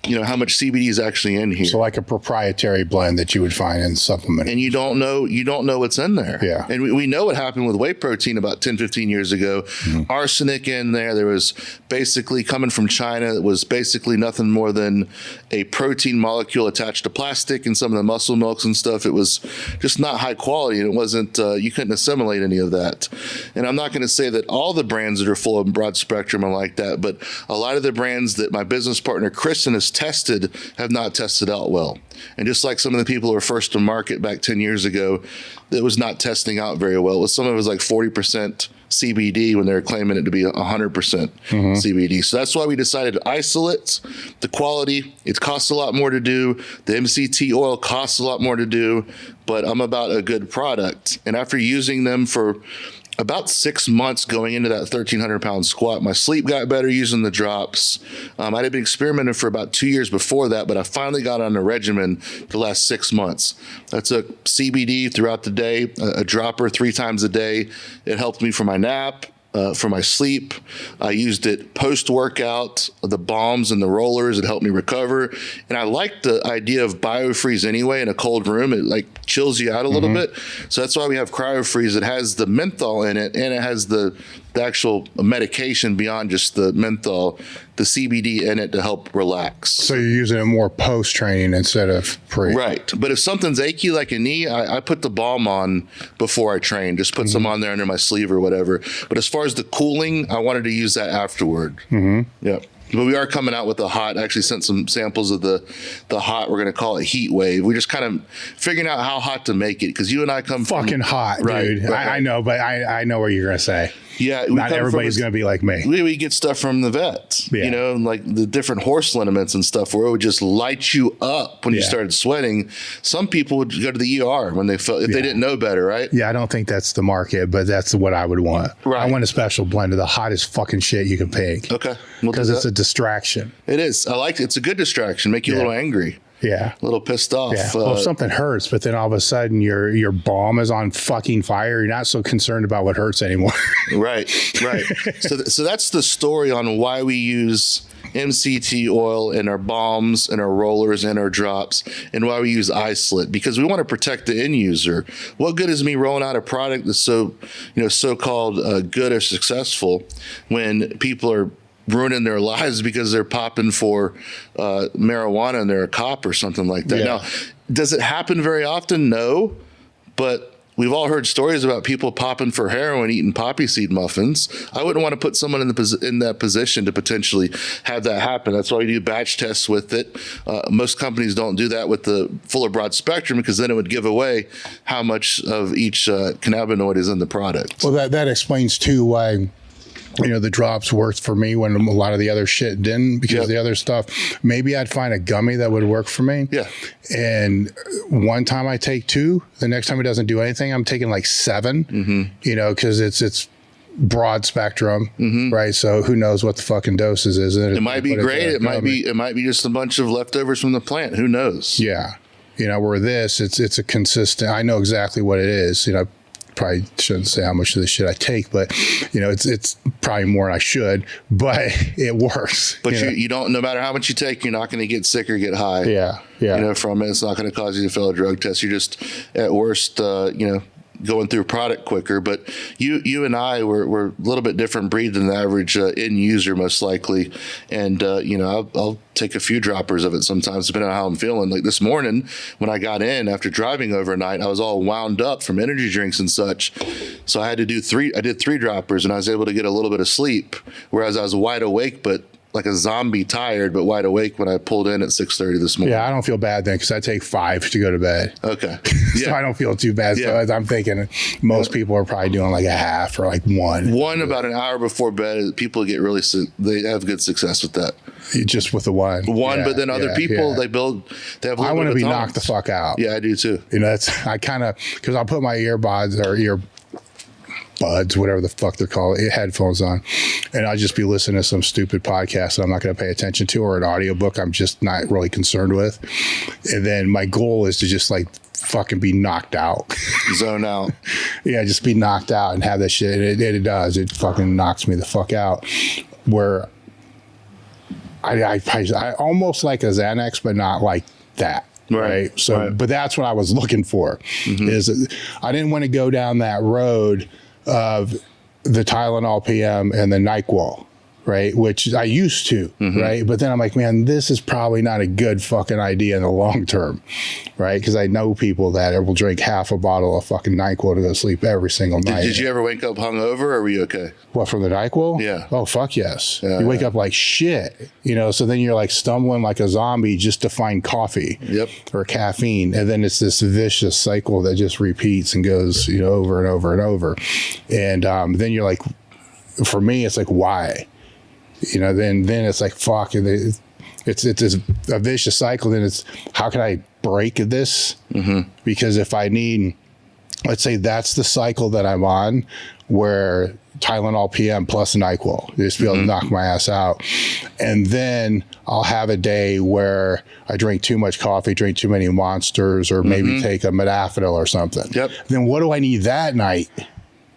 how much CBD is actually in here.
So like a proprietary blend that you would find in supplement.
And you don't know what's in there.
Yeah.
And we know what happened with whey protein about 10, 15 years ago. Arsenic in there. There was basically coming from China. It was basically nothing more than a protein molecule attached to plastic and some of the muscle milks and stuff. It was just not high quality, and it wasn't, you couldn't assimilate any of that. And I'm not going to say that all the brands that are full of broad spectrum are like that, but a lot of the brands that my business partner Kristen has was tested have not tested out well. And just like some of the people who were first to market back 10 years ago, it was not testing out very well. Some of it was like 40% CBD when they were claiming it to be 100% CBD. So that's why we decided isolates, the quality, it costs a lot more to do. The MCT oil costs a lot more to do, but I'm about a good product. And after using them for about 6 months going into that 1,300 pound squat, my sleep got better using the drops. I had been experimenting for about 2 years before that, but I finally got on a regimen the last 6 months. I took CBD throughout the day, a dropper 3 times a day. It helped me for my nap, for my sleep. I used it post-workout, the balms and the rollers. It helped me recover. And I like the idea of BioFreeze anyway in a cold room. It like chills you out a little bit. So that's why we have CryoFreeze. It has the menthol in it, and it has the actual medication beyond just the menthol, the CBD in it to help relax.
So you're using it more post-training instead of pre.
Right. But if something's achy like a knee, I put the balm on before I train. Just put some on there under my sleeve or whatever. But as far as the cooling, I wanted to use that afterward. Yeah. But we are coming out with a hot. I actually sent some samples of the hot. We're going to call it Heat Wave. We're just kind of figuring out how hot to make it, because you and I come
fucking hot, dude. Right. I know, but I know what you're going to say.
Yeah,
not everybody's going to be like me.
We get stuff from the vets, you know, like the different horse liniments and stuff, where it would just light you up when you started sweating. Some people would go to the ER when they felt, if they didn't know better, right?
Yeah, I don't think that's the market, but that's what I would want. Right. I want a special blend of the hottest fucking shit you can pick.
Okay.
Because it's a distraction.
It is. I like it. It's a good distraction. Make you a little angry.
Yeah.
A little pissed off.
Yeah. Well, if something hurts, but then all of a sudden your balm is on fucking fire, you're not so concerned about what hurts anymore.
Right. So that's the story on why we use MCT oil in our balms and our rollers and our drops, and why we use isolate, because we want to protect the end user. What good is me rolling out a product that's so-called good or successful when people are ruining their lives because they're popping for marijuana and they're a cop or something like that? Now, does it happen very often? No, but we've all heard stories about people popping for heroin, eating poppy seed muffins. I wouldn't want to put someone in that position to potentially have that happen. That's why we do batch tests with it. Most companies don't do that with the fuller broad spectrum, because then it would give away how much of each cannabinoid is in the product.
Well, that explains too why, you know, the drops worked for me when a lot of the other shit didn't, because the other stuff, maybe I'd find a gummy that would work for me. Yeah. And one time I take 2, the next time it doesn't do anything, I'm taking like 7, you know, because it's broad spectrum, right? So who knows what the fucking doses is.
It might be great. It might be just a bunch of leftovers from the plant. Who knows?
Yeah. You know, where this, it's a consistent, I know exactly what it is. You know, probably shouldn't say how much of this shit I take, but you know, it's probably more than I should, but it works.
But you don't, no matter how much you take, you're not going to get sick or get high.
Yeah.
You know, from it. It's not going to cause you to fail a drug test. You're just at worst, you know, going through product quicker. But you and I were a little bit different breed than the average end user, most likely. And, you know, I'll take a few droppers of it sometimes, depending on how I'm feeling. Like this morning, when I got in after driving overnight, I was all wound up from energy drinks and such. So I had to do 3 droppers, and I was able to get a little bit of sleep, whereas I was wide awake, but like a zombie, tired but wide awake when I pulled in at 6:30 this morning.
Yeah, I don't feel bad then, because I take 5 to go to bed.
Okay.
So I don't feel too bad. So I'm thinking most people are probably doing like a half or like 1.
About an hour before bed. People get really sick. They have good success with that.
Just with the one,
but then other people they have. I
want to be knocked the fuck out.
Yeah, I do too.
You know, I kind of, because I'll put my earbuds or buds, whatever the fuck they're called, headphones on, and I'll just be listening to some stupid podcast that I'm not going to pay attention to, or an audiobook I'm just not really concerned with. And then my goal is to just like fucking be knocked out.
Zone out.
Yeah, just be knocked out and have that shit. And it does. It fucking knocks me the fuck out. Where I almost like a Xanax, but not like that. Right. So, but that's what I was looking for. Is I didn't want to go down that road of the Tylenol PM and the NyQuil. right? Which I used to, right? But then I'm like, man, this is probably not a good fucking idea in the long term, right? Because I know people that will drink half a bottle of fucking NyQuil to go to sleep every single night.
Did you ever wake up hungover, or were you okay?
What, from the NyQuil?
Yeah.
Oh, fuck yes. You wake up like shit, you know, so then you're like stumbling like a zombie just to find coffee or caffeine. And then it's this vicious cycle that just repeats and goes, you know, over and over and over. And then you're like, for me, it's like, why? You know, then it's like, fuck, it's a vicious cycle. Then it's, how can I break this? Because if I need, let's say that's the cycle that I'm on, where Tylenol PM plus NyQuil, just be able to knock my ass out. And then I'll have a day where I drink too much coffee, drink too many Monsters, or maybe take a modafinil or something. Then what do I need that night?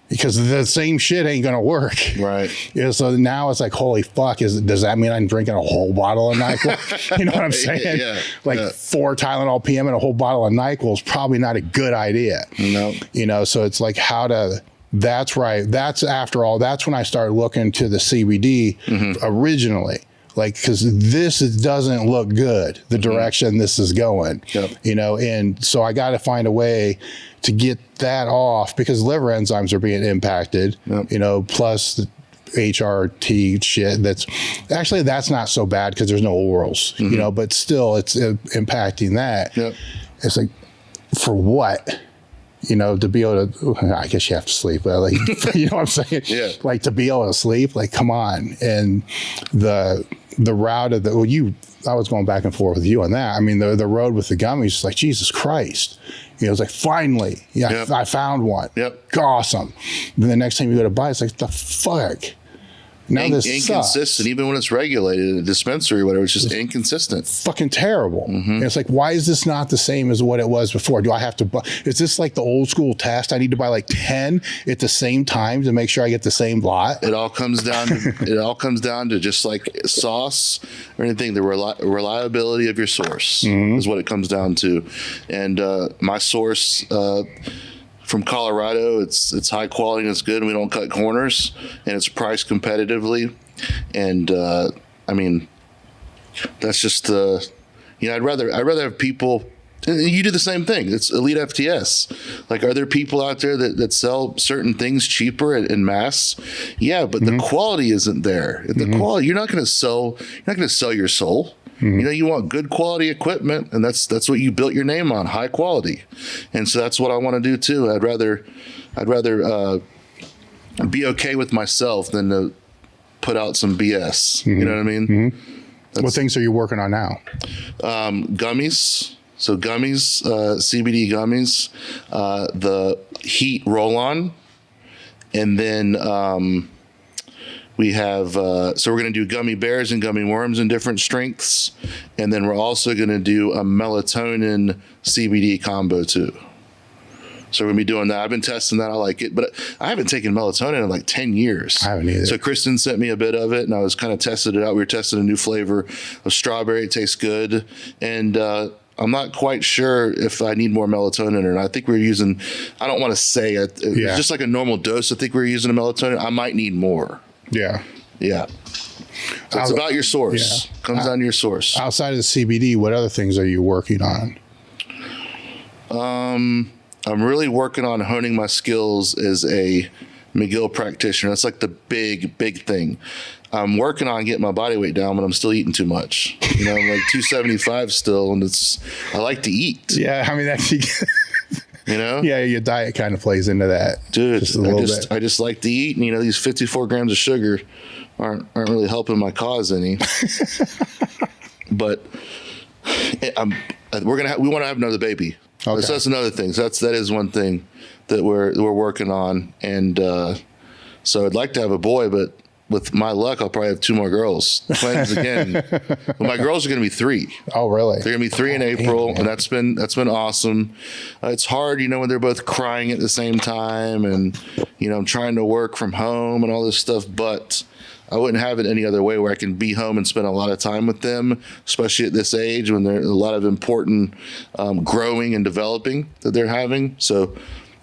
Because the same shit ain't gonna work,
right?
You know, so now it's like, holy fuck! Does that mean I'm drinking a whole bottle of NyQuil? You know what I'm saying? 4 Tylenol PM and a whole bottle of NyQuil is probably not a good idea.
No,
you know, so it's like how to. That's right. That's after all. That's when I started looking to the CBD originally. Like, because this doesn't look good, the direction this is going, you know, and so I got to find a way to get that off, because liver enzymes are being impacted, you know, plus the HRT shit. That's not so bad because there's no orals, you know, but still it's impacting that. It's like, for what? You know, to be able to, I guess you have to sleep, but like, you know what I'm saying? Like, to be able to sleep, like, come on. And the route of I was going back and forth with you on that. I mean, the road with the gummies is like, Jesus Christ. You know, it's like, finally, I found one. Awesome. Then the next time you go to buy, it's like, the fuck? Now this
inconsistent,
sucks.
even when it's regulated, a dispensary or whatever, it's just inconsistent.
Fucking terrible. And it's like, why is this not the same as what it was before? Do I have to buy? Is this like the old school test? I need to buy like 10 at the same time to make sure I get the same lot.
It all comes down to just like sauce or anything. The reliability of your source is what it comes down to. And my source. From Colorado, it's high quality and it's good, and we don't cut corners, and it's priced competitively. And I mean, that's just you know, I'd rather have people. You do the same thing. It's Elite FTS. Like, are there people out there that sell certain things cheaper in mass? Yeah, but the quality isn't there. The quality, you're not going to sell your soul. You know, you want good quality equipment, and that's what you built your name on, high quality. And so that's what I want to do too. I'd rather be okay with myself than to put out some BS. You know what I mean?
What things are you working on now?
Gummies. So gummies, CBD gummies, the heat roll-on, and then we have, so we're going to do gummy bears and gummy worms in different strengths. And then we're also going to do a melatonin CBD combo too. So we're going to be doing that. I've been testing that. I like it, but I haven't taken melatonin in like 10 years.
I haven't either.
So Kristen sent me a bit of it, and I was kind of tested it out. We were testing a new flavor of strawberry. It tastes good. And, I'm not quite sure if I need more melatonin or not. I think we're using, I don't want to say it. It's just like a normal dose. I think we're using a melatonin. I might need more. Yeah. So it's about your source. Comes down to your source.
Outside of the CBD, what other things are you working on?
I'm really working on honing my skills as a McGill practitioner. That's like the big thing. I'm working on getting my body weight down, but I'm still eating too much. You know, I'm like 275 still, and I like to eat.
Yeah, I mean, that's, you
know?
Yeah, your diet kind of plays into that.
Dude, I just like to eat, and you know, these 54 grams of sugar aren't really helping my cause any. But we want to have another baby. Okay. So that's another thing. So that is one thing that we're working on, and so I'd like to have a boy, but with my luck, I'll probably have 2 more girls. Twins again. But my girls are going to be 3.
Oh, really?
They're going to be 3 in April, and that's been awesome. It's hard, you know, when they're both crying at the same time, and you know, I'm trying to work from home and all this stuff, but I wouldn't have it any other way where I can be home and spend a lot of time with them, especially at this age when there's a lot of important growing and developing that they're having. So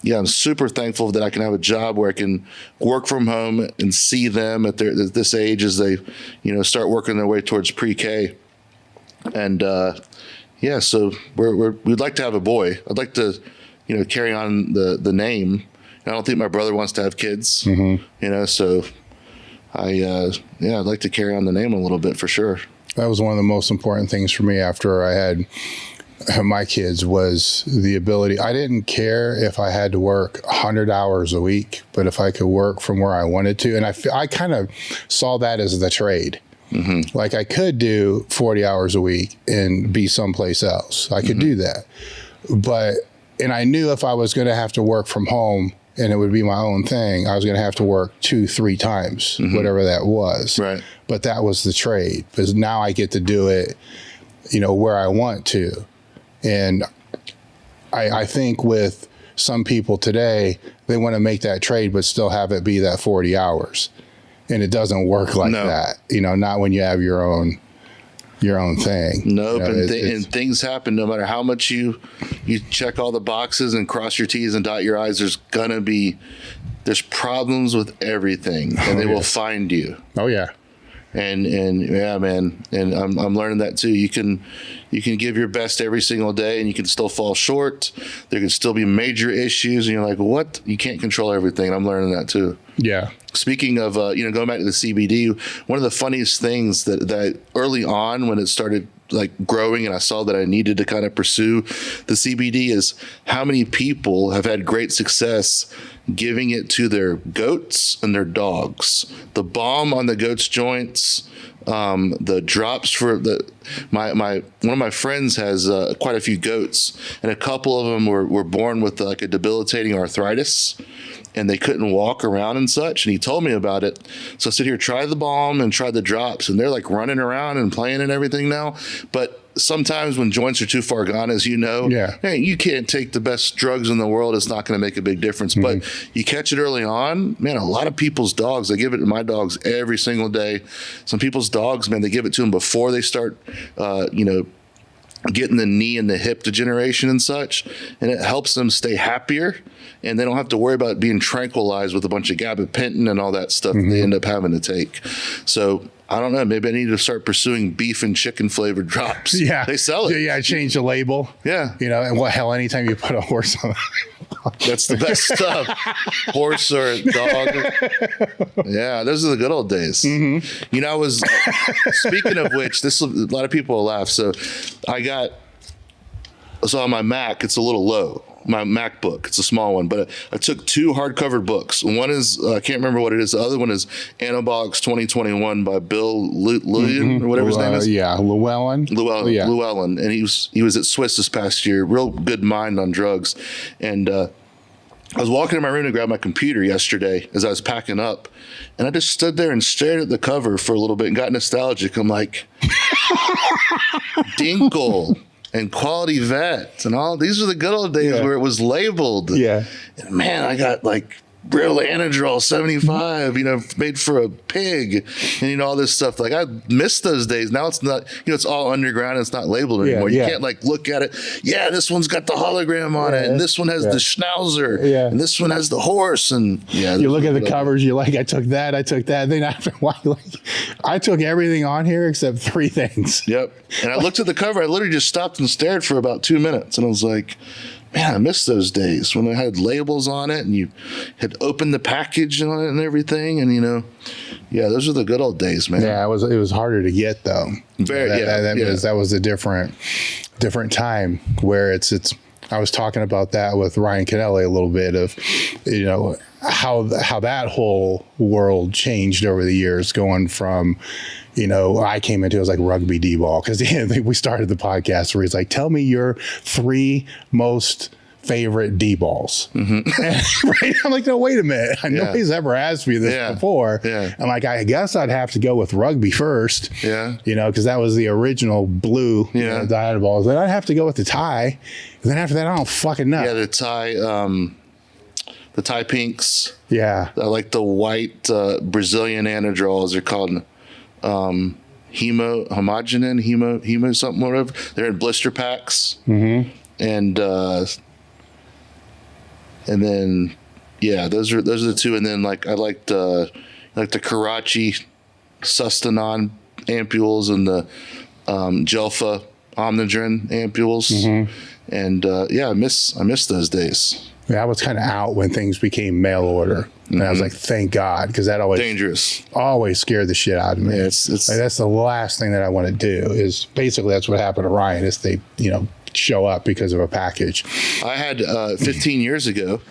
I'm super thankful that I can have a job where I can work from home and see them at this age as they, start working their way towards pre-K. And so we'd like to have a boy. I'd like to, carry on the name. I don't think my brother wants to have kids, so I'd like to carry on the name a little bit for sure.
That was one of the most important things for me after I had my kids, was the ability. I didn't care if I had to work 100 hours a week, but if I could work from where I wanted to. And I kind of saw that as the trade. Like I could do 40 hours a week and be someplace else. I could do that. And I knew if I was going to have to work from home and it would be my own thing, I was going to have to work 2-3 times, whatever that was.
Right.
But that was the trade, because now I get to do it, where I want to. And I think with some people today, they want to make that trade, but still have it be that 40 hours. And it doesn't work like that, not when you have your own thing.
Nope. And things happen no matter how much you check all the boxes and cross your T's and dot your I's. There's problems with everything, and they will find you.
Oh yeah.
And yeah, man. And I'm learning that too. You can give your best every single day and you can still fall short. There can still be major issues and you're like, what? You can't control everything. I'm learning that too. Yeah. Speaking of, going back to the CBD, one of the funniest things that early on when it started like growing and I saw that I needed to kind of pursue the CBD is how many people have had great success giving it to their goats and their dogs. The balm on the goats' joints, the drops for one of my friends has quite a few goats, and a couple of them were born with like a debilitating arthritis, and they couldn't walk around and such. And he told me about it. So I said, here, try the balm and try the drops. And they're like running around and playing and everything now. But sometimes when joints are too far gone, as you know, hey, you can't take the best drugs in the world. It's not going to make a big difference. But you catch it early on, man, a lot of people's dogs, I give it to my dogs every single day. Some people's dogs, man, they give it to them before they start, getting the knee and the hip degeneration and such, and it helps them stay happier, and they don't have to worry about being tranquilized with a bunch of gabapentin and all that stuff that they end up having to take. So I don't know, maybe I need to start pursuing beef and chicken flavored drops. Yeah, they sell it.
Yeah, change the label.
Yeah,
and what hell, anytime you put a horse on
that's the best stuff. Horse or a dog. Yeah, those are the good old days. I was speaking of which, a lot of people will laugh. So on my Mac, it's a little low. My MacBook, it's a small one, but I took 2 hardcover books. One is, I can't remember what it is. The other one is Anabolics 2021 by Bill Llewellyn, or whatever his name is.
Yeah, Llewellyn.
Llewellyn. And he was at SWIS this past year. Real good mind on drugs. And I was walking in my room to grab my computer yesterday as I was packing up, and I just stood there and stared at the cover for a little bit and got nostalgic. I'm like, Dinkle and Quality Vet and all these are the good old days where it was labeled. Yeah. And man, I got like real Anadrol 75, made for a pig, and all this stuff. Like I miss those days. Now it's not, it's all underground. It's not labeled anymore. You can't like look at it. Yeah, this one's got the hologram on it, and this one has the schnauzer, and this one has the horse, and you look at the covers.
You're like, I took that. Then after a while, I took everything on here except 3 things.
Yep. And I looked at the cover. I literally just stopped and stared for about 2 minutes, and I was like, man, I miss those days when I had labels on it and you had opened the package on it and everything. And, those are the good old days, man.
Yeah, it was harder to get, though. That was a different time where it's I was talking about that with Ryan Kennelly a little bit of, how that whole world changed over the years, going from, I came into it was like rugby D-ball, because we started the podcast where he's like, tell me your 3 most favorite D-balls. Right? I'm like, no, wait a minute. Nobody's ever asked me this before. I'm like, I guess I'd have to go with rugby first. Because that was the original blue diet balls. Then I'd have to go with the tie. And then after that, I don't fucking know.
Yeah, the tie pinks.
Yeah.
I like the white Brazilian Anadrol, they're called. Hemo something, whatever. They're in blister packs. And And then, yeah, those are the two. And then like I liked the Karachi Sustanon ampules and the Jelfa Omnidron ampules. And yeah, I miss those days.
Yeah, I was kind of out when things became mail order. And I was like, thank God, because that always scared the shit out of me.
Yeah,
like, that's the last thing that I want to do. Is basically that's what happened to Ryan. Is they show up because of a package.
I had 15 years ago.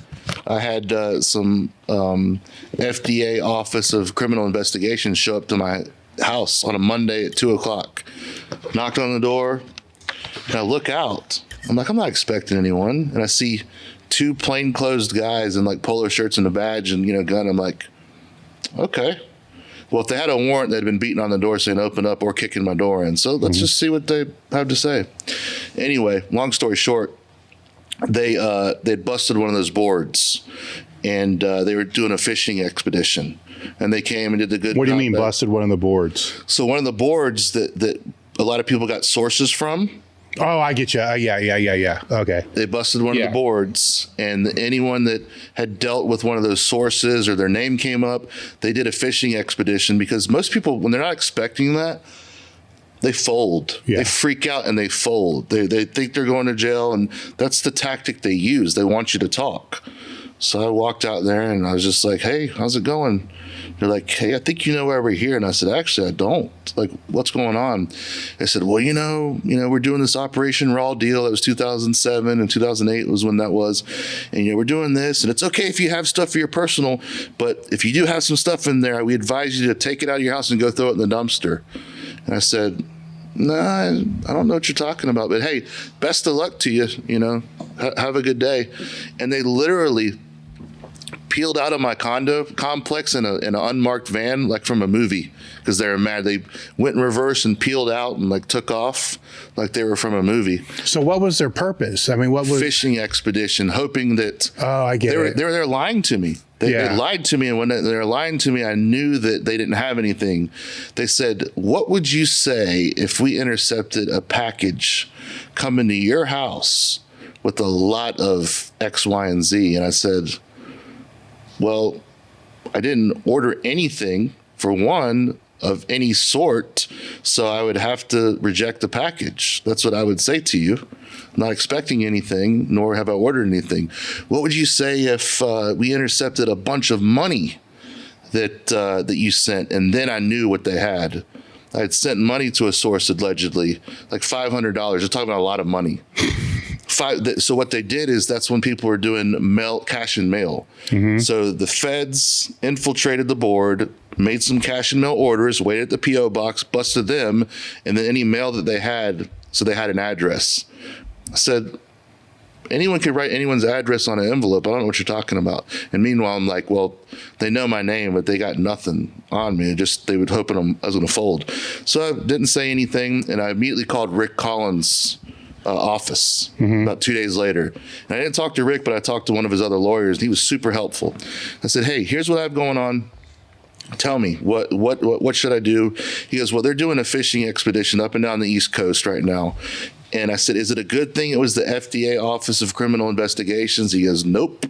I had some FDA Office of Criminal Investigation show up to my house on a Monday at 2:00. Knocked on the door, and I look out. I'm like, I'm not expecting anyone, and I see 2 plainclothes guys in like polo shirts and a badge and gun. I'm like, okay. Well, if they had a warrant, they'd been beating on the door saying open up or kicking my door in. So let's just see what they have to say. Anyway, long story short, they'd busted one of those boards, and they were doing a fishing expedition, and they came and did the good.
What do you mean busted one of the boards?
So one of the boards that a lot of people got sources from.
Oh, I get you. Yeah. Okay.
They busted one of the boards, and anyone that had dealt with one of those sources or their name came up, they did a fishing expedition, because most people, when they're not expecting that, they fold. Yeah. They freak out and they fold. They think they're going to jail, and that's the tactic they use. They want you to talk. So I walked out there and I was just like, hey, how's it going? They're like, hey, I think you know why we're here. And I said, actually, I don't. Like, what's going on? They said, well, we're doing this Operation Raw deal. That was 2007 and 2008 was when that was. And, we're doing this. And it's okay if you have stuff for your personal, but if you do have some stuff in there, we advise you to take it out of your house and go throw it in the dumpster. And I said, I don't know what you're talking about. But, hey, best of luck to you. Have a good day. And they literally peeled out of my condo complex in an unmarked van, like from a movie, because they were mad. They went in reverse and peeled out and like took off like they were from a movie.
So what was their purpose? I mean, what was
fishing expedition, hoping that
I get it.
They were lying to me. They lied to me, and when they were lying to me, I knew that they didn't have anything. They said, what would you say if we intercepted a package coming to your house with a lot of X, Y, and Z? And I said, well, I didn't order anything, for one, of any sort, so I would have to reject the package. That's what I would say to you. I'm not expecting anything, nor have I ordered anything. What would you say if we intercepted a bunch of money that you sent, and then I knew what they had? I had sent money to a source, allegedly, like $500. We're talking about a lot of money. So what they did is that's when people were doing cash and mail. So the feds infiltrated the board, made some cash and mail orders, waited at the P.O. box, busted them, and then any mail that they had, so they had an address. I said, anyone could write anyone's address on an envelope. I don't know what you're talking about. And meanwhile, I'm like, well, they know my name, but they got nothing on me. They would hope I was going to fold. So I didn't say anything, and I immediately called Rick Collins' office about 2 days later. And I didn't talk to Rick, but I talked to one of his other lawyers, and he was super helpful. I said, hey, here's what I have going on. Tell me, what should I do? He goes, well, they're doing a fishing expedition up and down the East Coast right now. And I said, is it a good thing it was the FDA Office of Criminal Investigations? He goes, nope.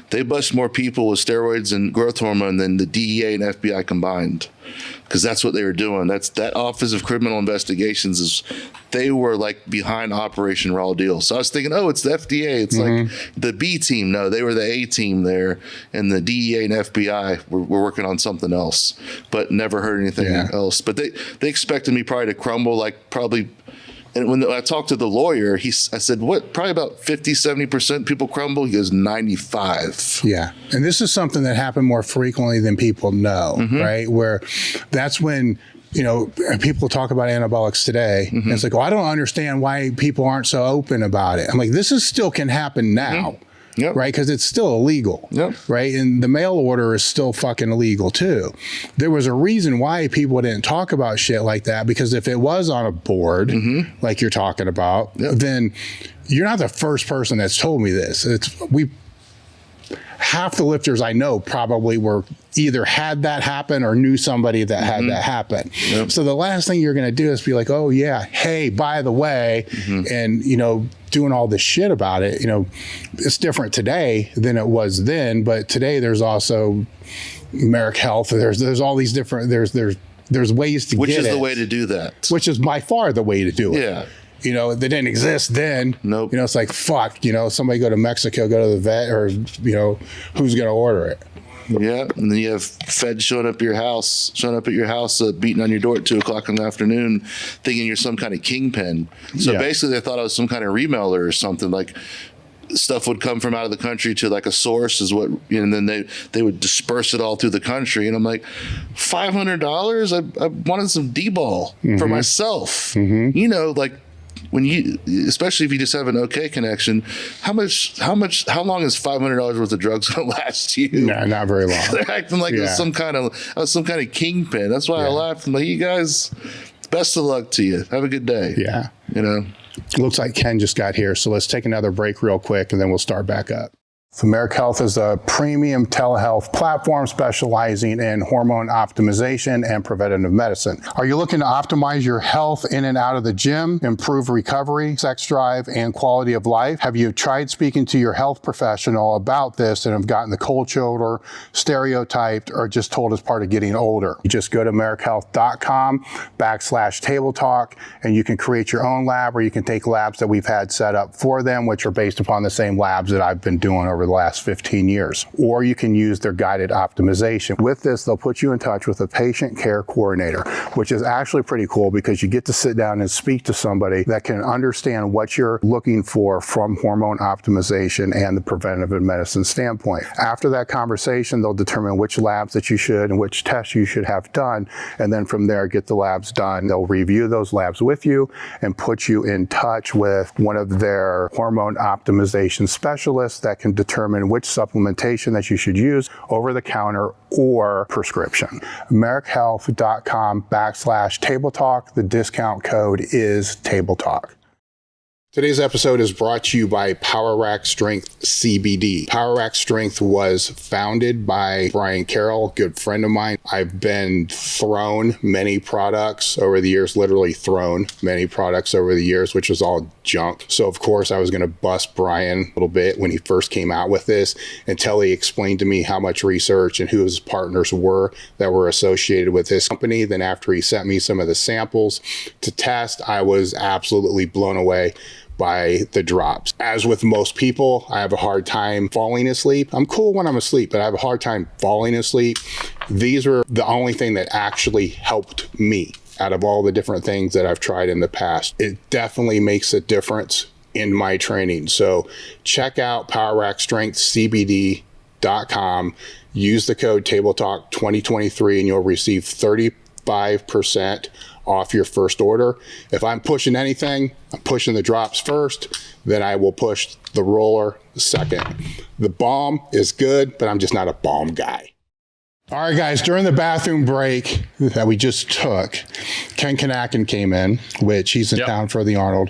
They bust more people with steroids and growth hormone than the DEA and FBI combined, because that's what they were doing. That Office of Criminal Investigations they were like behind Operation Raw Deal. So I was thinking, oh, it's the FDA. It's like the B team. No, they were the A team there, and the DEA and FBI were working on something else, but never heard anything else. But they expected me probably to crumble, like probably. And when I talked to the lawyer, I said, what, probably about 50, 70% people crumble? He goes, 95.
Yeah. And this is something that happened more frequently than people know, right? Where that's when, people talk about anabolics today. And it's like, I don't understand why people aren't so open about it. I'm like, this still can happen now. Yep. Right? Because it's still illegal. Yep. Right? And the mail order is still fucking illegal too. There was a reason why people didn't talk about shit like that, because if it was on a board, like you're talking about, then you're not the first person that's told me this. Half the lifters I know probably were either had that happen or knew somebody that had that happen. Yep. So the last thing you're going to do is be like, oh yeah, hey, by the way, and doing all this shit about it. It's different today than it was then, but today there's also Merrick Health. There's all these different, there's ways to
Which
get it.
Which is the way to do that.
Which is by far the way to do it.
Yeah.
They didn't exist then.
Nope.
It's like, fuck, somebody go to Mexico, go to the vet, or, who's going to order it?
Yeah, and then you have feds showing up at your house, beating on your door at 2:00 in the afternoon, thinking you're some kind of kingpin. So basically, they thought I was some kind of remailer or something. Like stuff would come from out of the country to like a source is what, and then they would disperse it all through the country. And I'm like, $500? I wanted some D-ball for myself. Like. When you, especially if you just have an okay connection, how long is $500 worth of drugs going to last you?
No, not very long.
They're acting like it was some kind of kingpin. That's why I laughed. I'm like, you guys, best of luck to you. Have a good day.
Yeah. Looks like Ken just got here, so let's take another break real quick and then we'll start back up. So Merrick Health is a premium telehealth platform specializing in hormone optimization and preventative medicine. Are you looking to optimize your health in and out of the gym, improve recovery, sex drive, and quality of life? Have you tried speaking to your health professional about this and have gotten the cold shoulder, stereotyped, or just told it's part of getting older? You just go to merrickhealth.com/table talk and you can create your own lab, or you can take labs that we've had set up for them, which are based upon the same labs that I've been doing over the last 15 years. Or you can use their guided optimization. With this, they'll put you in touch with a patient care coordinator, which is actually pretty cool because you get to sit down and speak to somebody that can understand what you're looking for from hormone optimization and the preventative medicine standpoint. After that conversation, they'll determine which labs that you should and which tests you should have done, and then from there, get the labs done. They'll review those labs with you and put you in touch with one of their hormone optimization specialists that can determine which supplementation that you should use over the counter or prescription. merrickhealth.com/table talk. The discount code is table talk. Today's episode is brought to you by Power Rack Strength CBD. Power Rack Strength was founded by Brian Carroll, good friend of mine. I've been thrown many products over the years, literally thrown many products over the years, which was all junk. So of course I was going to bust Brian a little bit when he first came out with this until he explained to me how much research and who his partners were that were associated with this company. Then after he sent me some of the samples to test, I was absolutely blown away by the drops. As with most people, I have a hard time falling asleep. I'm cool when I'm asleep, but I have a hard time falling asleep. These are the only thing that actually helped me out of all the different things that I've tried in the past. It definitely makes a difference in my training. So check out powerrackstrengthcbd.com. Use the code TableTalk2023 and you'll receive 35% off your first order. If I'm pushing anything, I'm pushing the drops first, then I will push the roller second. The balm is good, but I'm just not a balm guy. All right, guys, during the bathroom break that we just took, Ken Kenakin came in, which he's in town for the Arnold,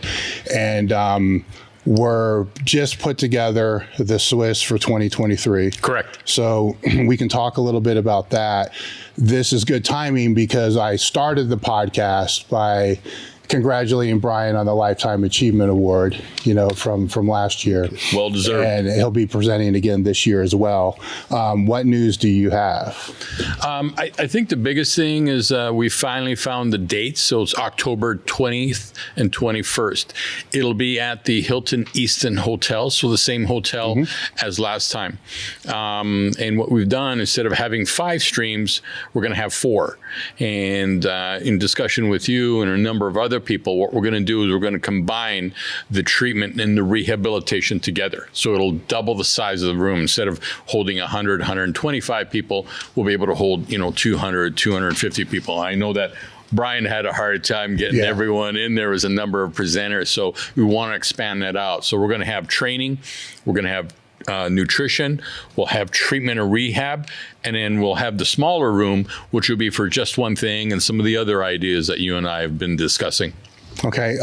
and we're just put together the SWIS for 2023.
Correct.
So we can talk a little bit about that. This is good timing because I started the podcast by congratulating Brian on the Lifetime Achievement Award, from last year.
Well deserved.
And he'll be presenting again this year as well. What news do you have?
I think the biggest thing is we finally found the dates. So it's October 20th and 21st. It'll be at the Hilton Easton Hotel, so the same hotel as last time. And what we've done, instead of having 5 streams, we're going to have 4. And in discussion with you and a number of other people, what we're going to do is we're going to combine the treatment and the rehabilitation together. So it'll double the size of the room. Instead of holding 100, 125 people, we'll be able to hold, 200, 250 people. I know that Brian had a hard time getting everyone in. There was a number of presenters, so we want to expand that out. So we're going to have training, we're going to have nutrition, we'll have treatment or rehab, and then we'll have the smaller room, which will be for just one thing and some of the other ideas that you and I have been discussing.
Okay.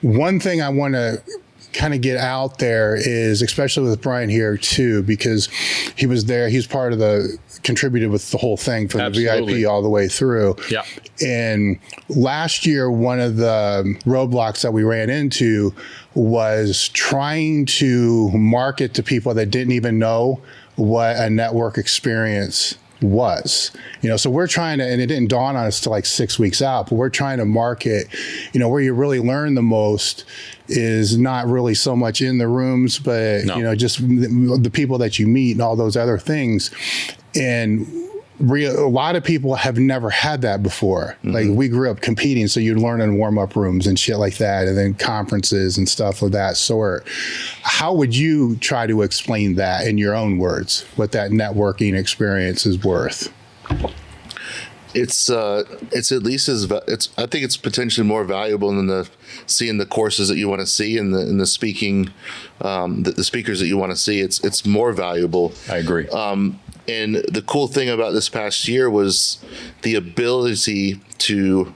One thing I want to kind of get out there is, especially with Brian here too, because he was there, he's part of contributed with the whole thing from
Absolutely.
the VIP all the way through.
Yeah.
And last year, one of the roadblocks that we ran into was trying to market to people that didn't even know what a network experience was. So we're trying to, and it didn't dawn on us till like 6 weeks out, but we're trying to market, where you really learn the most is not really so much in the rooms, but just the people that you meet and all those other things. And a lot of people have never had that before. Mm-hmm. Like, we grew up competing, so you'd learn in warm-up rooms and shit like that, and then conferences and stuff of that sort. How would you try to explain that in your own words, what that networking experience is worth?
It's at least I think it's potentially more valuable than seeing the courses that you want to see and the speaking, the speakers that you want to see. It's more valuable.
I agree.
And the cool thing about this past year was the ability to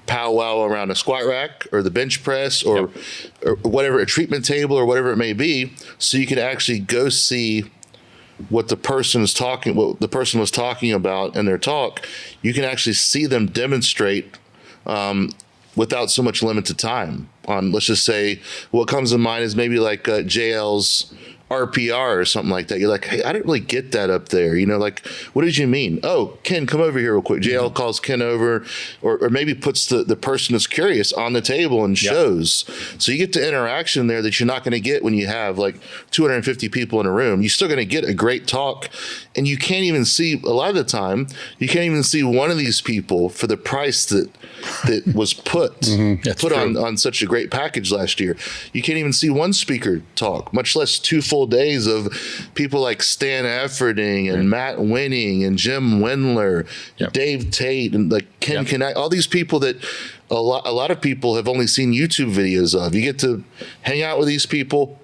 powwow around a squat rack or the bench press or whatever, a treatment table or whatever it may be, so you can actually go see what the person was talking about in their talk. You can actually see them demonstrate without so much limited time. On, let's just say, what comes to mind is maybe like JL's RPR or something like that. You're like, hey, I didn't really get that up there. Like, what did you mean? Oh, Ken, come over here real quick. JL calls Ken over, or maybe puts the person who's curious on the table and shows. So you get the interaction there that you're not going to get when you have like 250 people in a room. You're still going to get a great talk, and you can't even see, a lot of the time, you can't even see one of these people for the price that was put on such a great package last year. You can't even see one speaker talk, much less 2 full days of people like Stan Efferding and Matt Winning and Jim Wendler, Dave Tate, and like Ken Kenakin, all these people that a lot of people have only seen YouTube videos of. You get to hang out with these people.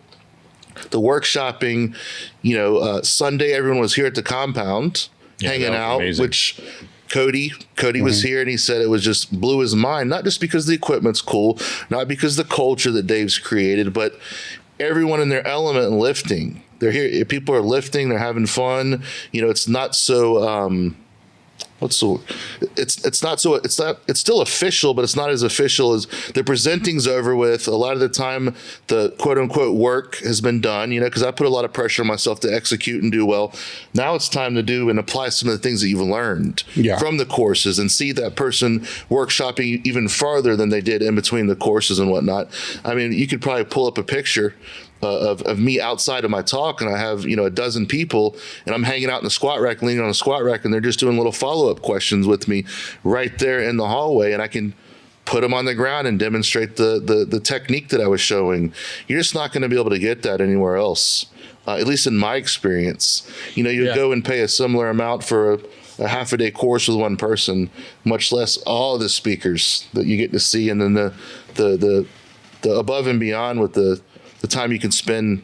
The workshopping, Sunday everyone was here at the compound hanging out, amazing. Which Cody was here, and he said it was just blew his mind, not just because the equipment's cool, not because the culture that Dave's created, but everyone in their element and lifting. They're here. People are lifting. They're having fun. It's not so. It's still official, but it's not as official as the presenting's over with. A lot of the time, the quote unquote work has been done, because I put a lot of pressure on myself to execute and do well. Now it's time to do and apply some of the things that you've learned from the courses and see that person workshopping even farther than they did in between the courses and whatnot. I mean, you could probably pull up a picture of me outside of my talk, and I have a dozen people, and I'm hanging out in the squat rack, leaning on a squat rack, and they're just doing little follow-up questions with me right there in the hallway, and I can put them on the ground and demonstrate the technique that I was showing. You're just not going to be able to get that anywhere else, at least in my experience. You go and pay a similar amount for a half-a-day course with one person, much less all the speakers that you get to see, and then the above and beyond with the time you can spend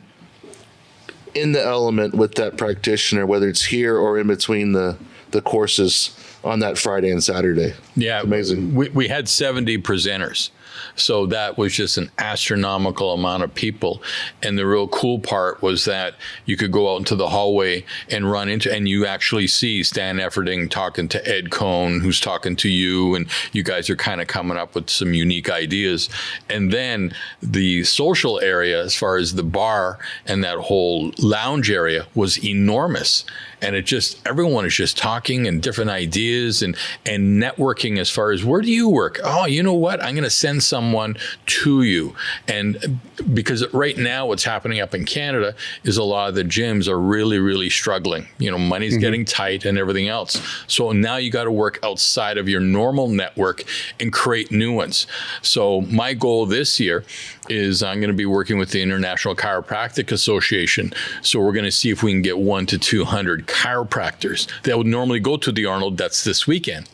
in the element with that practitioner, whether it's here or in between the courses on that Friday and Saturday. Yeah, it's amazing.
We had 70 presenters. So that was just an astronomical amount of people. And the real cool part was that you could go out into the hallway and run into, and you actually see Stan Efferding talking to Ed Cohn, who's talking to you, and you guys are kind of coming up with some unique ideas. And then the social area, as far as the bar and that whole lounge area, was enormous. And everyone is just talking and different ideas and networking as far as, where do you work? Oh, you know what? I'm going to send someone to you. And because right now what's happening up in Canada is a lot of the gyms are really, really struggling. Money's getting tight and everything else. So now you got to work outside of your normal network and create new ones. So my goal this year is I'm going to be working with the International Chiropractic Association. So we're going to see if we can get 100 to 200 chiropractors that would normally go to the Arnold. That's this weekend.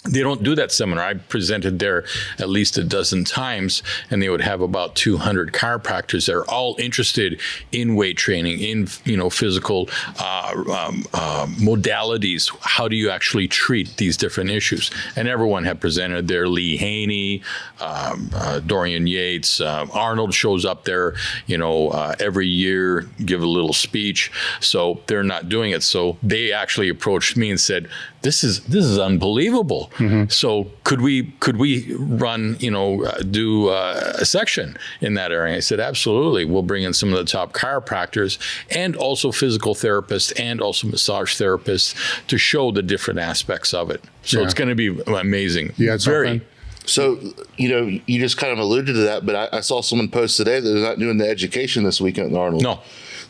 They don't do that seminar. I presented there at least a dozen times, and they would have about 200 chiropractors that are all interested in weight training, in physical modalities. How do you actually treat these different issues? And everyone had presented there. Lee Haney, Dorian Yates, Arnold shows up there, every year, give a little speech. So they're not doing it. So they actually approached me and said, "This is unbelievable." Mm-hmm. So could we run, do a section in that area? I said, absolutely. We'll bring in some of the top chiropractors and also physical therapists and also massage therapists to show the different aspects of it. So it's going to be amazing.
Yeah, it's very.
So, you just kind of alluded to that, but I saw someone post today that they're not doing the education this weekend at Arnold.
No.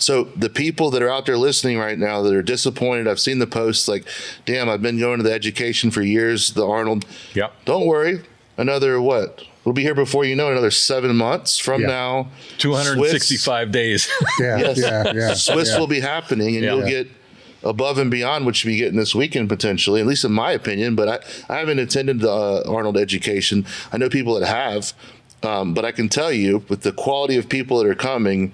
So the people that are out there listening right now that are disappointed, I've seen the posts like, damn, I've been going to the education for years, the Arnold.
Yep.
Don't worry. Another what? We'll be here before you know, another 7 months from now.
265 days.
SWIS will be happening, and you'll get above and beyond what you'll be getting this weekend potentially, at least in my opinion. But I haven't attended the Arnold education. I know people that have, but I can tell you with the quality of people that are coming,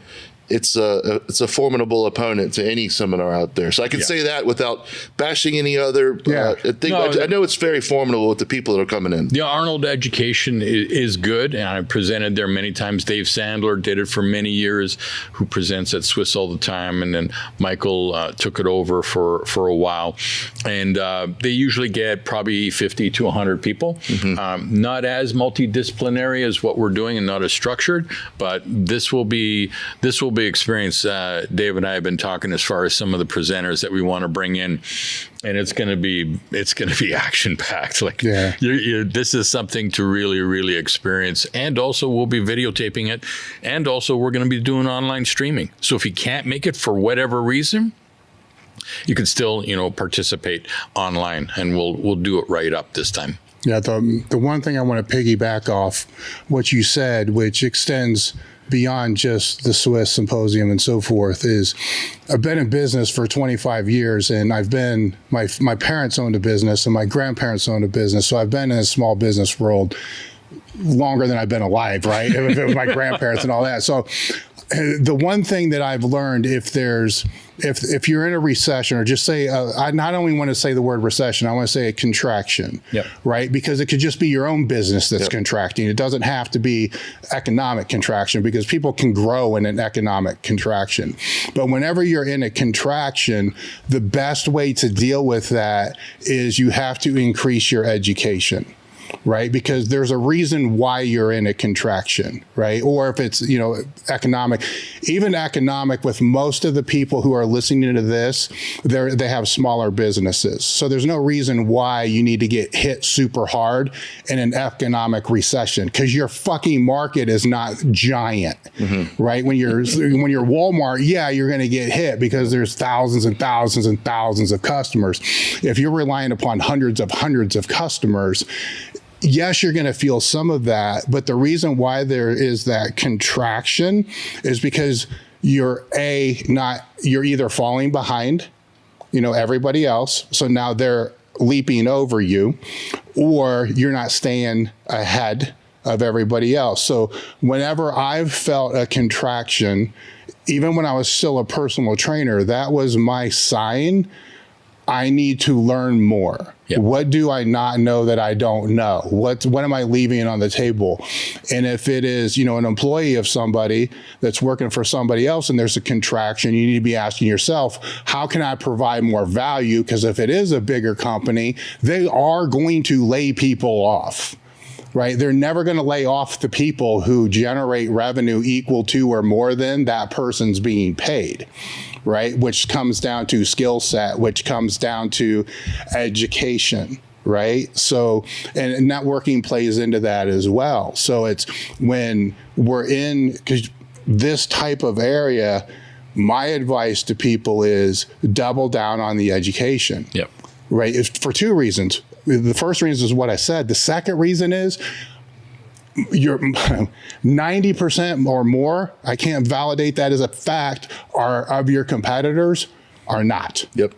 it's a formidable opponent to any seminar out there. So I can say that without bashing any other thing. I know it's very formidable with the people that are coming in.
The Arnold education is good, and I presented there many times. Dave Sandler did it for many years, who presents at SWIS all the time, and then Michael took it over for a while. And they usually get probably 50 to 100 people. Mm-hmm. Not as multidisciplinary as what we're doing and not as structured, but this will be experience. Dave and I have been talking as far as some of the presenters that we want to bring in, and it's going to be action packed. This is something to really, really experience. And also we'll be videotaping it, and also we're going to be doing online streaming. So if you can't make it for whatever reason, you can still participate online, and we'll do it right up this time.
Yeah, the one thing I want to piggyback off what you said, which extends beyond just the SWIS symposium and so forth, is I've been in business for 25 years, and my parents owned a business and my grandparents owned a business. So I've been in a small business world longer than I've been alive, right? If it was my grandparents and all that. So the one thing that I've learned, if you're in a recession, or just say, I not only want to say the word recession, I want to say a contraction, right? Because it could just be your own business that's contracting. It doesn't have to be economic contraction, because people can grow in an economic contraction. But whenever you're in a contraction, the best way to deal with that is you have to increase your education. Right? Because there's a reason why you're in a contraction, right? Or if it's, economic, even economic, with most of the people who are listening to this, they have smaller businesses. So there's no reason why you need to get hit super hard in an economic recession, because your fucking market is not giant, right? When you're Walmart, you're going to get hit because there's thousands and thousands and thousands of customers. If you're relying upon hundreds of customers, yes, you're going to feel some of that, but the reason why there is that contraction is because you're either falling behind, everybody else, so now they're leaping over you, or you're not staying ahead of everybody else. So whenever I've felt a contraction, even when I was still a personal trainer, that was my sign. I need to learn more. Yep. What do I not know that I don't know? What am I leaving on the table? And if it is, an employee of somebody that's working for somebody else and there's a contraction, you need to be asking yourself, how can I provide more value? Because if it is a bigger company, they are going to lay people off. Right? They're never going to lay off the people who generate revenue equal to or more than that person's being paid. Right? Which comes down to skill set, which comes down to education, right? So, and networking plays into that as well. So it's when we're in this type of area, my advice to people is double down on the education.
Yep.
Right? For two reasons. The first reason is what I said. The second reason is you're 90% or more, I can't validate that as a fact, of your competitors are not.
Yep.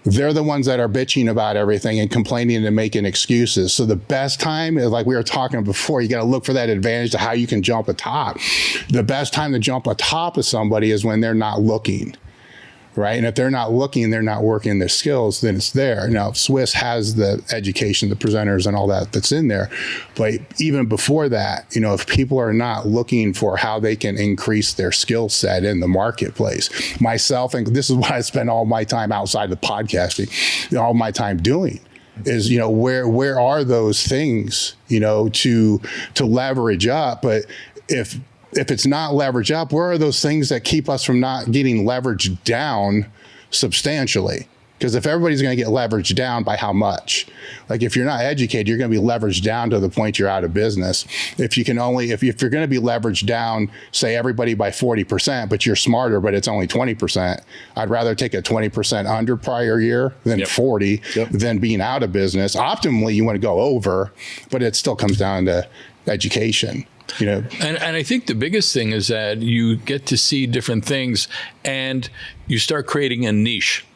they're the ones that are bitching about everything and complaining and making excuses. So the best time is, like we were talking before, you got to look for that advantage to how you can jump atop. The best time to jump atop of somebody is when they're not looking. Right. And if they're not looking, they're not working their skills, then it's there. Now, SWIS has the education, the presenters and all that that's in there. But even before that, you know, if people are not looking for how they can increase their skill set in the marketplace, myself, and this is what I spend all my time outside of podcasting, all my time doing is, you know, where are those things, you know, to leverage up. But if it's not leverage up, where are those things that keep us from not getting leveraged down substantially? Because if everybody's going to get leveraged down, by how much? Like if you're not educated, you're going to be leveraged down to the point you're out of business. If you're going to be leveraged down, say everybody by 40%, but you're smarter, but it's only 20%, I'd rather take a 20% under prior year than 40 than being out of business. Optimally, you want to go over, but it still comes down to education. You know,
and I think the biggest thing is that you get to see different things and you start creating a niche.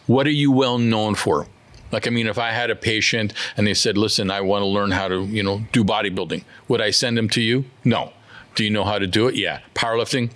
What are you well known for? Like, I mean, if I had a patient and they said, listen, I want to learn how to, you know, do bodybuilding, would I send them to you? No. Do you know how to do it? Yeah. Powerlifting,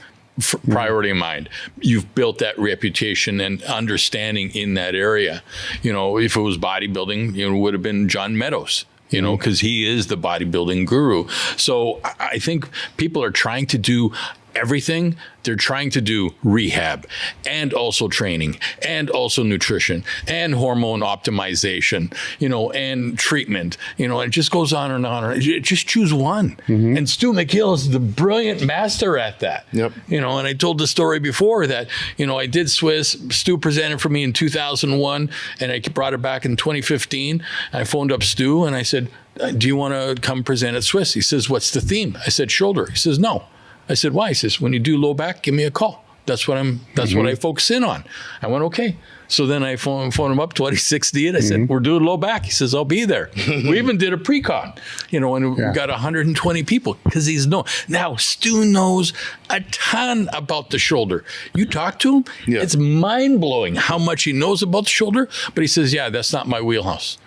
priority in mind. You've built that reputation and understanding in that area. You know, if it was bodybuilding, you know, it would have been John Meadows. You know, because he is the bodybuilding guru. So I think people are trying to do everything. They're trying to do rehab and also training and also nutrition and hormone optimization, you know, and treatment, you know, it just goes on and on. Just choose one. And Stu McGill is the brilliant master at that. You know, and I told the story before that, you know, I did SWIS. Stu presented for me in 2001 and I brought it back in 2015. I phoned up Stu and I said, do you want to come present at SWIS? He says, what's the theme? I said, shoulder. He says, no. I said, why? He says, when you do low back, give me a call. That's what I focus in on. I went, okay. So then I phoned him up 2060 and I said, we're doing low back. He says, I'll be there. We even did a pre-con, you know, and we got 120 people because he's now Stu knows a ton about the shoulder. You talk to him, it's mind blowing how much he knows about the shoulder, but he says, yeah, that's not my wheelhouse.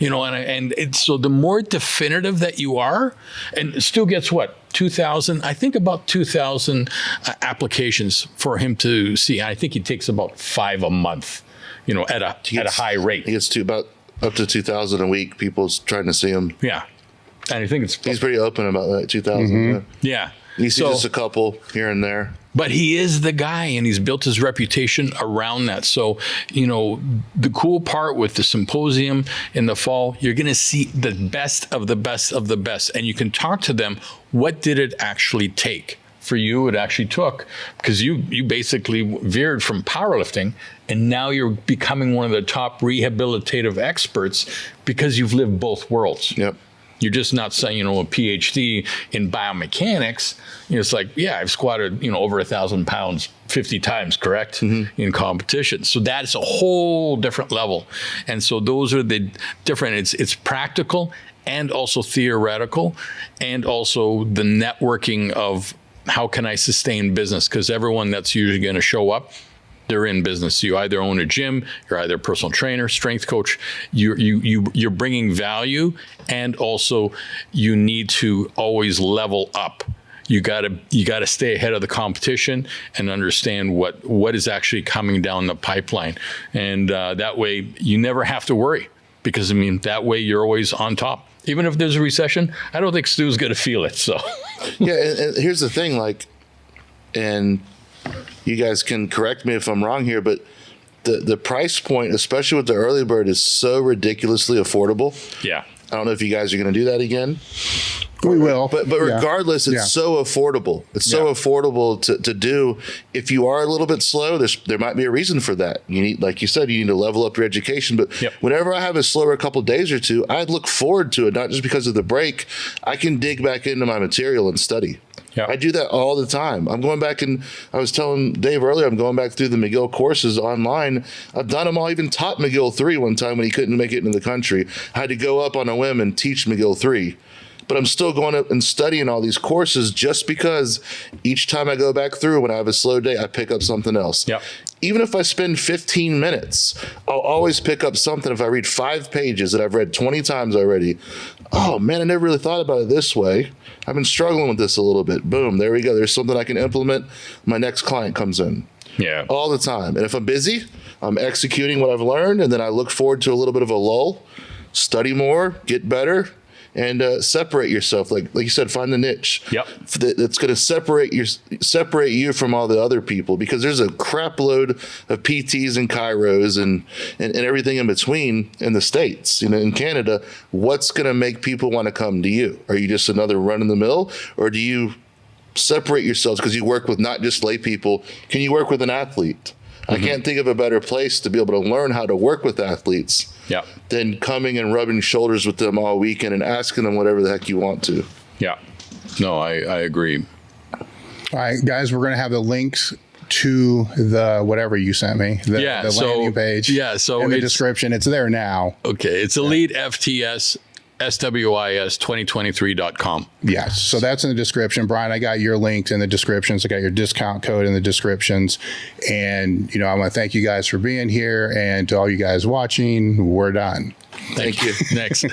You know, and it's so the more definitive that you are, and Stu gets what, 2,000, I think about 2,000 applications for him to see. I think he takes about 5 a month, you know, at a high rate.
He gets to about up to 2,000 a week. People's trying to see him.
Yeah. And I think he's
pretty open about that, 2,000.
Yeah.
You see just a couple here and there.
But he is the guy, and he's built his reputation around that. So, you know, the cool part with the symposium in the fall, you're going to see the best of the best of the best. And you can talk to them, what did it actually take? For you, it actually took, because you basically veered from powerlifting, and now you're becoming one of the top rehabilitative experts because you've lived both worlds.
Yep.
You're just not saying, you know, a PhD in biomechanics. You know, it's like, yeah, I've squatted, you know, over 1,000 pounds 50 times, correct, in competition. So that's a whole different level. And so those are the different, it's practical and also theoretical, and also the networking of how can I sustain business? Because everyone that's usually going to show up, they're in business. You either own a gym, you're either a personal trainer, strength coach. You're bringing value, and also you need to always level up. You gotta stay ahead of the competition and understand what is actually coming down the pipeline, and that way you never have to worry, because I mean that way you're always on top. Even if there's a recession, I don't think Stu's gonna feel it. So
yeah, and here's the thing, like, and you guys can correct me if I'm wrong here, but the price point, especially with the early bird, is so ridiculously affordable.
Yeah.
I don't know if you guys are going to do that again.
We will.
But regardless, it's so affordable. It's so affordable to do. If you are a little bit slow, there might be a reason for that. You need, like you said, you need to level up your education. But whenever I have a slower couple days or two, I look forward to it, not just because of the break. I can dig back into my material and study. Yeah. I do that all the time. I'm going back, and I was telling Dave earlier, I'm going back through the McGill courses online. I've done them all. I even taught McGill 3 one time when he couldn't make it into the country. I had to go up on a whim and teach McGill 3 but I'm still going up and studying all these courses just because each time I go back through when I have a slow day, I pick up something else.
Yep.
Even if I spend 15 minutes, I'll always pick up something. If I read 5 pages that I've read 20 times already, oh man, I never really thought about it this way. I've been struggling with this a little bit. Boom, there we go. There's something I can implement. My next client comes in.
Yeah.
All the time. And if I'm busy, I'm executing what I've learned, and then I look forward to a little bit of a lull, study more, get better, and separate yourself. Like you said, find the niche.
Yep.
That's going to separate you from all the other people, because there's a crap load of PTs and chiros and everything in between in the States. In Canada, what's going to make people want to come to you? Are you just another run in the mill, or do you separate yourselves because you work with not just lay people? Can you work with an athlete? I can't think of a better place to be able to learn how to work with athletes than coming and rubbing shoulders with them all weekend and asking them whatever the heck you want to.
Yeah. No, I agree.
All right, guys, we're going to have the links to the whatever you sent me, the landing page.
Yeah, so
in the description. It's there now.
Okay, it's elitefts SWIS2023.com.
Yes. So that's in the description. Brian, I got your links in the descriptions. I got your discount code in the descriptions. And, I want to thank you guys for being here. And to all you guys watching, we're done.
Thank you. Next.